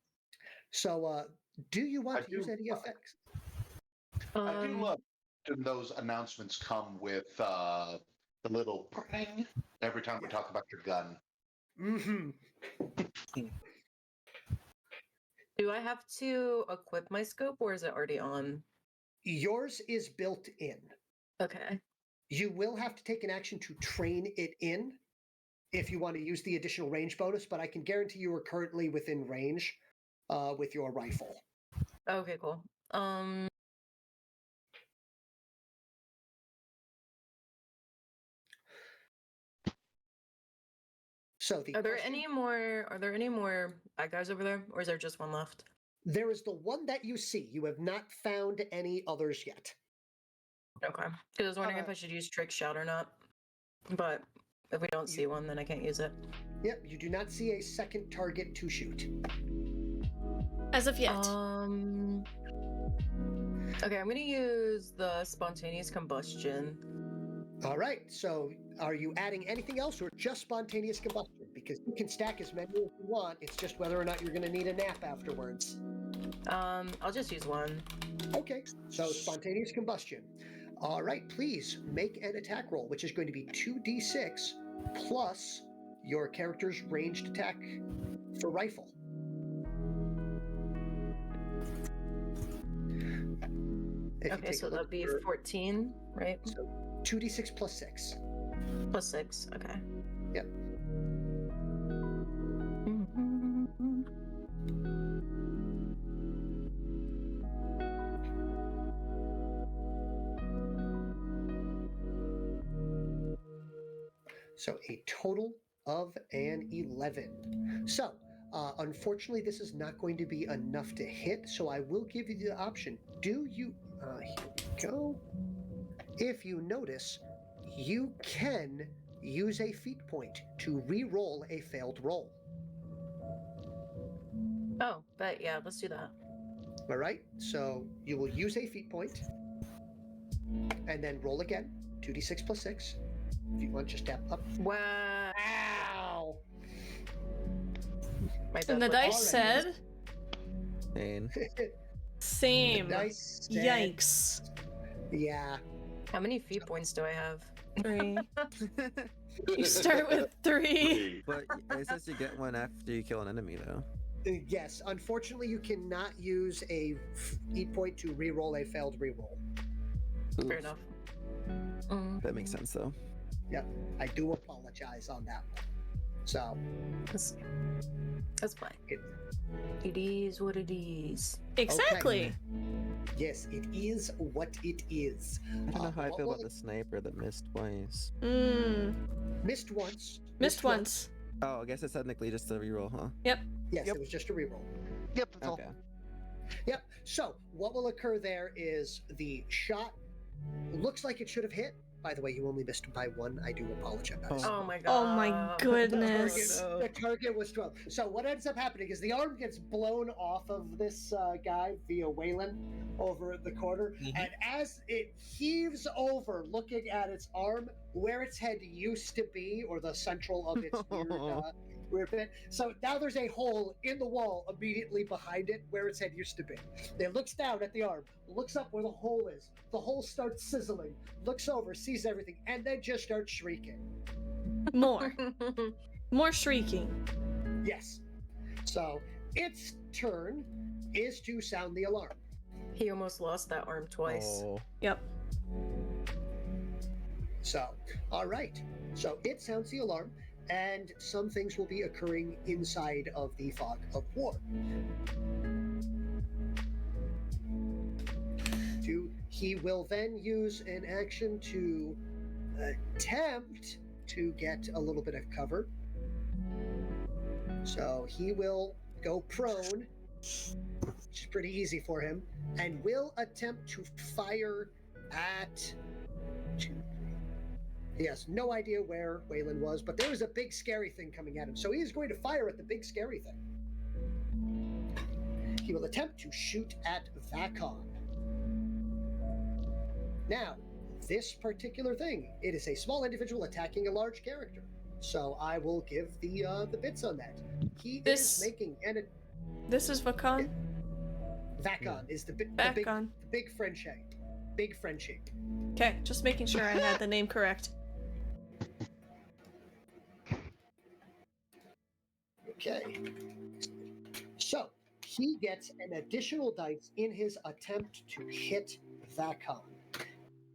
So, do you want I to use do- any effects? I do love when those announcements come with the little pring every time we talk about your gun. Mm-hmm. Do I have to equip my scope or is it already on? Yours is built in. Okay. You will have to take an action to train it in, if you want to use the additional range bonus, but I can guarantee you are currently within range with your rifle. Okay, cool. So the Are there question- any more bad guys over there, or is there just one left? There is the one that you see. You have not found any others yet. Okay. Because I was wondering if I should use trick shot or not. But if we don't see one, then I can't use it. Yep, you do not see a second target to shoot. As of yet. Okay, I'm gonna use the spontaneous combustion. All right, so are you adding anything else or just spontaneous combustion? Because you can stack as many as you want. It's just whether or not you're going to need a nap afterwards. I'll just use one. Okay, so spontaneous combustion. All right, please make an attack roll, which is going to be 2d6 plus your character's ranged attack for rifle. If you Okay, take so a look that'd be at your- 14, right? So 2d6 plus 6. Plus 6, okay. Yep. So a total of an 11. So, unfortunately, this is not going to be enough to hit, so I will give you the option. Do you... here we go. If you notice, you can use a feat point to re-roll a failed roll. Oh, but yeah, let's do that. All right? So you will use a feat point, and then roll again. 2d6 plus 6. If you want, just tap up. Wow. My And the bad. dice Alright. said, Pain. same. Nice. Yikes. Yeah. How many feet points do I have? 3. You start with 3. But it says you get one after you kill an enemy, though. Yes. Unfortunately, you cannot use a feat point to re-roll a failed re-roll. Fair Oof. enough. That makes sense, though. Yep. I do apologize on that one. So, That's fine. It- It is what it is. Exactly. yes, it is what it is. I don't know how I what feel will about the sniper that missed twice. Missed once. Missed once. Oh, I guess it's technically just a reroll, huh? Yes, Yep. it was just a reroll. Yep, that's all. Okay. Yep. So what will occur there is the shot looks like it should have hit. By the way, you only missed by 1. I do apologize. Oh my god. Oh my goodness. The target was 12. So what ends up happening is the arm gets blown off of this guy via Waylon over the corner, and as it heaves over, looking at its arm, where its head used to be, or the central of its weird bit. So now there's a hole in the wall immediately behind it where its head used to be. It looks down at the arm, looks up where the hole is. The hole starts sizzling, looks over, sees everything, and then just starts shrieking. More. More shrieking. Yes. So its turn is to sound the alarm. He almost lost that arm twice. Oh. Yep. So, all right. So it sounds the alarm, and some things will be occurring inside of the fog of war. He will then use an action to attempt to get a little bit of cover. So he will go prone, which is pretty easy for him, and will attempt to fire at... He has no idea where Waylon was, but there is a big scary thing coming at him. So he is going to fire at the big scary thing. He will attempt to shoot at Vakon. Now, this particular thing, it is a small individual attacking a large character. So I will give the bits on that. He This- is making an... This is Vakon. Vakon is the big Vakon. friend shape. Big friend shape. Okay, just making sure I had the name correct. Okay. So he gets an additional dice in his attempt to hit Vakon.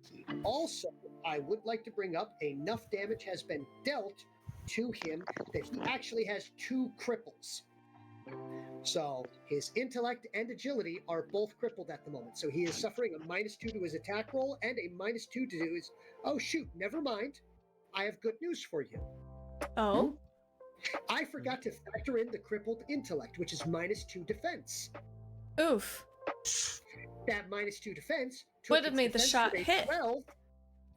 He also, I would like to bring up, enough damage has been dealt to him that he actually has 2 cripples. So his intellect and agility are both crippled at the moment. So he is suffering a -2 to his attack roll and a -2 to his. Oh shoot! Never mind. I have good news for you. Oh. I forgot to factor in the crippled intellect, which is -2 defense. Oof. That -2 defense Would have made the defense shot from a hit. 12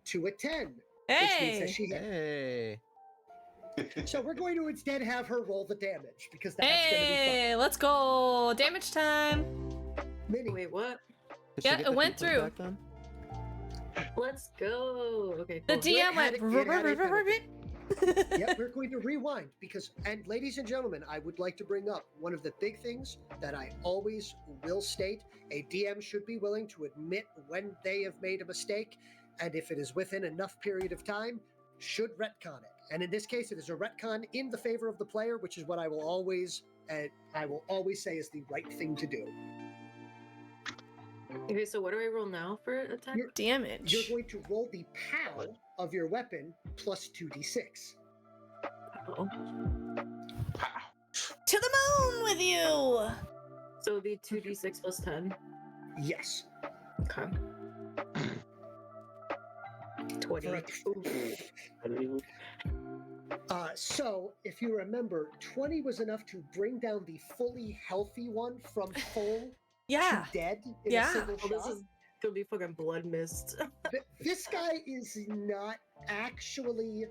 to a 10. Which means that Hey. she hit. Hey. So we're going to instead have her roll the damage because that's going to be Hey, let's go. Damage time. fun. Minnie, Wait, what? Did she Yeah, get it the went 3 points through. back then? Let's go. Okay, The cool. DM had went. it had a penalty. Yep, we're going to rewind because, and ladies and gentlemen, I would like to bring up one of the big things that I always will state: a DM should be willing to admit when they have made a mistake, and if it is within enough period of time, should retcon it. And in this case, it is a retcon in the favor of the player, which is what I will always say is the right thing to do. Okay, so what do I roll now for attack? You're Damage. going to roll the PAL of your weapon plus 2d6. Oh. To the moon with you. So it'd be 2d6 plus 10. Yes. Okay. 20. Ooh. So, if you remember, 20 was enough to bring down the fully healthy one from full Yeah. to dead in Yeah. a single Oh, this shot. is gonna be fucking blood mist. This guy is not actually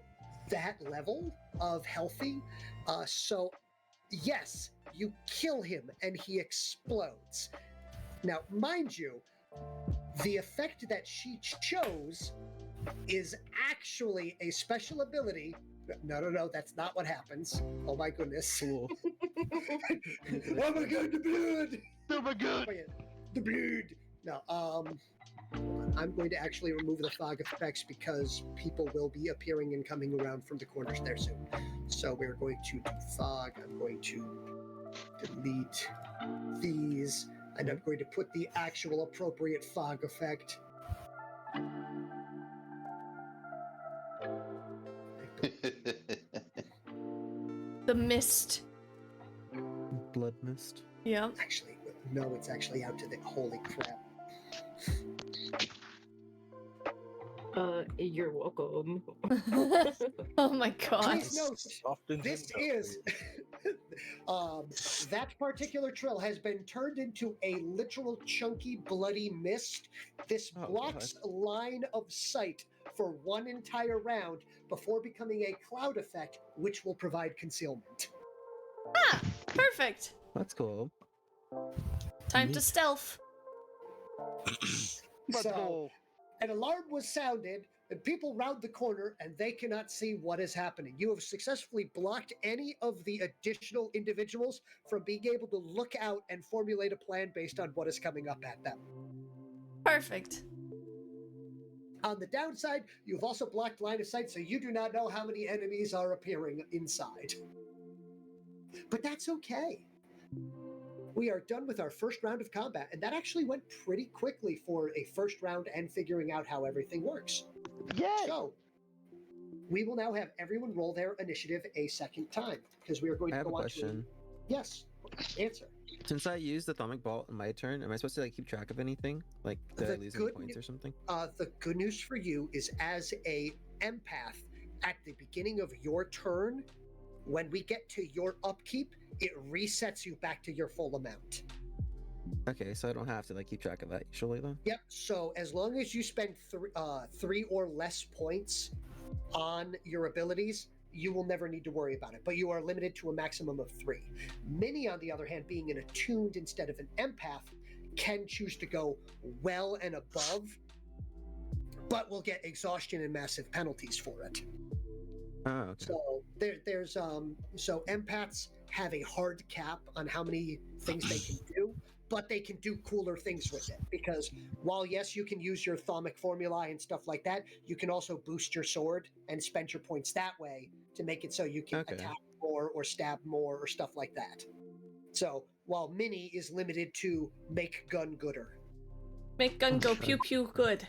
that level of healthy. So, yes, you kill him and he explodes. Now, mind you, the effect that she chose is actually a special ability. No, that's not what happens. Oh my goodness. Cool. Oh my god, the blood! Oh my god! Oh, yeah, the blood! No, I'm going to actually remove the fog effects because people will be appearing and coming around from the corners there soon. So we're going to do fog. I'm going to delete these, and I'm going to put the actual appropriate fog effect. The mist. Blood mist. Yep. Actually, no, it's actually out to the holy crap. You're welcome. Oh my god. Please note, Often this him, is that particular trill has been turned into a literal chunky bloody mist. This Oh, blocks a line of sight for one entire round before becoming a cloud effect, which will provide concealment. Ah, perfect. That's cool. Time to stealth. But So, oh, an alarm was sounded, and people round the corner, and they cannot see what is happening. You have successfully blocked any of the additional individuals from being able to look out and formulate a plan based on what is coming up at them. Perfect. On the downside, you've also blocked line of sight, so you do not know how many enemies are appearing inside. But that's okay. We are done with our first round of combat, and that actually went pretty quickly for a first round and figuring out how everything works. yay! So, we will now have everyone roll their initiative a second time, because we are going I to have a go on question. to... Yes, answer. Since I used the atomic bolt in my turn, am I supposed to like keep track of anything? Like, did I The lose any good points or something? The good news for you is as a empath, at the beginning of your turn, when we get to your upkeep, it resets you back to your full amount. Okay, so I don't have to like keep track of that usually then. Yep. So as long as you spend 3 or less points on your abilities, you will never need to worry about it. But you are limited to a maximum of 3. Minnie, on the other hand, being an attuned instead of an empath, can choose to go well and above, but will get exhaustion and massive penalties for it. Oh, okay. So there's so empaths have a hard cap on how many things they can do, but they can do cooler things with it, because while yes, you can use your thaumic formulae and stuff like that, you can also boost your sword and spend your points that way to make it so you can Okay. attack more or stab more or stuff like that. So while Minnie is limited to make gun gooder. Make gun go pew pew good.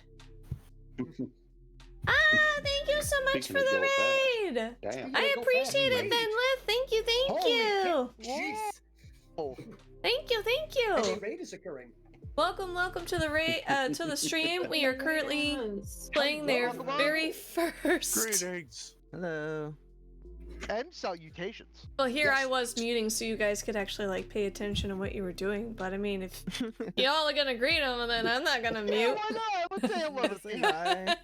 Ah, thank you so much Speaking for of the go fast. good. Damn. I Go appreciate fast. it, Venlith. Thank you, thank Holy you. Jeez. Oh, Thank you, thank Any you. raid is occurring. Welcome to the stream. We are currently playing their Hello. very first. greetings Hello. and salutations. Well, here I Yes. was muting so you guys could actually like pay attention to what you were doing. But I mean, if y'all are gonna greet them, then I'm not gonna Yeah, mute. why not? I would say hello to Say people. hi.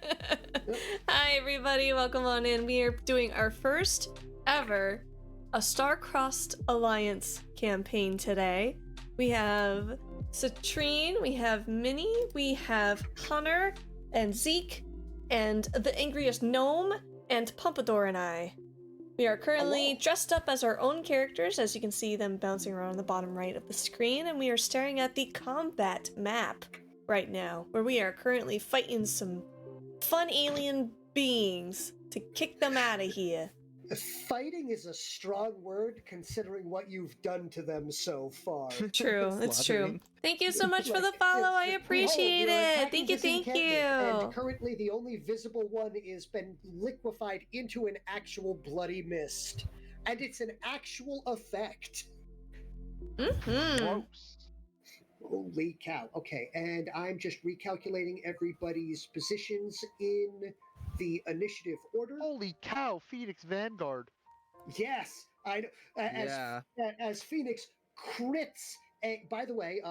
Hi everybody, welcome on in. We are doing our first ever a Star-Crossed Alliance campaign today. We have Citrine, we have Minnie, we have Hunter and Zeke, and the angriest gnome, and Pompador and I. We are currently Hello. dressed up as our own characters, as you can see them bouncing around on the bottom right of the screen, and we are staring at the combat map right now, where we are currently fighting some fun alien beings to kick them out of here. Fighting is a strong word considering what you've done to them so far. True, it's true. Slaughtering. Thank you so much for the Like, follow, I it's- appreciate behold, you're it. attacking Thank you, this thank encampment, you. And currently the only visible one is been liquefied into an actual bloody mist. And it's an actual effect. Mm-hmm. Gross. Holy cow. Okay, and I'm just recalculating everybody's positions in the initiative order. Holy cow, Phoenix Vanguard. Yes, I know. Yeah. As Phoenix crits. By the way,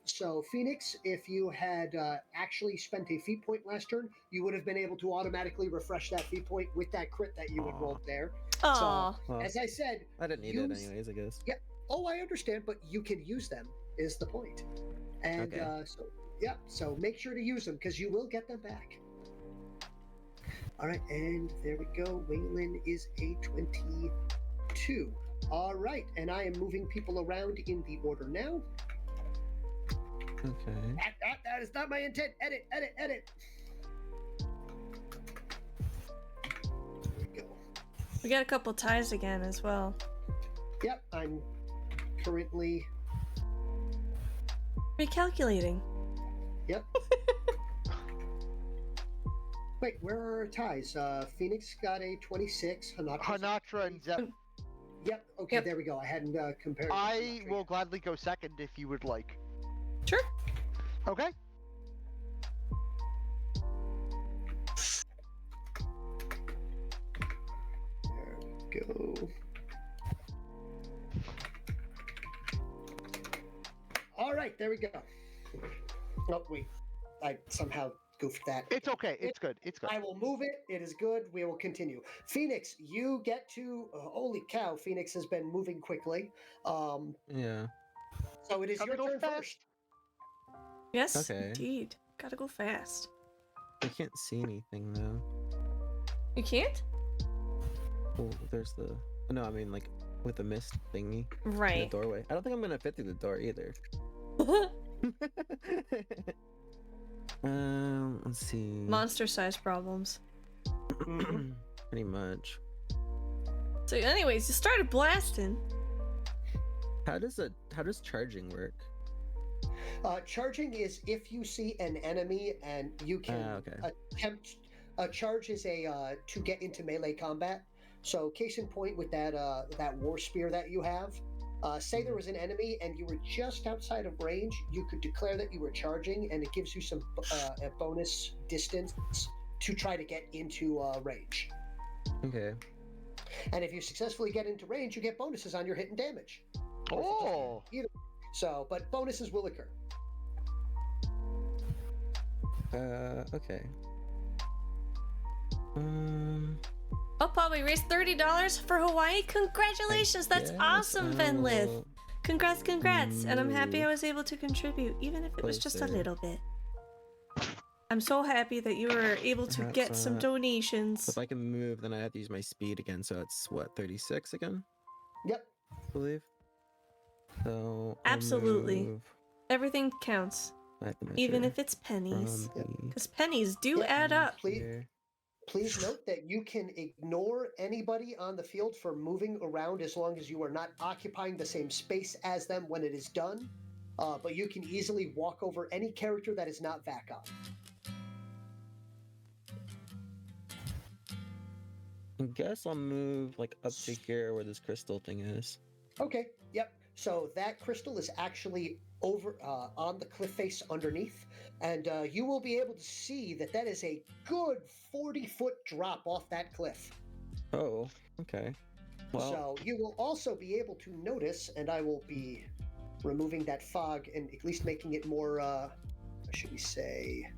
so Phoenix, if you had actually spent a feat point last turn, you would have been able to automatically refresh that feat point with that crit that you had Aw. rolled there. Aw. Well, As I said, I didn't need it use- anyways, I guess. oh, I understand, but you can use them. Is the point? And Okay. so make sure to use them because you will get them back. All right, and there we go. Waylon is a 22. All right, and I am moving people around in the order now. Okay. That is not my intent. Edit. There we go. We got a couple ties again as well. Yep, I'm currently. Recalculating. Yep. Wait, where are our ties? Phoenix got a 26. Hanatra and Zep. Yep. Okay, Yep. there we go. I hadn't compared. I Hanatra will yet. gladly go second if you would like. Sure. Okay. There we go. All right, there we go. Oh wait, I somehow goofed that. It's okay. It's good. It's good. I will move it. It is good. We will continue. Phoenix, you get to. Holy cow! Phoenix has been moving quickly. Yeah. So it is Gotta your go turn fast. first. Yes, Okay. indeed. Gotta go fast. I can't see anything though. You can't? Well, there's the. No, I mean like with the mist thingy in the Right. doorway. I don't think I'm gonna fit through the door either. Let's see. Monster-sized problems. Pretty much. So, anyways, you started blasting. How does charging work? Charging is if you see an enemy and you can Okay. attempt. Charge is a to get into melee combat. So case in point with that war spear that you have. Say there was an enemy and you were just outside of range, you could declare that you were charging, and it gives you some a bonus distance to try to get into range. Okay. And if you successfully get into range, you get bonuses on your hit and damage. Or if it doesn't Oh. either. So, but bonuses will occur. Okay. Oh, Paul, we raised $30 for Hawaii. Congratulations! That's Yes, awesome, I Venlith. will Congrats! And I'm happy I move was able to contribute, even if it was just a closer. little bit. I'm so happy that you were able to Perhaps, get some So donations. if I can move, then I have to use my speed again. So it's what, 36 again, Yep. I believe. So I'll Absolutely. move- Everything counts, I have to even measure if it's pennies. from the Because pennies do Yep. add up. Please, here. please note that you can ignore anybody on the field for moving around as long as you are not occupying the same space as them when it is done. But you can easily walk over any character that is not Vakon. I guess I'll move like up to here where this crystal thing is. Okay, yep. So that crystal is actually over on the cliff face underneath, and you will be able to see that that is a good 40-foot drop off that cliff. Oh, okay. Well, So you will also be able to notice, and I will be removing that fog and at least making it more, should we say,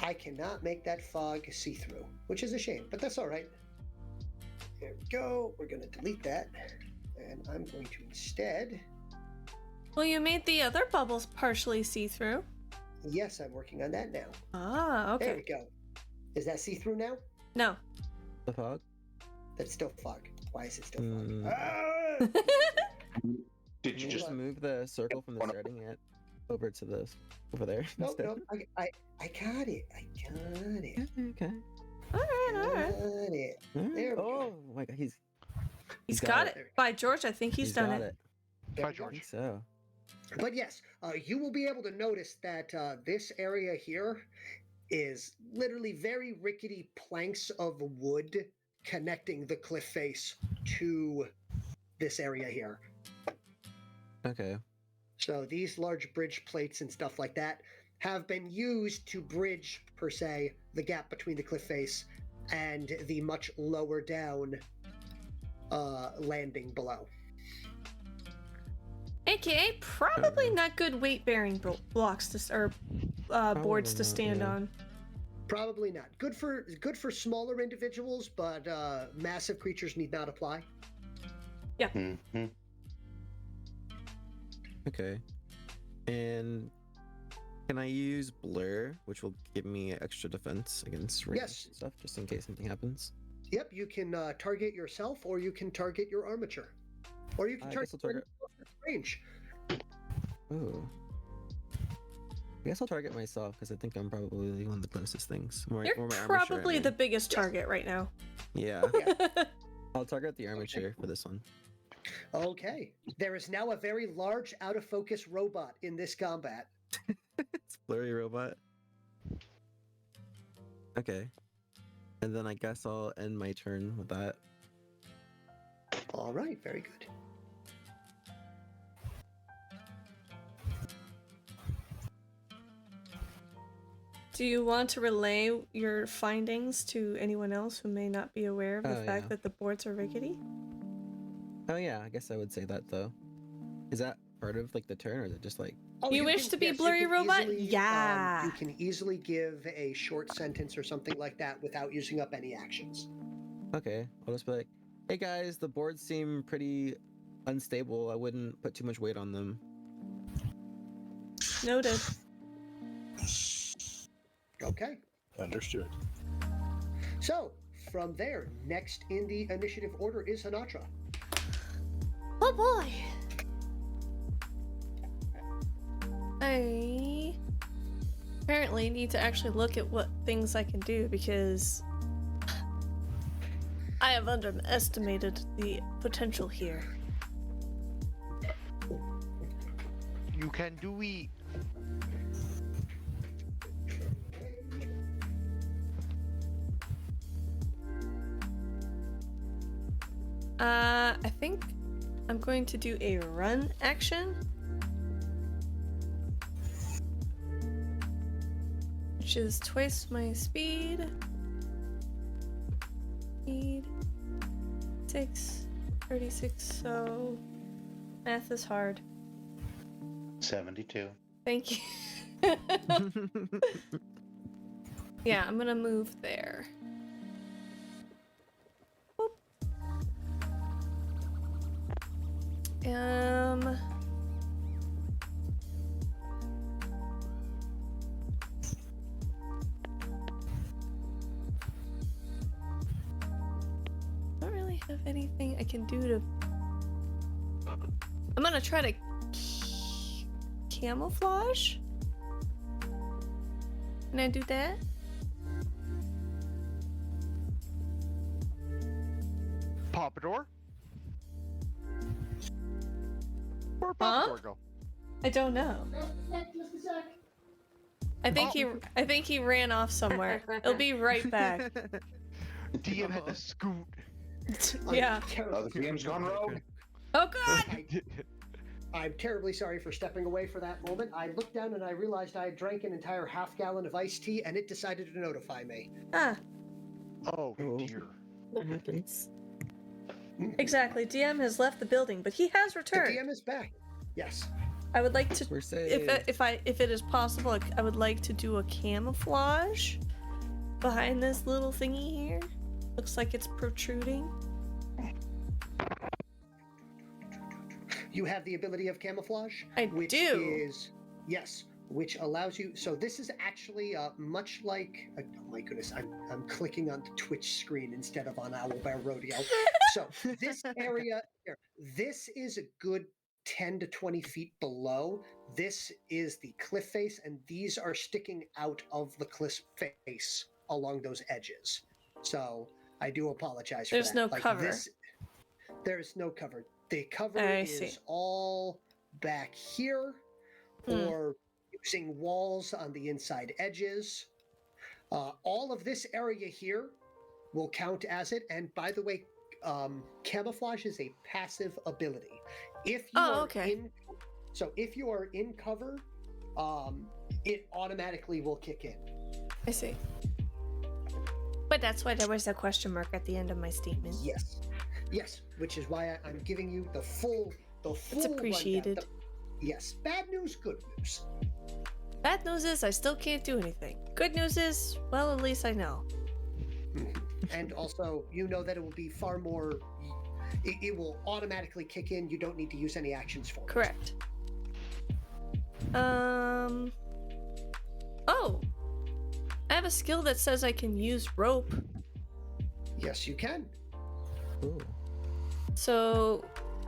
I cannot make that fog see-through, which is a shame, but that's all right. There we go. We're going to delete that, and I'm going to instead. Well, you made the other bubbles partially see-through. Yes, I'm working on that now. Ah, okay. There we go. Is that see-through now? No. the fog? That's still fog. Why is it still Mm. fog? Ah! Did Can you you just just move the circle from the starting it over to this over there No, instead? no, I got it. I got it. Okay. All right. Got it. Alright. There we go. Oh my god, He's got got it. it. By George, I think he's done got it. There Bye, we go. I think so. But yes, you will be able to notice that this area here is literally very rickety planks of wood connecting the cliff face to this area here. Okay. So these large bridge plates and stuff like that have been used to bridge, per se, the gap between the cliff face and the much lower down landing below. AKA, probably not good weight-bearing blocks to or boards to not, stand yeah. on. Probably not. Good for smaller individuals, but massive creatures need not apply. Mhm. Okay. And can I use blur, which will give me extra defense against range Yes. stuff, just in case something happens? Yep, you can target yourself, or you can target your armature, or you can I target, guess I'll target- range. Ooh. I guess I'll target myself because I think I'm probably one of the closest things. More You're my armature, I probably the mean. biggest target right now. Yeah. I'll target the armature for this one. Okay, there is now a very large, out of focus robot in this combat. It's blurry robot. Okay. And then I guess I'll end my turn with that. All right, very good. Do you want to relay your findings to anyone else who may not be aware of the Oh, fact yeah. that the boards are rickety? Oh yeah, I guess I would say that though. Is that part of like the turn, or is it just like? Oh, You wish to be yes, blurry can robot? easily, Yeah. you can easily give a short sentence or something like that without using up any actions. Okay, I'll just be like, hey guys, the boards seem pretty unstable. I wouldn't put too much weight on them. Noted. Okay. Understood. So, from there, next in the initiative order is Hanatra. Oh boy. I apparently need to actually look at what things I can do because I have underestimated the potential here. You can do it. I think I'm going to do a run action, which is twice my speed. Speed 36, so math is hard. 72. Thank you. Yeah, I'm gonna move there. Boop. Don't really have anything I can do to. I'm gonna try to camouflage. Can I do that? Pompador? Where'd Huh? Pompador go? I don't know. I think he ran off somewhere. He'll be right back. DM had to scoot. Yeah. The DM's gone rogue. Oh god! I'm terribly sorry for stepping away for that moment. I looked down and I realized I had drank an entire half-gallon of iced tea, and it decided to notify me. Ah, Oh dear. That happens. exactly. DM has left the building, but he has The returned. DM is back. Yes. I would like to, We're safe. if it is possible, I would like to do a camouflage behind this little thingy here. Looks like it's protruding. You have the ability of camouflage, I which do. is yes, which allows you. So this is actually much like. Oh my goodness, I'm clicking on the Twitch screen instead of on OwlBear Rodeo. So this area here, this is a good 10 to 20 feet below. This is the cliff face, and these are sticking out of the cliff face along those edges. So I do apologize for There's that. no cover. There is no cover. The cover I is see. all back here, or using walls on the inside edges. All of this area here will count as it. And by the way, camouflage is a passive ability. If you are if you are in cover, it automatically will kick in. I see. But that's why there was a question mark at the end of my statement. Yes, which is why I'm giving you the full. It's appreciated. rundown. Yes, bad news, good news. Bad news is I still can't do anything. Good news is, well, at least I know. And also, you know that it will be far more. It will automatically kick in. You don't need to use any actions for it. Correct. Oh, I have a skill that says I can use rope. Yes, you can. Ooh. So,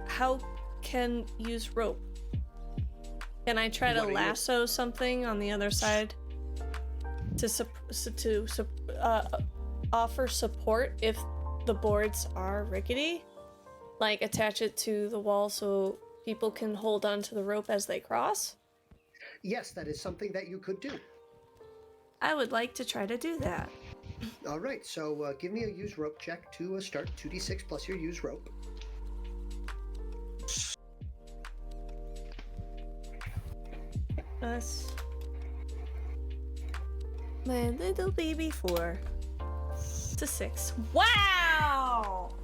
how can use rope? Can I try to What are you- lasso something on the other side to offer support if the boards are rickety? Like attach it to the wall so people can hold onto the rope as they cross? Yes, that is something that you could do. I would like to try to do that. All right, so give me a use rope check to start 2d6 plus your use rope. Us. My little baby 4. It's a 6. Wow!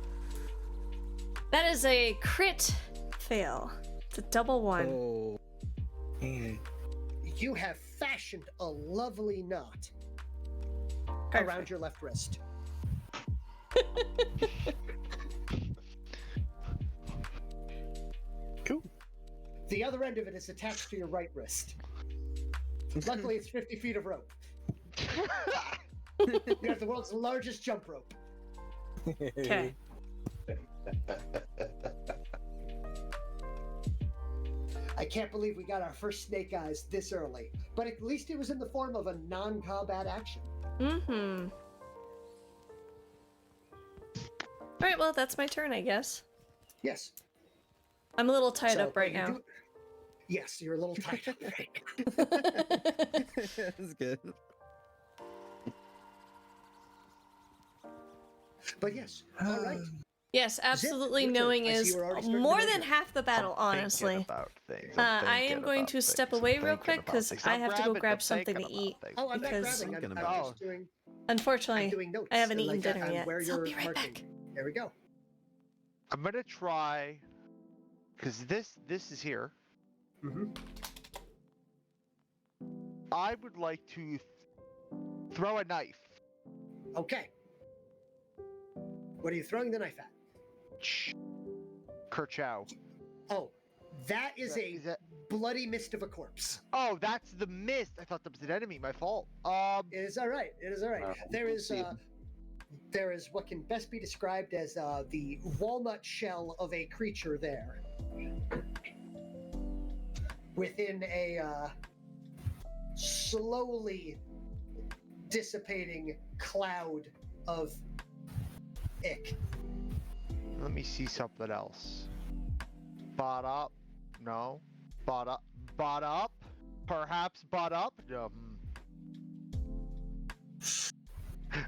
That is a crit fail. It's a double 1. Oh. You have fashioned a lovely knot Perfect. around your left wrist. Cool. The other end of it is attached to your right wrist. Luckily, it's 50 feet of rope. You have the world's largest jump rope. Okay. I can't believe we got our first snake eyes this early, but at least it was in the form of a non-combat action. Mm-hmm. Alright, well, that's my turn, I guess. Yes. I'm a little tied So, up right you now. Yes, you're a little tied up right now. That's good. But yes, all right. Yes, absolutely. your turn. Knowing I see is you were already starting to more measure. than half the battle, honestly. About things. I am going to step away real quick because I have to go grab something to eat. Oh, I'm not Because- grabbing. I'm Thinking about just doing. Unfortunately, I'm doing notes. I haven't and, eaten dinner I'm yet, where so I'll you're be right marking. back. There we go. I'm gonna try, because this is here. Mm-hmm. I would like to throw a knife. Okay. What are you throwing the knife at? Kerchow. Oh, that is a Is that- bloody mist of a corpse. Oh, that's the mist. I thought that was an enemy. My fault. It is all right. It is all right. There is what can best be described as the walnut shell of a creature there, within a slowly dissipating cloud of ick. Let me see something else. Bada. No. Bada. bought up. Perhaps bought up.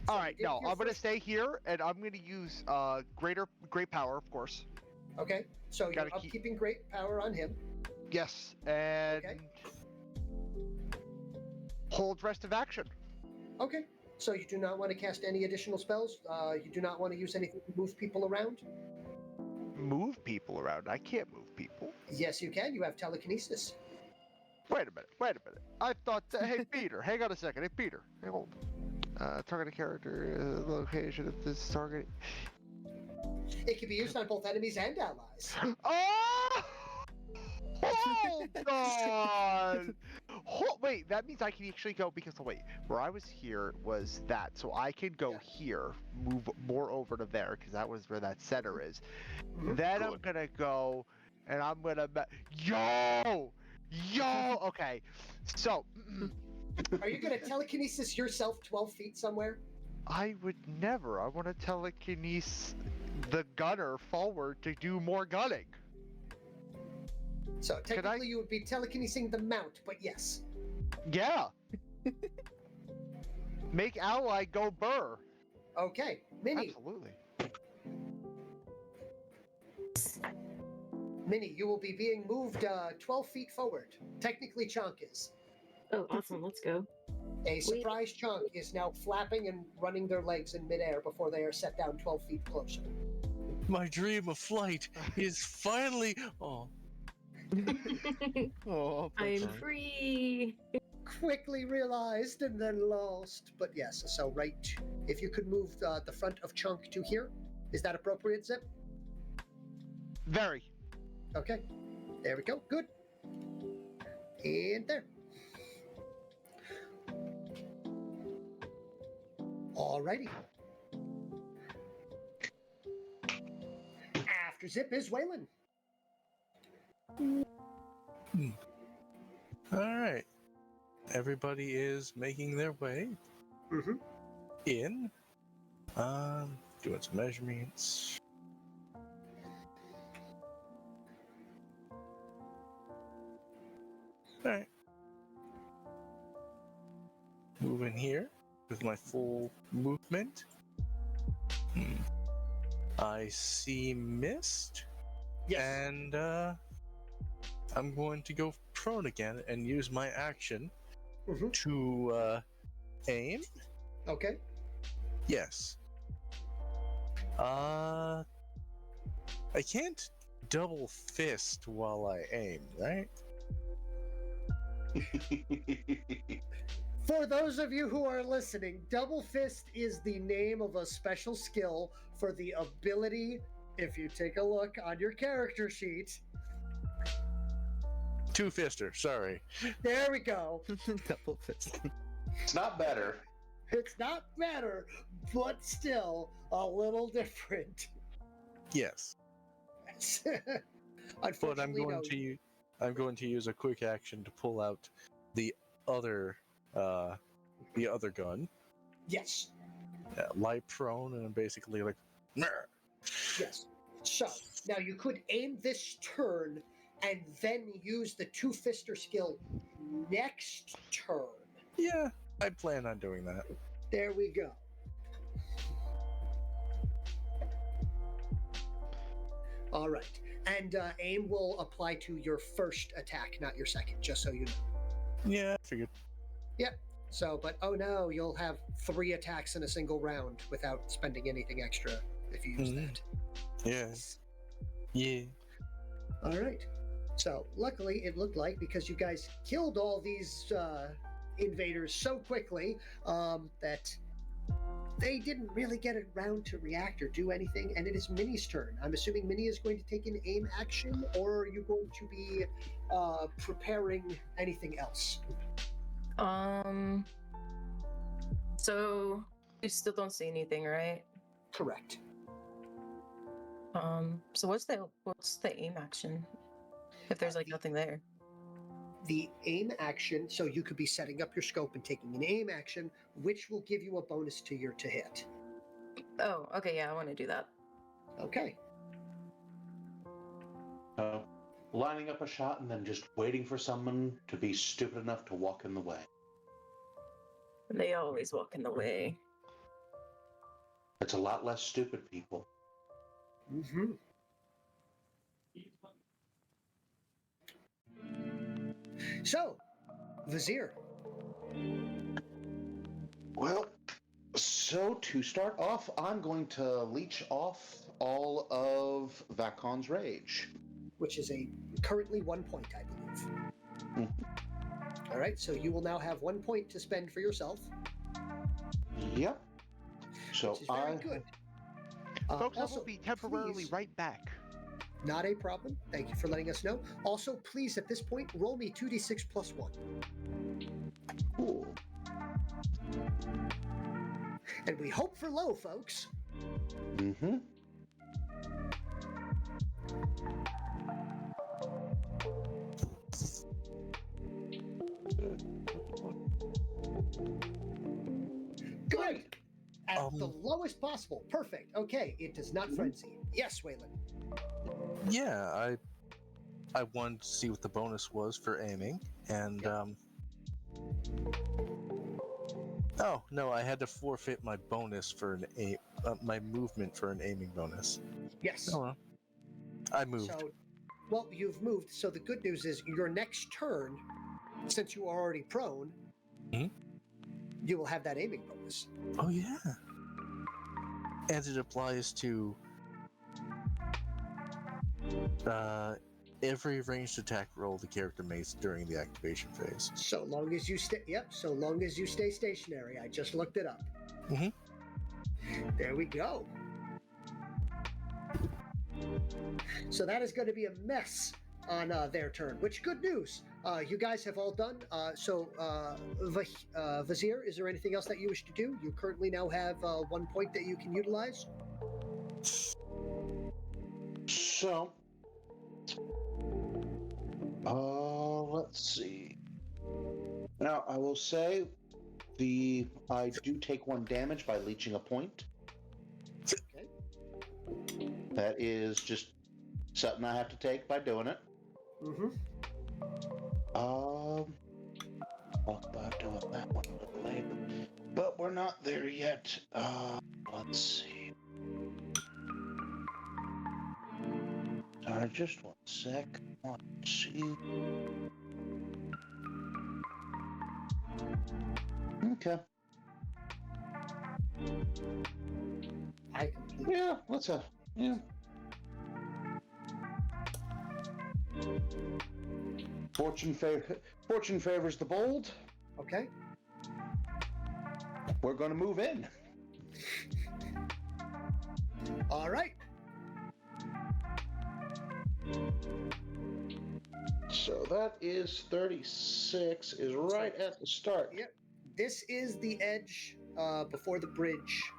All right, you did no, your I'm gonna first- stay here, and I'm gonna use great power, of course. Okay, so you're Gotta keep- upkeeping great power on him. Yes, and Okay. hold rest of action. Okay, so you do not want to cast any additional spells. You do not want to use anything to move people around. Move people around. I can't move people. Yes, you can. You have telekinesis. Wait a minute. I thought that. Hey, Peter, hang on a second. Hey, Peter, hey, hold. Target a character, location of this target. It can be used on both enemies and allies. Oh! Hold on! Wait, that means I can actually go because wait, where I was here was that, so I can go Yeah. here, move more over to there because that was where that center is. Mhm. Then I'm gonna go, and I'm gonna yo. Okay, so Are you going to telekinesis yourself 12 feet somewhere? I would never. I want to telekinesis the gunner forward to do more gunning. So I- technically, you would be telekinesing the mount, but yes. Yeah. Make ally go burr. Okay, Minnie. Absolutely. Minnie, you will be being moved 12 feet forward. Technically, Chonk is. Oh, awesome. Let's go. A surprise Chonk is now flapping and running their legs in midair before they are set down 12 feet closer. My dream of flight is finally. Oh, Oh, poor I'm Chonk. free. Quickly realized and then lost. But yes, so right, if you could move the front of Chunk to here, is that appropriate, Zip? Very. Okay, there we go. Good. And there. Alrighty. After Zip is Waylon. all right. Everybody is making their way Mm-hmm. in. Doing some measurements. All right. Move in here with my full movement. I see mist, Yes. and I'm going to go prone again and use my action Mm-hmm. to aim. Okay. Yes. I can't double fist while I aim, right? For those of you who are listening, Double Fist is the name of a special skill for the ability, if you take a look on your character sheet. Two fister, sorry. There we go. Double fist. It's not better. It's not better, but still a little different. Yes. But Unfortunately, no. I'm going to use a quick action to pull out the other gun. Yes, Lie prone, and I'm basically like, "Mer." yes. So, now you could aim this turn and then use the two-fister skill next turn. Yeah, I plan on doing that. There we go. All right. And aim will apply to your first attack, not your second, just so you know. Yeah, I figured. So, but oh no, you'll have 3 attacks in a single round without spending anything extra if you use Mhm. that. Yes. Yeah. All right. So, luckily, it looked like because you guys killed all these invaders so quickly that they didn't really get around to react or do anything, and it is Minnie's turn. I'm assuming Minnie is going to take an aim action, or are you going to be preparing anything else? So you still don't see anything, right? Correct. So what's the aim action? If there's like nothing there. The aim action, so you could be setting up your scope and taking an aim action, which will give you a bonus to your to hit. Oh, okay, yeah, I want to do that. Okay. Oh, lining up a shot and then just waiting for someone to be stupid enough to walk in the way. They always walk in the way. It's a lot less stupid people. Mm-hmm. So, Vizier. Well, so to start off, I'm going to leech off all of Vacon's rage. Which is currently 1 point, I believe. Mhm. All right, so you will now have 1 point to spend for yourself. Yep. So Which is very good. Folks, I also, will be temporarily please, right back. Not a problem. Thank you for letting us know. Also, please, at this point, roll me 2d6 plus 1. Cool. And we hope for low, folks. Mm-hmm. Good. At the lowest possible. Perfect. Okay, it does not frenzy. Yes, Waylon. Yeah, I wanted to see what the bonus was for aiming, and oh no, I had to forfeit my bonus for an aim, my movement for an aiming bonus. Yes. Oh well, I moved. So, well, you've moved. So the good news is your next turn, since you are already prone, you will have that aiming bonus. Oh yeah, and it applies to every ranged attack roll the character makes during the activation phase. So long as you stay. Yep. So long as you stay stationary. I just looked it up. Mhm. There we go. So that is going to be a mess on their turn. Which good news. You guys have all done. Vizier, is there anything else that you wish to do? You currently now have 1 point that you can utilize. So, let's see. Now, I will say I do take 1 damage by leeching a point. Okay. That is just something I have to take by doing it. Mm-hmm. Talk about doing that one a little later, but we're not there yet. Let's see. Sorry, just 1 sec. Let's see. Okay. I completely. Yeah, yeah. Fortune favors the bold. Okay. We're going to move in. All right. So that is 36, is right at the start. Yep. This is the edge before the bridge.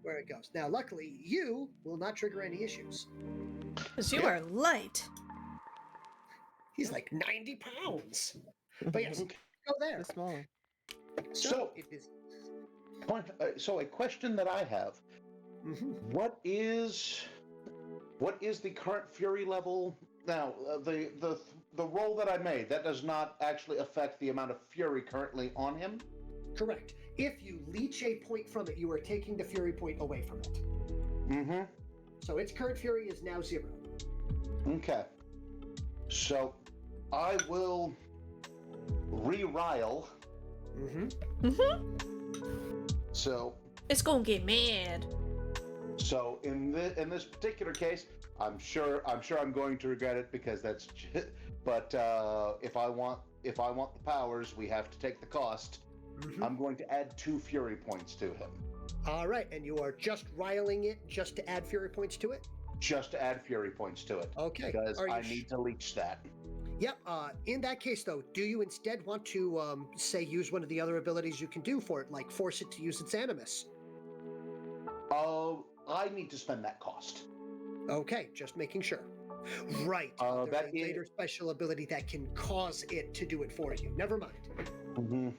Where it goes. Now, luckily, you will not trigger any issues. Because you are light. He's like 90 pounds. But yes, go there. It's small. So it is. So a question that I have: Mhm. What is the current fury level now? The roll that I made, that does not actually affect the amount of fury currently on him. Correct. If you leech a point from it, you are taking the fury point away from it. Mm-hmm. So its current fury is now 0. Okay. So I will re-rile. So It's gonna get mad. So in this particular case, I'm sure I'm going to regret it because that's. But if I want the powers, we have to take the cost. I'm going to add 2 fury points to him. All right, and you are just riling it just to add fury points to it? Just to add fury points to it. Okay. Because I need to leech that. Yep. In that case, though, do you instead want to, say, use one of the other abilities you can do for it, like force it to use its animus? I need to spend that cost. Okay, just making sure. Right. There's a later special ability that can cause it to do it for you. Never mind.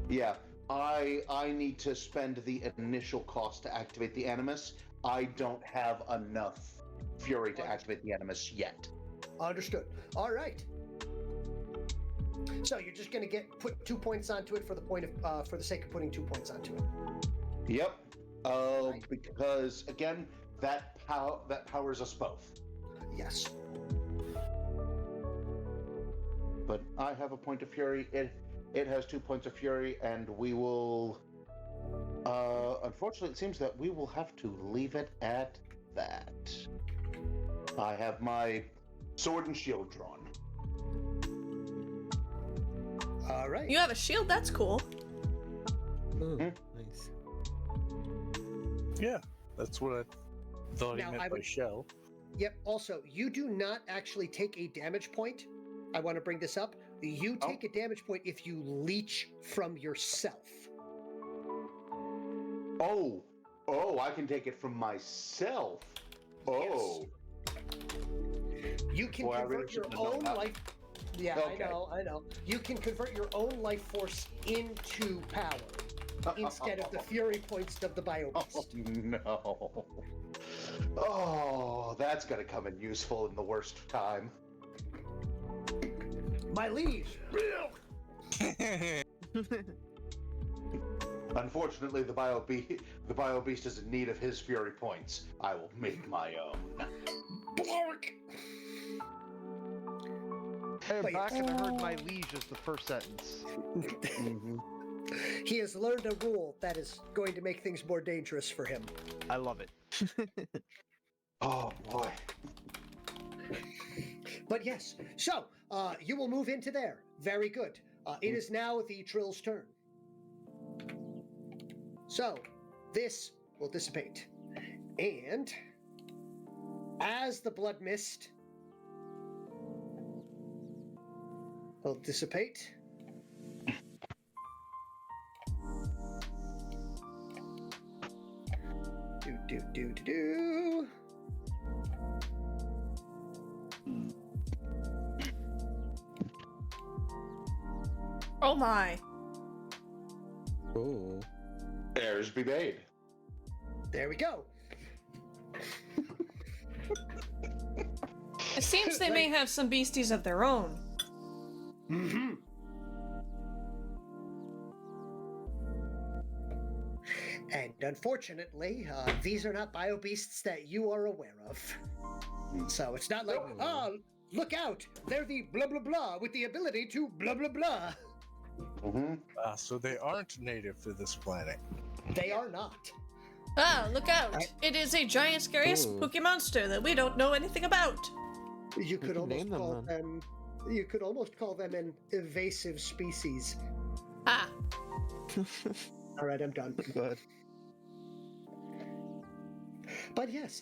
Yeah, I need to spend the initial cost to activate the animus. I don't have enough fury to activate the animus yet. Understood. All right. So you're just going to put 2 points onto it for the sake of putting 2 points onto it. Yep. Right. Because again, that powers us both. Yes. But I have a point of fury. It has 2 points of fury, and we will. Unfortunately, it seems that we will have to leave it at that. I have my sword and shield drawn. All right. You have a shield? That's cool. Ooh, Hmm? nice. Yeah, that's what I thought Now, he meant I by would- shell. Yep. Also, you do not actually take a damage point. I want to bring this up. You take a damage point if you leech from yourself. Oh, I can take it from myself. Oh. You can Boy, I really convert your shouldn't have known own that. life. Yeah, Okay. I know. You can convert your own life force into power instead of the fury points of the bio Oh, beast. no. Oh, that's gonna come in useful in the worst time. My liege. Unfortunately, the bio beast is in need of his fury points. I will make my own. Blark. And But back yes. in the herd, my liege is the first sentence. He has learned a rule that is going to make things more dangerous for him. I love it. Oh boy. But yes, so you will move into there. Very good. It is now the Trill's turn. So this will dissipate. And as the blood mist will dissipate, do. Oh my. Oh. Heirs be made. There we go. It seems they may have some beasties of their own. Mm-hmm. And unfortunately, these are not bio beasts that you are aware of. So it's not like, oh, look out, they're the blah blah blah with the ability to blah blah blah. Mm-hmm. So they aren't native to this planet. They are not. Ah, look out! It is a giant, scary, Ooh. spooky monster that we don't know anything about. You could can almost name them, call then. them. You could almost call them an evasive species. Ah, All right, I'm done. Good. But yes,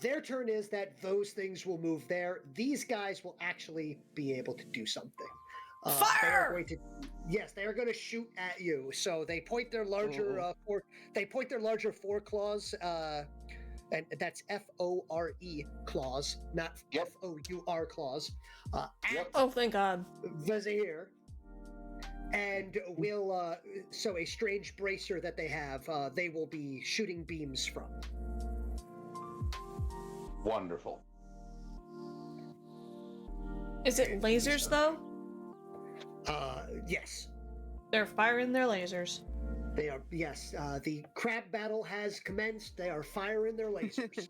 their turn is that those things will move there. These guys will actually be able to do something. They Fire! are going to, yes, they are going to shoot at you. So they point their larger foreclaws, and that's FORE claws, not Yep. FOUR claws, at Yep. oh thank God. Vazir. And will so a strange bracer that they have, they will be shooting beams from. Wonderful. Is it lasers though? Yes. They're firing their lasers. They are, yes. The crab battle has commenced. They are firing their lasers.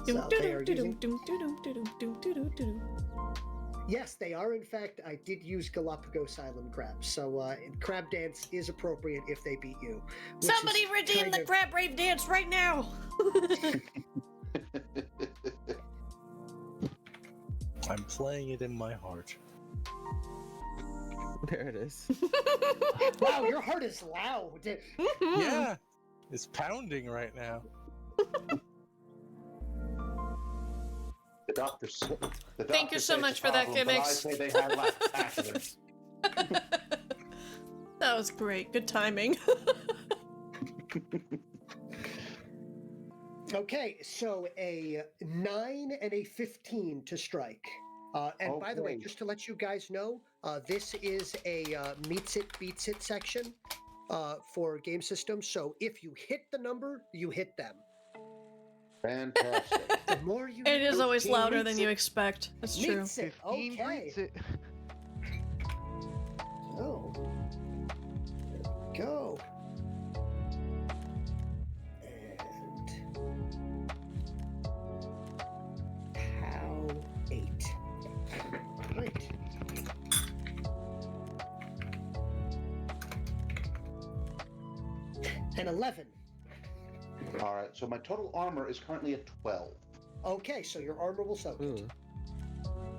So they are using, yes, they are. In fact, I did use Galapagos Island crabs. So crab dance is appropriate if they beat you. which Somebody is redeem kind the of- crab rave dance right now! I'm playing it in my heart. There it is. Wow, your heart is loud. Yeah, it's pounding right now. The doctor said. Thank you so much for that, Gimmicks. I Gimmicks. say they had lactaculars. That was great. Good timing. Okay, so a 9 and a 15 to strike. And by the way, Okay. just to let you guys know, this is a meets it, beats it section for game systems. So if you hit the number, you hit them. Fantastic. The more you It is know, always 15 louder meets than you it. expect. That's true. Meets it. 15 Okay. greets it. Oh. There we go. And POW 8. Right. And 11. All right, so my total armor is currently at 12. Okay, so your armor will soak it. Ooh.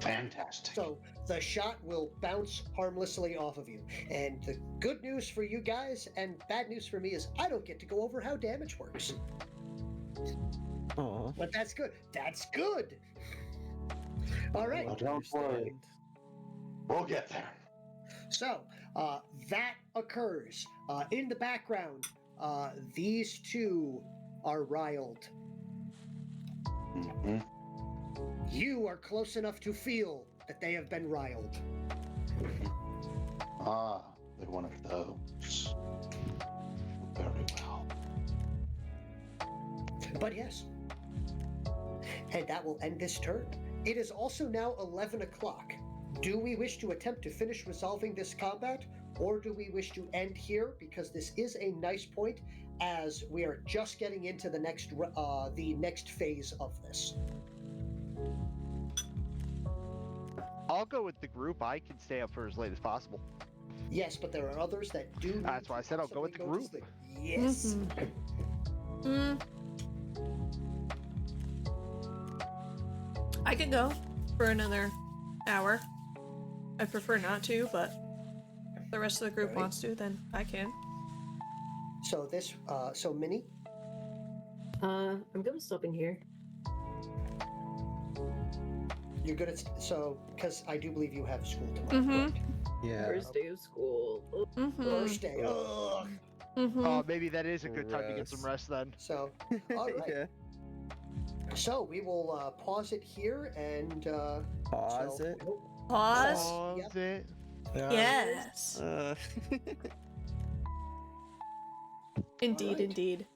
Fantastic. So the shot will bounce harmlessly off of you. And the good news for you guys and bad news for me is I don't get to go over how damage works. Aw. But that's good. That's good. All right. Oh, don't worry. We'll get there. So that occurs. In the background, these two are riled. Mm-hmm. You are close enough to feel that they have been riled. Ah, they're one of those. Very well. But yes. And that will end this turn. It is also now 11 o'clock. Do we wish to attempt to finish resolving this combat, or do we wish to end here? Because this is a nice point, as we are just getting into the next phase of this. I'll go with the group. I can stay up for as late as possible. Yes, but there are others that do. That's need why I to said I'll go with the possibly to group. sleep. Yes. I could go for another hour. I prefer not to, but if the rest of the group Alright. wants to, then I can. So this, so Minnie, I'm good with stopping here. you're good at so because I do believe you have school tomorrow. Mhm. correct? Yeah. First day of school. First day. Ugh. Maybe that is a good time to get some Gross. rest then. So, all right. Yeah. So we will pause it here and Pause so- it. Pause. Pause Yep. it. Yes. Indeed, Alright. indeed.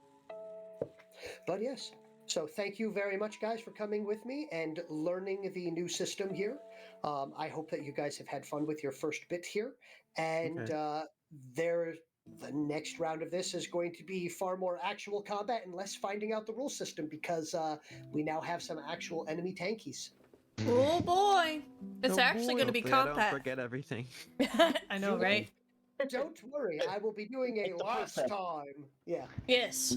But yes. So thank you very much, guys, for coming with me and learning the new system here. I hope that you guys have had fun with your first bit here. And the next round of this is going to be far more actual combat and less finding out the rule system because we now have some actual enemy tankies. Oh boy. It's Oh actually boy, going to be hopefully I don't combat. forget everything. I know, You right? Don't worry, I will be doing a It's the last process. time. Yeah. Yes.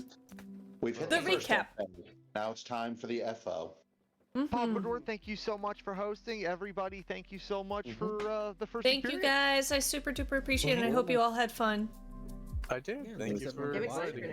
We've hit The the first recap. FO. Now it's time for the FO. Pompador, thank you so much for hosting. Everybody, thank you so much for the first Thank you experience. guys. I super duper appreciate it. And I hope you all had fun. I did. Yeah, Thank thanks you everyone for for I'm excited inviting for us.